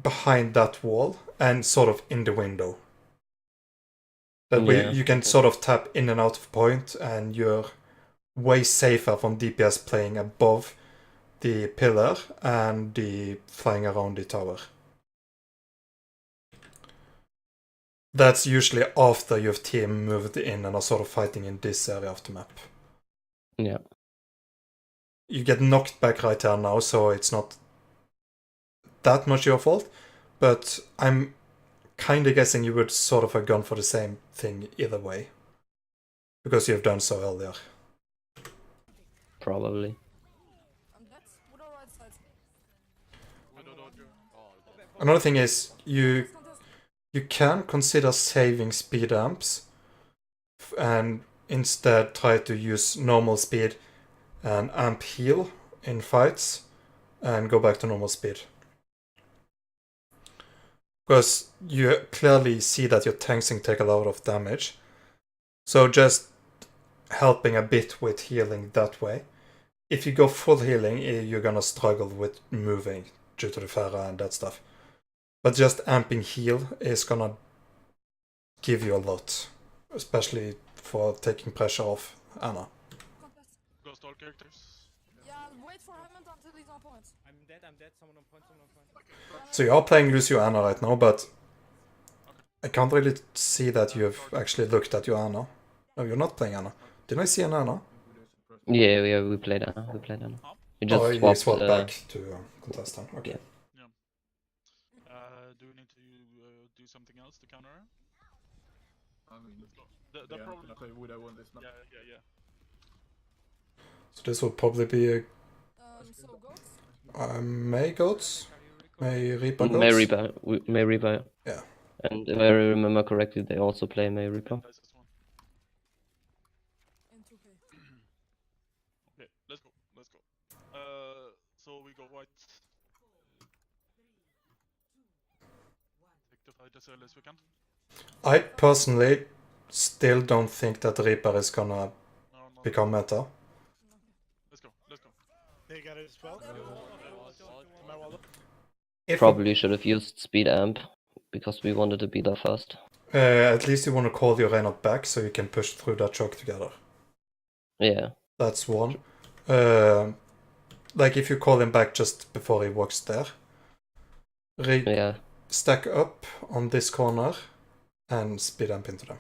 behind that wall and sort of in the window. That way you can sort of tap in and out of point and you're way safer from DPS playing above the pillar and the flying around the tower. That's usually after your team moved in and are sort of fighting in this area of the map. Yeah. You get knocked back right here now, so it's not that much your fault, but I'm kind of guessing you would sort of have gone for the same thing either way. Because you've done so earlier. Probably. Another thing is, you can consider saving speed amps and instead try to use normal speed and amp heal in fights and go back to normal speed. Because you clearly see that your tanks can take a lot of damage. So just helping a bit with healing that way. If you go full healing, you're gonna struggle with moving due to the Pharah and that stuff. But just amping heal is gonna give you a lot. Especially for taking pressure off Anna. Ghost all characters. Yeah, wait for him until he's on point. I'm dead. Someone on point. So you are playing Lucio Anna right now, but I can't really see that you have actually looked at your Anna. No, you're not playing Anna. Didn't I see an Anna? Yeah, we played Anna. We just swapped back to contest then. Okay. Yeah. Do we need to do something else to counter her? The problem. Yeah. So this will probably be a So goats? May goats? May Reaper goats? May Reaper. May Reaper. Yeah. And if I remember correctly, they also play May Reaper. In 2K. Okay, let's go. Let's go. So we go white. Take the fight as early as we can. I personally still don't think that Reaper is gonna become meta. Let's go. Let's go. They got it as well. If Probably should have used Speed Amp because we wanted to be there first. at least you want to call your Reynard back so you can push through that choke together. Yeah. That's one. Like if you call him back just before he walks there. Yeah. Stack up on this corner and speed amp into them.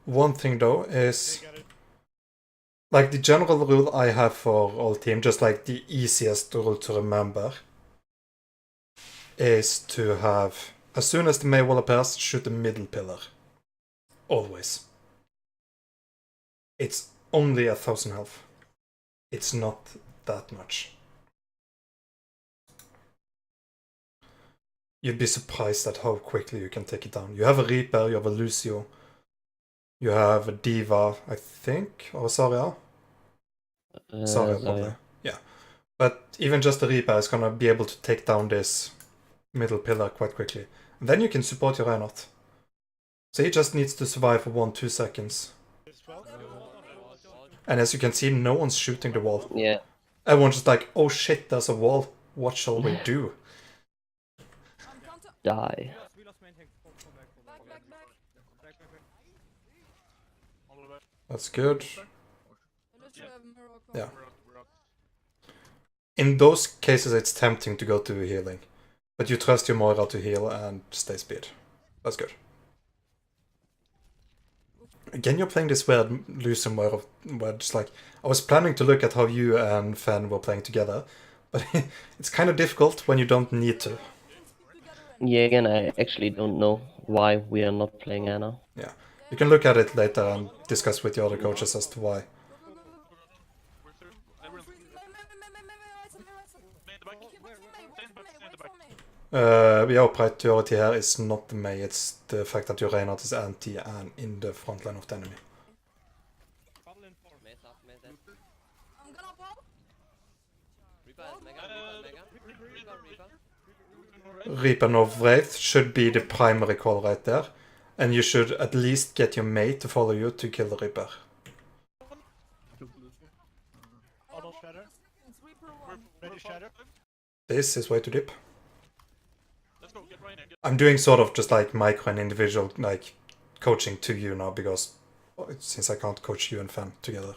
One thing though is, like the general rule I have for all team, just like the easiest rule to remember, is to have, as soon as the May wall appears, shoot the middle pillar. Always. It's only 1000 health. It's not that much. You'd be surprised at how quickly you can take it down. You have a Reaper, you have a Lucio, you have a Diva, I think, or Zarya. Zarya, probably. Yeah. But even just the Reaper is gonna be able to take down this middle pillar quite quickly. And then you can support your Reinhardt. So he just needs to survive for 1-2 seconds. And as you can see, no one's shooting the wall. Yeah. Everyone's just like, oh shit, there's a wall. What shall we do? Die. That's good. Yeah. In those cases, it's tempting to go to healing. But you trust your Moira to heal and stay speed. That's good. Again, you're playing this weird Lucio Moira where just like, I was planning to look at how you and Fan were playing together, but it's kind of difficult when you don't need to. Yeah, again, I actually don't know why we are not playing Anna. Yeah, you can look at it later and discuss with the other coaches as to why. Your priority here is not the May, it's the fact that your Reinhardt is anti and in the front line of the enemy. Reaper North Wraith should be the primary call right there, and you should at least get your May to follow you to kill the Reaper. This is way too deep. I'm doing sort of just like micro and individual like coaching to you now because since I can't coach you and Fan together.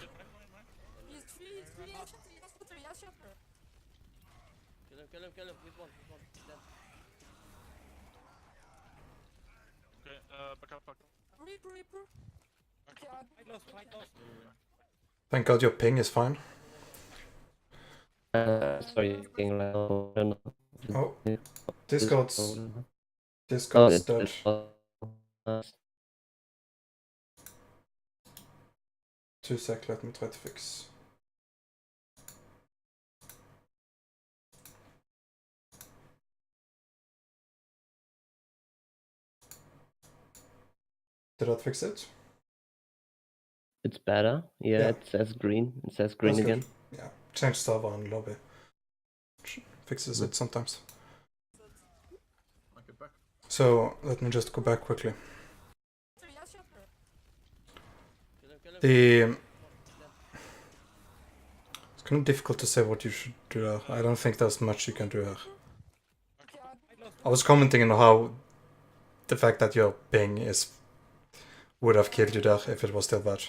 Thank God your ping is fine. Sorry, Oh, Discord's dead. Two sec, let me try to fix. Did that fix it? It's better. Yeah, it says green. It says green That's again. Good. Yeah, change server and lobby. Fixes it sometimes. So let me just go back quickly. It's kind of difficult to say what you should do there. I don't think there's much you can do here. I was commenting on how the fact that your ping is would have killed you there if it was still bad.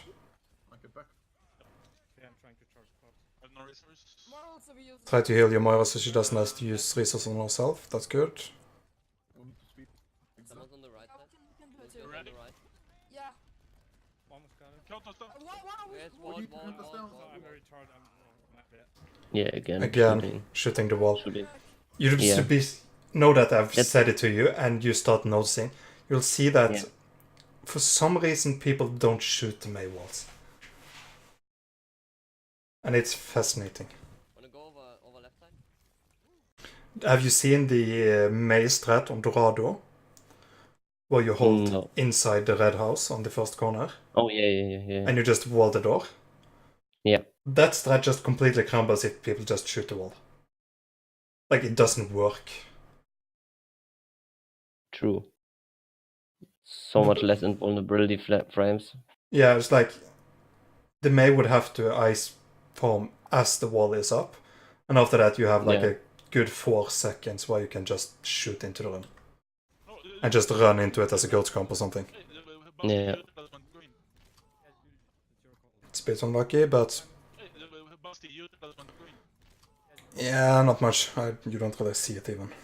Try to heal your Moira so she doesn't have to use resources on herself. That's good. Someone's on the right side. Ready? Yeah. Yeah, again. Again, shooting the wall. Shooting. You should be know that I've said it to you, and you start noticing. You'll see that for some reason people don't shoot the May walls. And it's fascinating. Wanna go over left side? Have you seen the maze strat on Dorado? Where you hold No. inside the red house on the first corner, Oh yeah. and you just wall the door? Yeah. That strat just completely crumbles if people just shoot the wall. Like, it doesn't work. True. So much less invulnerability frames. Yeah, it's like the Mei would have to ice form as the wall is up, and after that you have like Yeah. a good 4 seconds where you can just shoot into the room. And just run into it as a goat comp or something. Yeah. It's a bit unlucky, but... Yeah, not much. You don't really see it even. Wait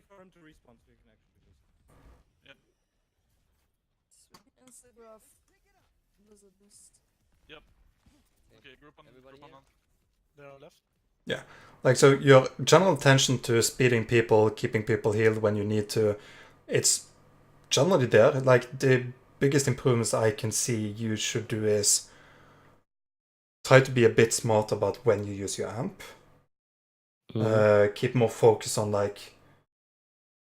for him to respawn so you can actually do something. Instagraph. Blizzard boost. Yep. Okay, group on. Everybody Group on. They're all left. Yeah. Like, so your general attention to speeding people, keeping people healed when you need to, it's generally there. Like, the biggest improvements I can see you should do is try to be a bit smart about when you use your amp. Keep more focus on, like,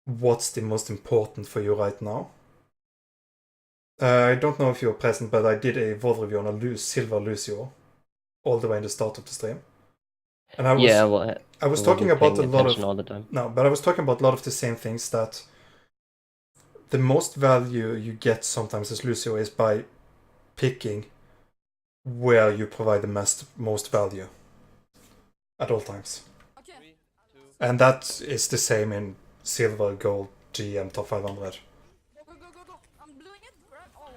what's the most important for you right now. I don't know if you were present, but I did a VOD review on a Silver Lucio all the way in the start of the stream. And I was talking about a lot of all the time. No, but I was talking about a lot of the same things, that the most value you get sometimes as Lucio is by picking where you provide the most value at all times. Okay. And that is the same in Silver, Gold, G, and Top 500. Go. I'm doing it. Right? Oh.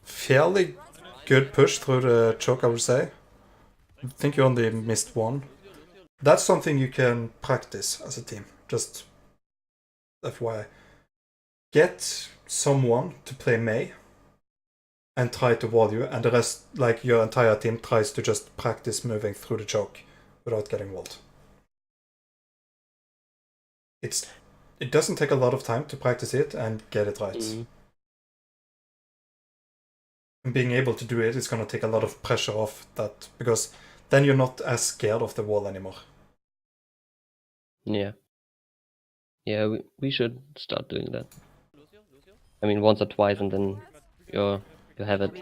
Fairly good push through the choke, I would say. I think you only missed one. That's something you can practice as a team. Just FYI. Get someone to play Mei and try to wall you, and the rest, like your entire team, tries to just practice moving through the choke without getting walled. It doesn't take a lot of time to practice it and get it right. And being able to do it is going to take a lot of pressure off that, because then you're not as scared of the wall anymore. Yeah. Yeah, we should start doing that. I mean, once or twice, and then you have it.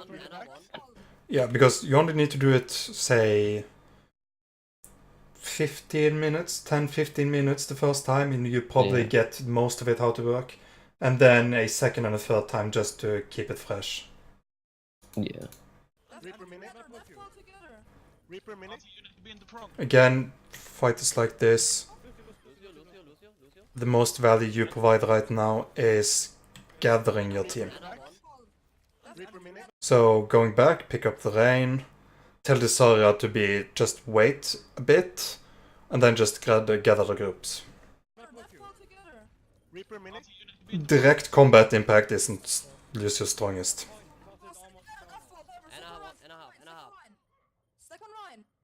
Yeah, because you only need to do it, say, 15 minutes, 10-15 minutes the first time, and you probably get most of it how to work. And then a second and a third time just to keep it fresh. Yeah. Reaper minute. Reaper minute. Again, fighters like this, the most value you provide right now is gathering your team. So going back, pick up the rain, tell the Zarya to be just wait a bit, and then just gather the groups. Reaper minute. Direct combat impact isn't Lucio's strongest.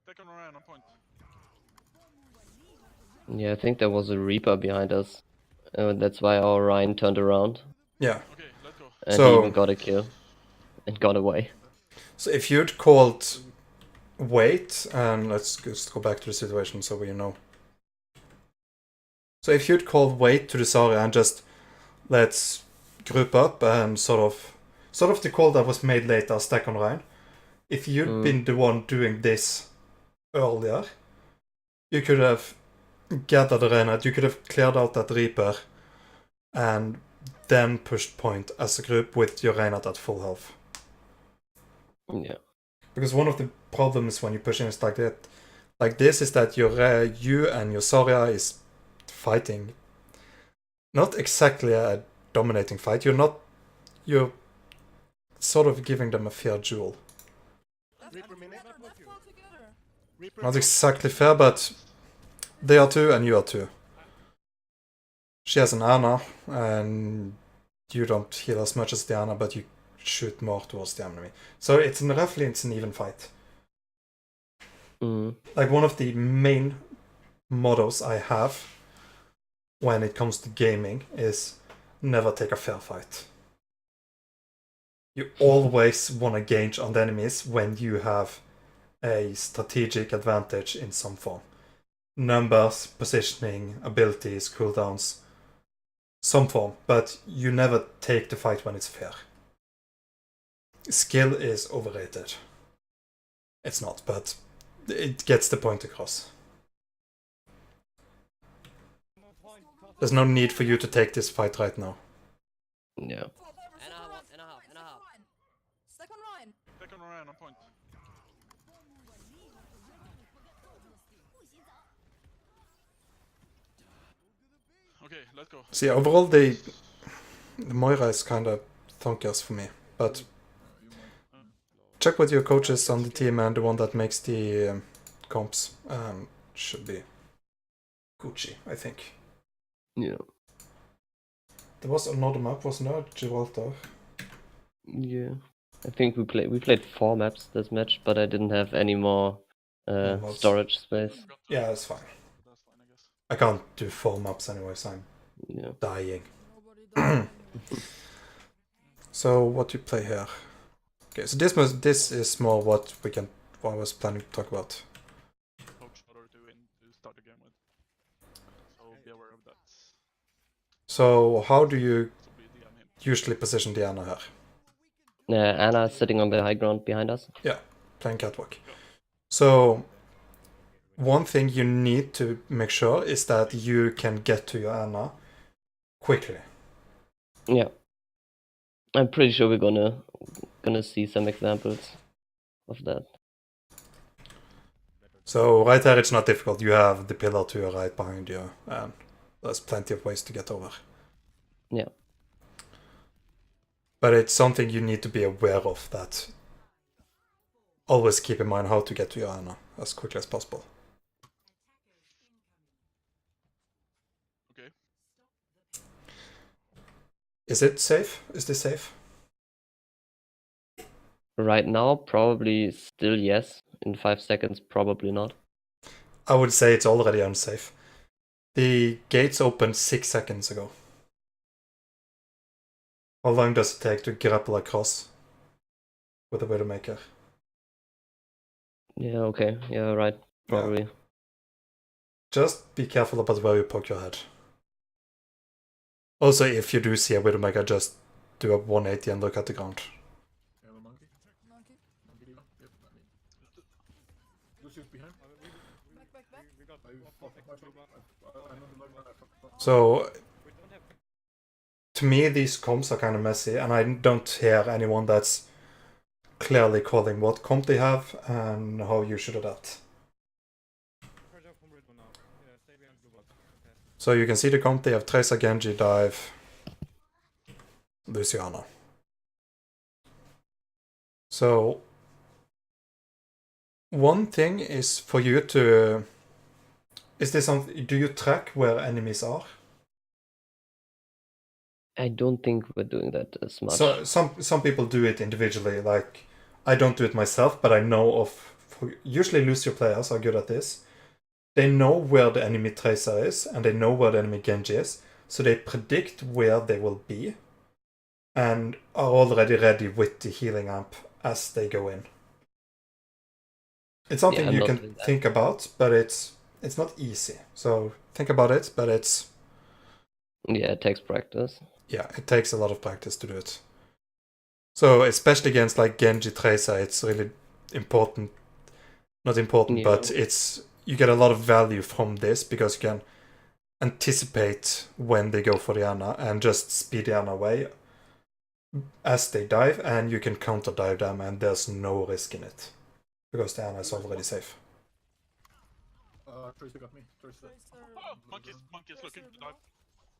Second Ryan on point. Yeah, I think there was a Reaper behind us. That's why our Ryan turned around. Yeah. Okay, let's go. And he even got a kill. And got away. So if you'd called wait, and let's just go back to the situation so we know. So if you'd called wait to the Zarya and just let's group up and sort of the call that was made later, stack on Ryan. If you'd been the one doing this earlier, you could have gathered the Reinhardt, you could have cleared out that Reaper, and then pushed point as a group with your Reinhardt at full health. Yeah. Because one of the problems when you push in like this is that you and your Zarya is fighting. Not exactly a dominating fight. You're sort of giving them a fair duel. Not exactly fair, but they are two and you are two. She has an Ana, and you don't heal as much as the Ana, but you shoot more towards the enemy. So it's an even fight. Like, one of the main mottos I have when it comes to gaming is never take a fair fight. You always want to gauge on the enemies when you have a strategic advantage in some form. Numbers, positioning, abilities, cooldowns, some form, but you never take the fight when it's fair. Skill is overrated. It's not, but it gets the point across. There's no need for you to take this fight right now. Yeah. And a half. Second Ryan. Second Ryan on point. Okay, let's go. See, overall, the Moira is kind of thunkers for me, but check with your coaches on the team and the one that makes the comps. Should be Gucci, I think. Yeah. There was another map, wasn't there? Gibraltar. Yeah. I think we played 4 maps this match, but I didn't have any more mods. storage space. Yeah, that's fine. That's fine, I guess. I can't do 4 maps anyway, so I'm Yeah. dying. So what do you play here? Okay, so this is more what I was planning to talk about. Coach order to start the game with. So be aware of that. So how do you So be DM him. usually position Diana here? Anna is sitting on the high ground behind us. Yeah, playing catwalk. So one thing you need to make sure is that you can get to your Anna quickly. Yeah. I'm pretty sure we're gonna see some examples of that. So right there it's not difficult. You have the pillar to your right behind you, and there's plenty of ways to get over. Yeah. But it's something you need to be aware of, that always keep in mind how to get to your Anna as quickly as possible. Okay. Is it safe? Is this safe? Right now, probably still yes. In 5 seconds, probably not. I would say it's already unsafe. The gates opened 6 seconds ago. How long does it take to grapple across with a Widowmaker? Yeah, okay. Yeah, right. Probably. Yeah. Just be careful about where you poke your head. Also, if you do see a Widowmaker, just do a 180 and look at the ground. So, to me, these comps are kind of messy, and I don't hear anyone that's clearly calling what comp they have and how you should adapt. So you can see the comp, they have Tracer, Genji, Dive, Luciano. So one thing is for you to... Is this something... Do you track where enemies are? I don't think we're doing that as much. So some people do it individually, like I don't do it myself, but I know of... Usually Lucio players are good at this. They know where the enemy Tracer is, and they know where the enemy Genji is, so they predict where they will be, and are already ready with the healing amp as they go in. It's something you can think about, but it's not easy. So think about it, but it's... Yeah, it takes practice. Yeah, it takes a lot of practice to do it. So especially against like Genji Tracer, it's really important. Not important, but it's... You get a lot of value from this because you can anticipate when they go for the Ana and just speed the Ana away as they dive, and you can counter dive them, and there's no risk in it because the Ana is already safe. Tracer got me. Tracer. Oh, monkeys looking to dive.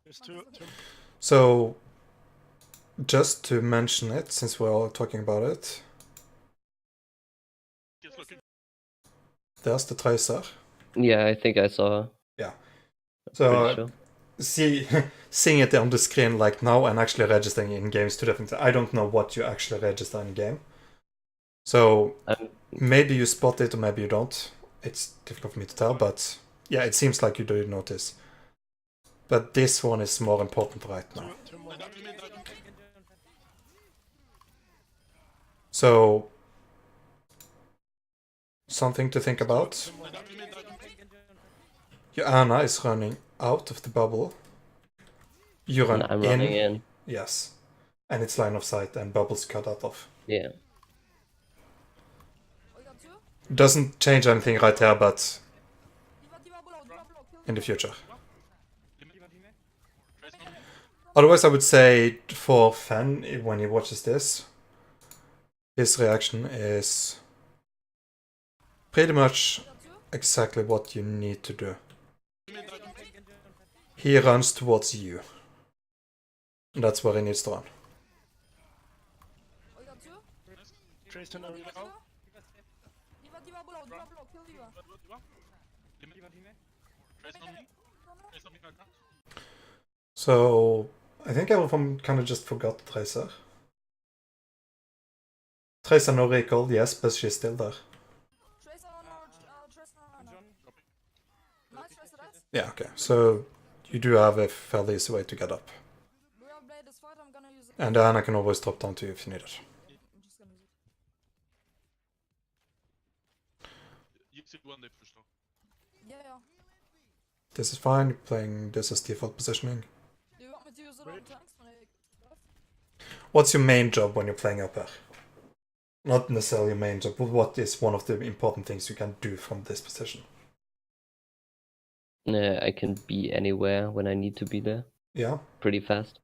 There's two. So, just to mention it, since we're all talking about it, there's the Tracer. Yeah, I think I saw her. Yeah. So, seeing it on the screen like now and actually registering in games, two different things. I don't know what you actually register in game. So, maybe you spot it or maybe you don't. It's difficult for me to tell, but yeah, it seems like you do notice. But this one is more important right now. So, something to think about. Your Ana is running out of the bubble. You run And I'm in. running in. Yes. And it's line of sight and bubbles cut out of. Yeah. Doesn't change anything right here, but in the future. Otherwise, I would say for Fan, when he watches this, his reaction is pretty much exactly what you need to do. He runs towards you. That's where he needs to run. So, I think everyone kind of just forgot Tracer. Tracer no recall, yes, but she's still there. Yeah, okay. So, you do have a fairly easy way to get up. And Anna can always drop down to you if you need it. This is fine, playing this as default positioning. What's your main job when you're playing up here? Not necessarily your main job, but what is one of the important things you can do from this position? I can be anywhere when I need to be there. Yeah. Pretty fast.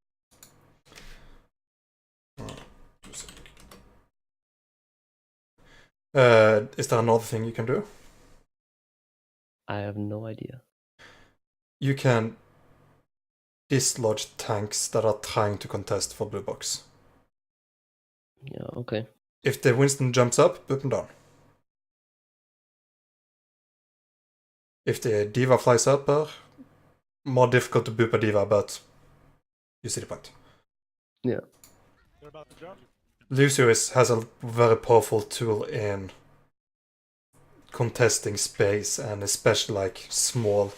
Is there another thing you can do? I have no idea. You can dislodge tanks that are trying to contest for blue box. Yeah, okay. If the Winston jumps up, boop him down. If the Diva flies up, more difficult to boop a Diva, but you see the point. Yeah. Lucio has a very powerful tool in contesting space, and especially like small,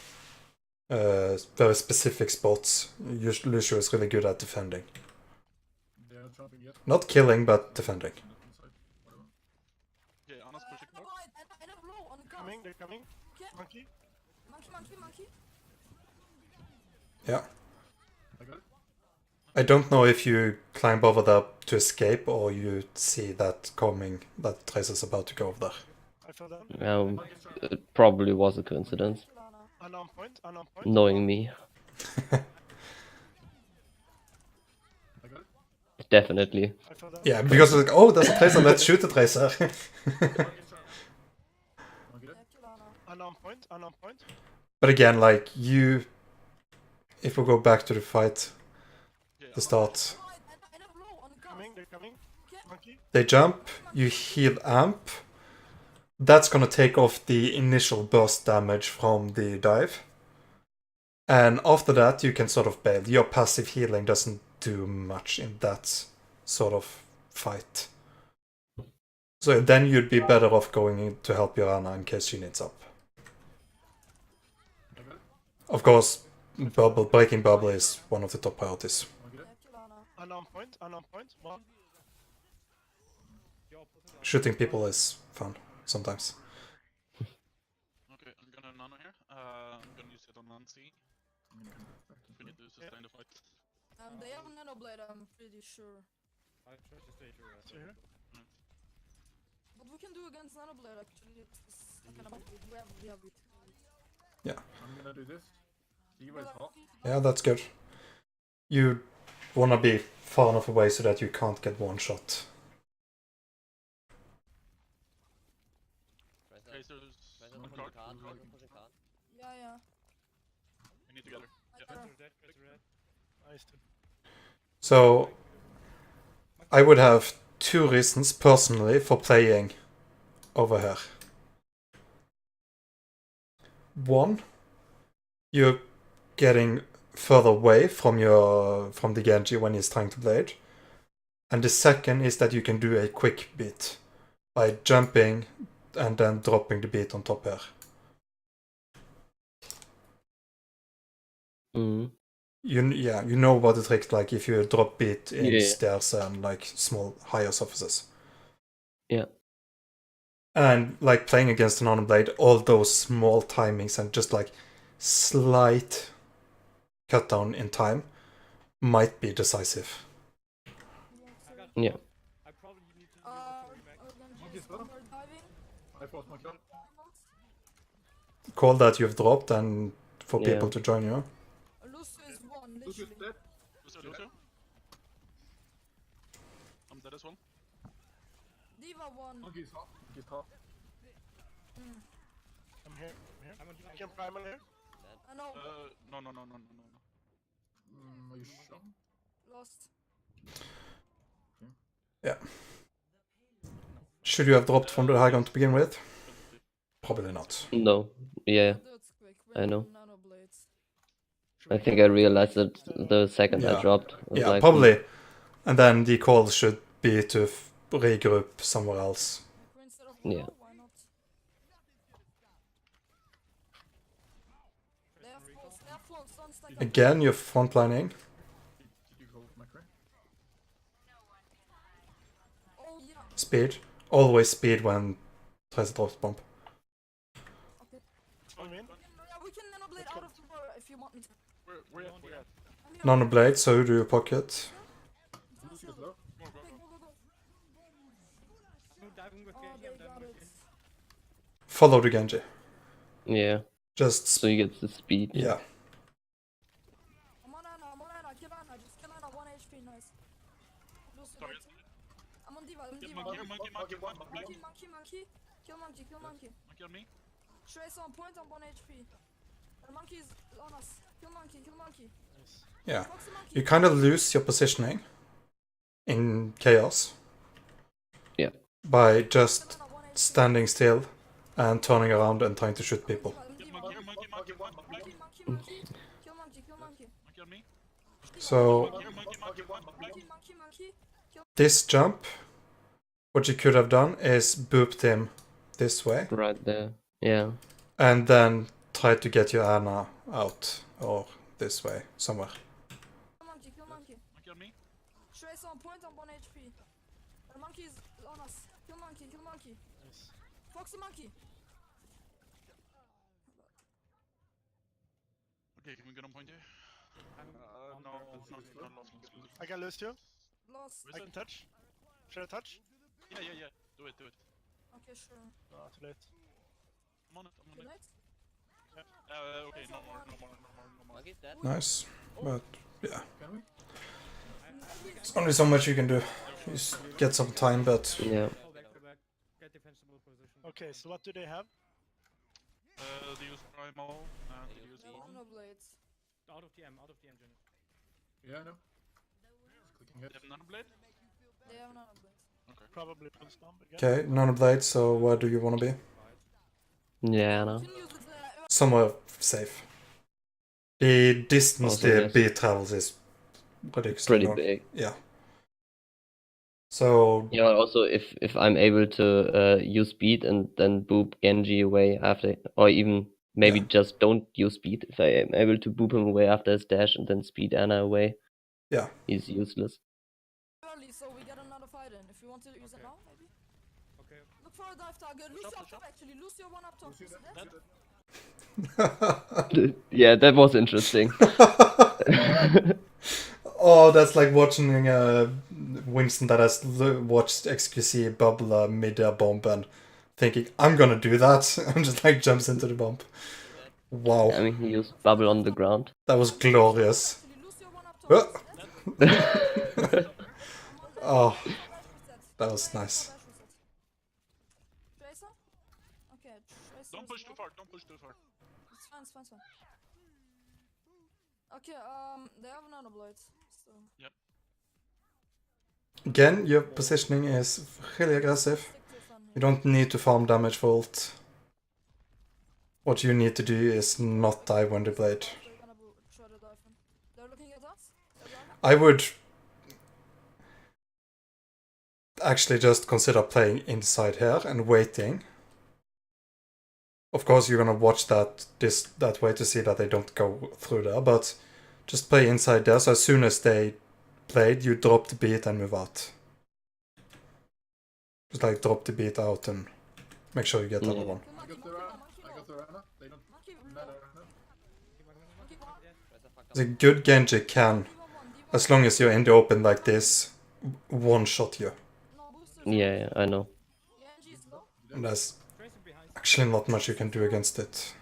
very specific spots. Lucio is really good at defending. Not killing, but defending. They're coming. Monkey. Yeah. I don't know if you climb over there to escape or you see that coming, that Tracer's about to go over there. It probably was a coincidence. Unknown point. Knowing me. Definitely. Yeah, because it's like, oh, there's a Tracer, let's shoot the Tracer. Unknown point. But again, like, if we go back to the fight, the start, They're coming. Monkey. they jump, you heal amp, that's gonna take off the initial burst damage from the dive, and after that you can sort of bail. Your passive healing doesn't do much in that sort of fight. So then you'd be better off going in to help your Ana in case she needs up. Of course, breaking bubble is one of the top priorities. Unknown point. One. Shooting people is fun sometimes. Okay, I'm gonna nano here. I'm gonna use it on Nancy. We need to sustain the fight. They have nano blade, I'm pretty sure. I try to stay here. What we can do against nano blade actually is kind of we have it. Yeah. I'm gonna do this. Yeah, that's good. You wanna be far enough away so that you can't get one shot. Yeah. We need to get her. Yeah. So, I would have two reasons personally for playing over here. One, you're getting further away from the Genji when he's trying to blade. And the second is that you can do a quick beat by jumping and then dropping the beat on top here. Mm. You know what the trick, like if you drop beat in Yeah. stairs and like small higher surfaces. Yeah. And like playing against an Honor Blade, all those small timings and just like slight cut down in time might be decisive. Yeah. I probably need to Call that you've dropped and for Yeah. people to join you. Lucio is one, literally. Lucio. I'm dead as well. Diva one. I'm here. I'm on I can prime here. I know. No. Are you sure? Lost. Yeah. Should you have dropped from the high ground to begin with? Probably not. No. Yeah. Do it quick. We I have know. nano blades. I think I realized it the second I Yeah. dropped. I was Yeah, like, probably. And then the call should be to regroup somewhere else. Instead of Yeah. why not? They have falls, don't stack up. Again, you're frontlining. Did you go with Macri? Oh yeah. Speed. Always speed when Tracer drops bomb. Okay. I'm in. Yeah, we can nano blade out of the door if you want me to. Where at? I'm here. Nano blade, so do your pocket. Lucio's low. Okay, go. I'm diving with Oh, Genji, they I'm got diving it. with Genji. Follow the Genji. yeah. Just So you get the speed. yeah. I'm on Ana, kill Ana, just kill Ana, 1 HP, nice. Lucio, Sorry. I'm on Diva, Monkey. kill monkey. Monkey on me. Tracer on point on 1 HP. The monkey is on us. Kill monkey. Yeah. Foxy monkey. You kind of lose your positioning in chaos. Yeah. By just Kill Ana, 1 HP. standing still and turning around and trying to shoot people. Diva. Monkey. Kill monkey. Monkey on me. So Monkey. this jump, what you could have done is booped him this way Right there. Yeah. and then try to get your Ana out or this way somewhere. Kill monkey. Monkey on me. Tracer on point on 1 HP. The monkey is on us. Kill monkey. Foxy monkey. Okay, can we get on point here? No, not lost. I got Lucio. Lost. I can touch. Should I touch? Yeah. Do it. Okay, sure. No, too late. I'm on it. Good night. Okay, no more. Monkey's dead. Nice. But yeah. Can we? It's only so much you can do. You get some time, but Yeah. Fall back to back. Get defensible position. Okay, so what do they have? They use primal and they use They have no blades. Out of the M, Jenny. Yeah, I know. Clicking They hit. have nano blade. They have none of blades. Probably pulse bomb again. okay, none of blades, so where do you want to be? Yeah, no. You can use it Somewhere safe. The distance Also, the yes. beat travels is ridiculously Pretty long. big. Yeah. So Yeah, also if I'm able to use speed and then boop Genji away after, or even maybe Yeah. just don't use speed, if I am able to boop him away after his dash and then speed Ana away, yeah. he's useless. early, so we get another fight in. If you want to use it now, maybe. Okay. Look for a dive target. Lucio up top, actually. Lucio one up top. Is it dead? Yeah, that was interesting. Oh, that's like watching Winston that has watched XQC bubble a mid-air bomb and thinking, I'm gonna do that, and just like jumps into the bomb. Wow, I mean, he used bubble on the ground. that was glorious. Actually, Lucio one up top. Uh. Is it dead? Oh, Dash reset. that was nice. Dash reset. Tracer? Okay, Tracer. Don't is push too low. far. Don't push too far. It's fine. Okay, they have nano blades. So. Again, your positioning is really aggressive. Stick to fun. You don't need to farm damage for ult. What you need to do is not die when the blade. They're gonna try to dive in. They're looking at us. They're diving. I would actually just consider playing inside here and waiting. Of course, you're gonna watch that way to see that they don't go through there, but just play inside there. So as soon as they played, you drop the beat and move out. Just like drop the beat out and make sure you get the other Yeah. one. I got the Rana. They don't matter. The good Genji can, as long as you're in the open like this, one-shot you. Yeah, I know. And there's actually not much you can do against it.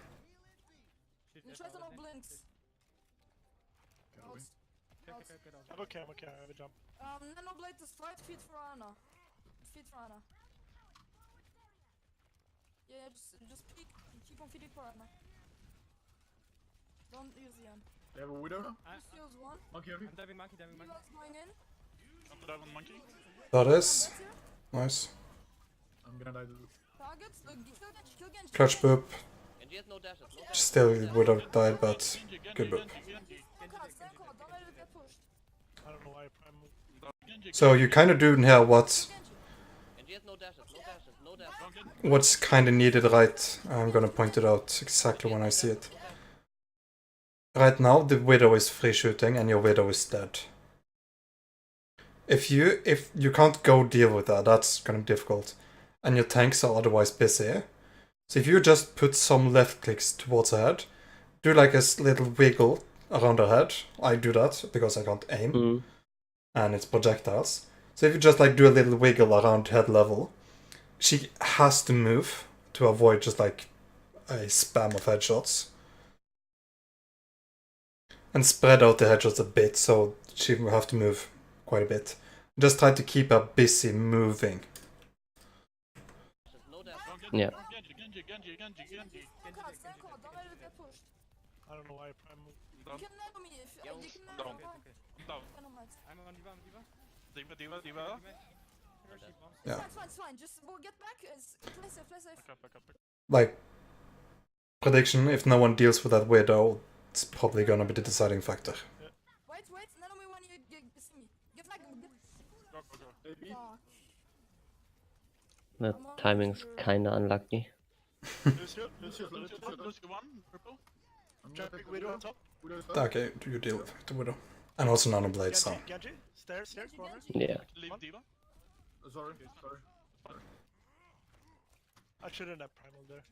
Okay, I have a jump. Nanoblade is right, feed for Ana. Feed for Ana. Yeah, just peek. Keep on feeding for Ana. Don't use the end. They have a widow now? Lucio's one. Monkey, okay. I'm diving monkey. Lucio's going in. Come to that one, monkey. That is nice. I'm gonna die to this. Targets. Kill Genji. Clutch boop. Genji has no dashes, no dashes. Still would have died, but Genji, good boop. Genji. Stay on court. Don't let it get pushed. I don't know why Prime moved. Genji, So you kind of do here what Genji has no dashes, no dashes, no dashes. what's kind of needed, right? I'm gonna point it out exactly when I see it. Right now, the Widow is free shooting and your Widow is dead. If you can't go deal with that, that's kind of difficult. And your tanks are otherwise busy. So if you just put some left clicks towards her head, do like a little wiggle around her head. I do that because I can't aim. Mm. And it's projectiles. So if you just like do a little wiggle around head level, she has to move to avoid just like a spam of headshots. And spread out the headshots a bit, so she will have to move quite a bit. Just try to keep her busy moving. Yeah. Genji. Stay on court. Don't let it get pushed. I don't know why Prime moved. You can nano me if you can nano me. Down. I'm on Diva. Diva. Yeah. It's fine. Just we'll get back. Play safe. Back up. Like, prediction, if no one deals with that Widow, it's probably gonna be the deciding factor. Wait. Nano me when you see me. Get back. Go. The timing's kinda unlucky. Lucio one, purple. Jumping Widow on top. Okay, you deal with the Widow. And also Nano Blade, so. Genji. Stairs, corner. Yeah. Leave Diva. Sorry. I shouldn't have Primal there.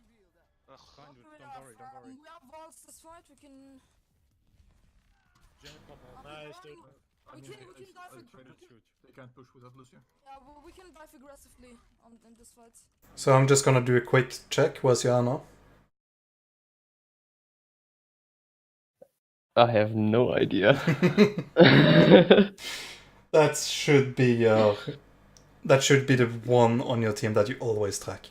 Fine, dude. Don't worry. We have walls this fight. We can. Nice, dude. We can dive. They can't push without Lucio. Yeah, we can dive aggressively in this fight. So I'm just gonna do a quick check. Where's Yana? I have no idea. That should be the one on your team that you always track.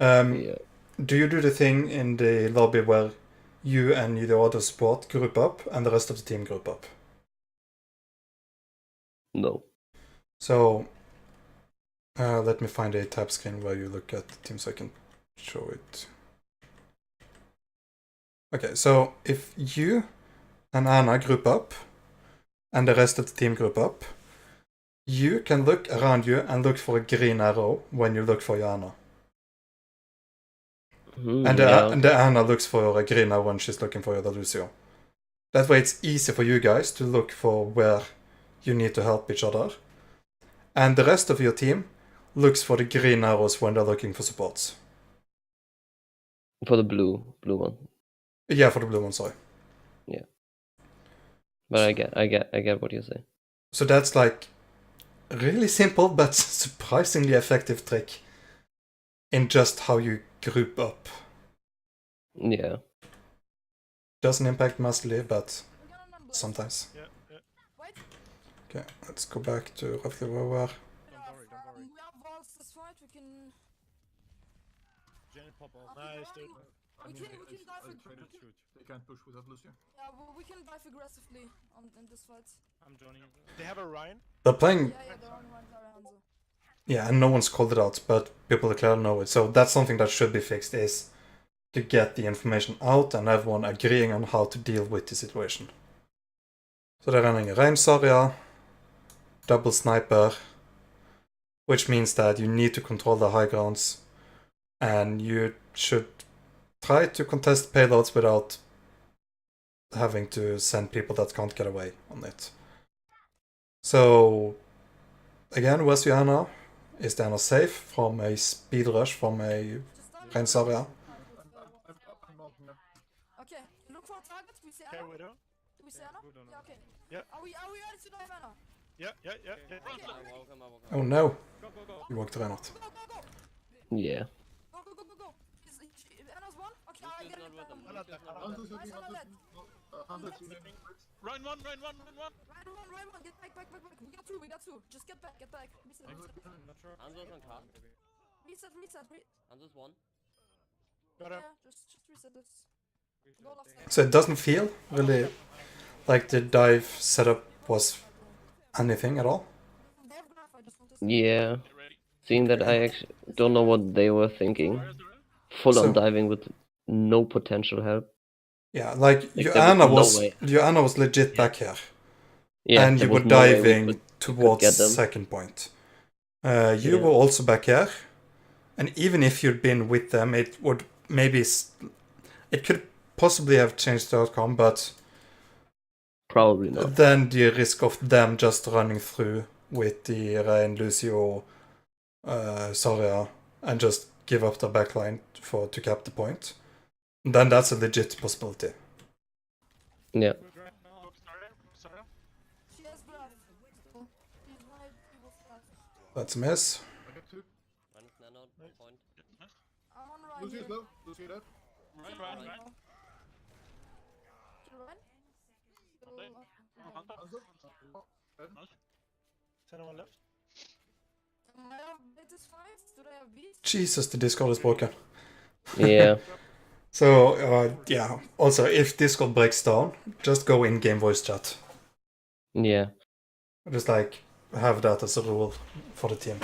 Yeah. Do you do the thing in the lobby where you and the other support group up and the rest of the team group up? No. So let me find a tab screen where you look at the team so I can show it. Okay, so if you and Anna group up and the rest of the team group up, you can look around you and look for a green arrow when you look for Yana. And the Anna looks for a green arrow when she's looking for the Lucio. That way it's easy for you guys to look for where you need to help each other. And the rest of your team looks for the green arrows when they're looking for supports. For the blue one. Yeah, for the blue one, sorry. Yeah. But I get what you say. So that's like a really simple but surprisingly effective trick in just how you group up. Yeah. Doesn't impact massively, but sometimes. Yeah. Okay, let's go back to roughly where we were. We have walls this fight. We can. Nice, dude. We can dive. They can't push without Lucio. Yeah, we can dive aggressively in this fight. I'm joining. They have a Ryan. They're playing. Yeah, they're on one Hanzo. Yeah, and no one's called it out, but people clearly know it. So that's something that should be fixed, is to get the information out and everyone agreeing on how to deal with the situation. So they're running a range area, double sniper, which means that you need to control the high grounds, and you should try to contest payloads without having to send people that can't get away on it. So, again, where's Johanna? Is Diana safe from a speed rush, from a Rein Zarya. Okay, look for targets. We see Okay, Anna. Widow. Do we see Anna? Yeah, okay. Yeah. Are we ready to dive Anna? Yeah. Oh no. Go, go, go. You walked Reinhardt. Go, go, go. Yeah. Go, go, go, go, go. Anna's one? Okay, I get it. Nice, Anna led. Ryan one. Right one. Get back. We got two. Just get back. Reset. Hanzo's on card. Reset. Hanzo's one. Got Yeah, him. just reset this. Go left side. So it doesn't feel really like the dive setup was anything at all. They have graph, I just want to Yeah. Get ready. Seeing that I actually don't know what they were thinking. Zarya. Full So- on diving with no potential help. Yeah, like there Joanna was no way. Joanna was legit back here. Yeah, And there you were was no way we diving could towards get them. second point. You Yeah. were also back here, and even if you'd been with them, it would maybe it could possibly have changed the outcome, but Probably not. then the risk of them just running through with the Rein, Lucio, Zarya, and just give up their backline to cap the point, then that's a legit possibility. Yeah. Zarya. She has graph. She's right, he was fast. That's a miss. Point. Nice. I'm on right here. Ryan. Kill Ryan. Kill Okay. Nice. Is anyone left? I have bit is 5. Do they have beast? Jesus, the Discord is broken. Yeah. So, yeah. Also, if Discord breaks down, just go in game voice chat. Yeah. Just like have that as a rule for the team.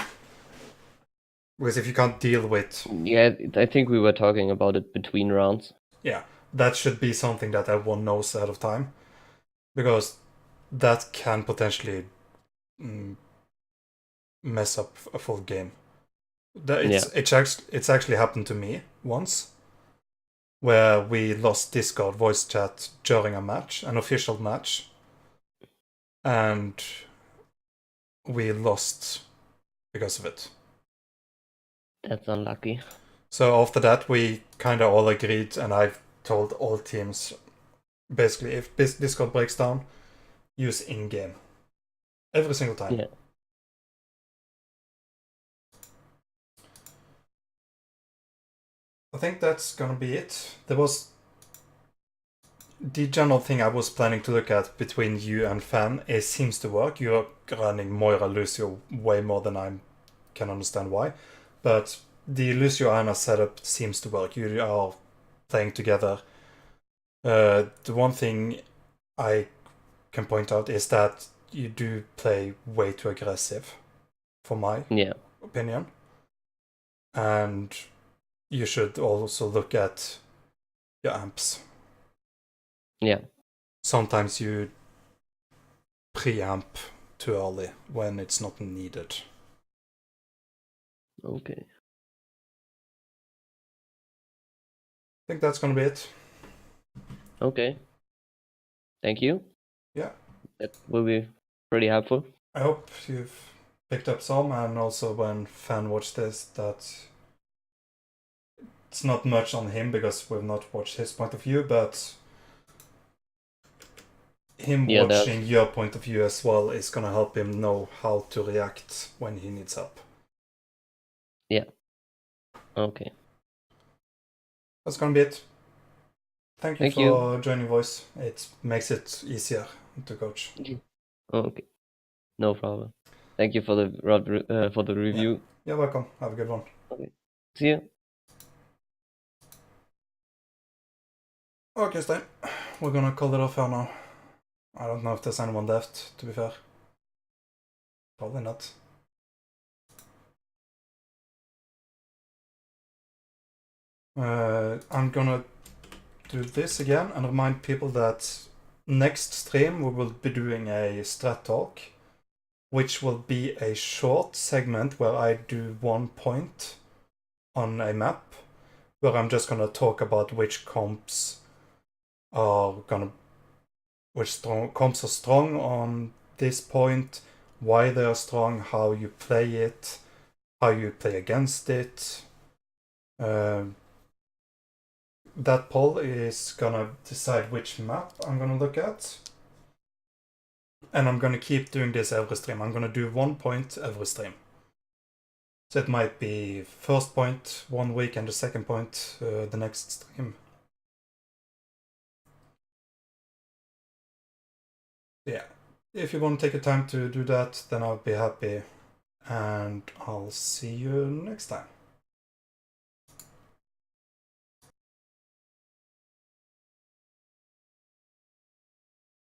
Because if you can't deal with, Yeah, I think we were talking about it between rounds. yeah, that should be something that everyone knows ahead of time. Because that can potentially mess up a full game. It's actually happened to me once, where we lost Discord voice chat during a match, an official match, and we lost because of it. That's unlucky. So after that, we kind of all agreed, and I've told all teams, basically, if Discord breaks down, use in-game. Every single time. Yeah. I think that's gonna be it. There was the general thing I was planning to look at between you and Fan. It seems to work. You're running Moira Lucio way more than I can understand why. But the Lucio Ana setup seems to work. You are playing together. The one thing I can point out is that you do play way too aggressive, for my opinion. And you should also look at your amps. Yeah. Sometimes you preamp too early when it's not needed. Okay. I think that's gonna be it. Okay. Thank you. Yeah. That will be pretty helpful. I hope you've picked up some, and also when Fan watched this, that it's not much on him because we've not watched his point of view, but him watching your point of view as well is gonna help him know how to react when he needs help. Yeah. Okay. That's gonna be it. Thank you Thank for joining voice. It makes it easier to coach. Okay. No problem. Thank you for the review. Yeah. You're welcome. Have a good one. Okay. See you. Okay, Stein. We're gonna call it off here now. I don't know if there's anyone left, to be fair. Probably not. I'm gonna do this again and remind people that next stream we will be doing a strat talk, which will be a short segment where I do 1 point on a map, where I'm just gonna talk about which comps are strong on this point, why they are strong, how you play it, how you play against it, That poll is gonna decide which map I'm gonna look at. And I'm gonna keep doing this every stream. I'm gonna do 1 point every stream. So it might be first point 1 week and the second point the next stream. Yeah. If you want to take a time to do that, then I'll be happy. And I'll see you next time.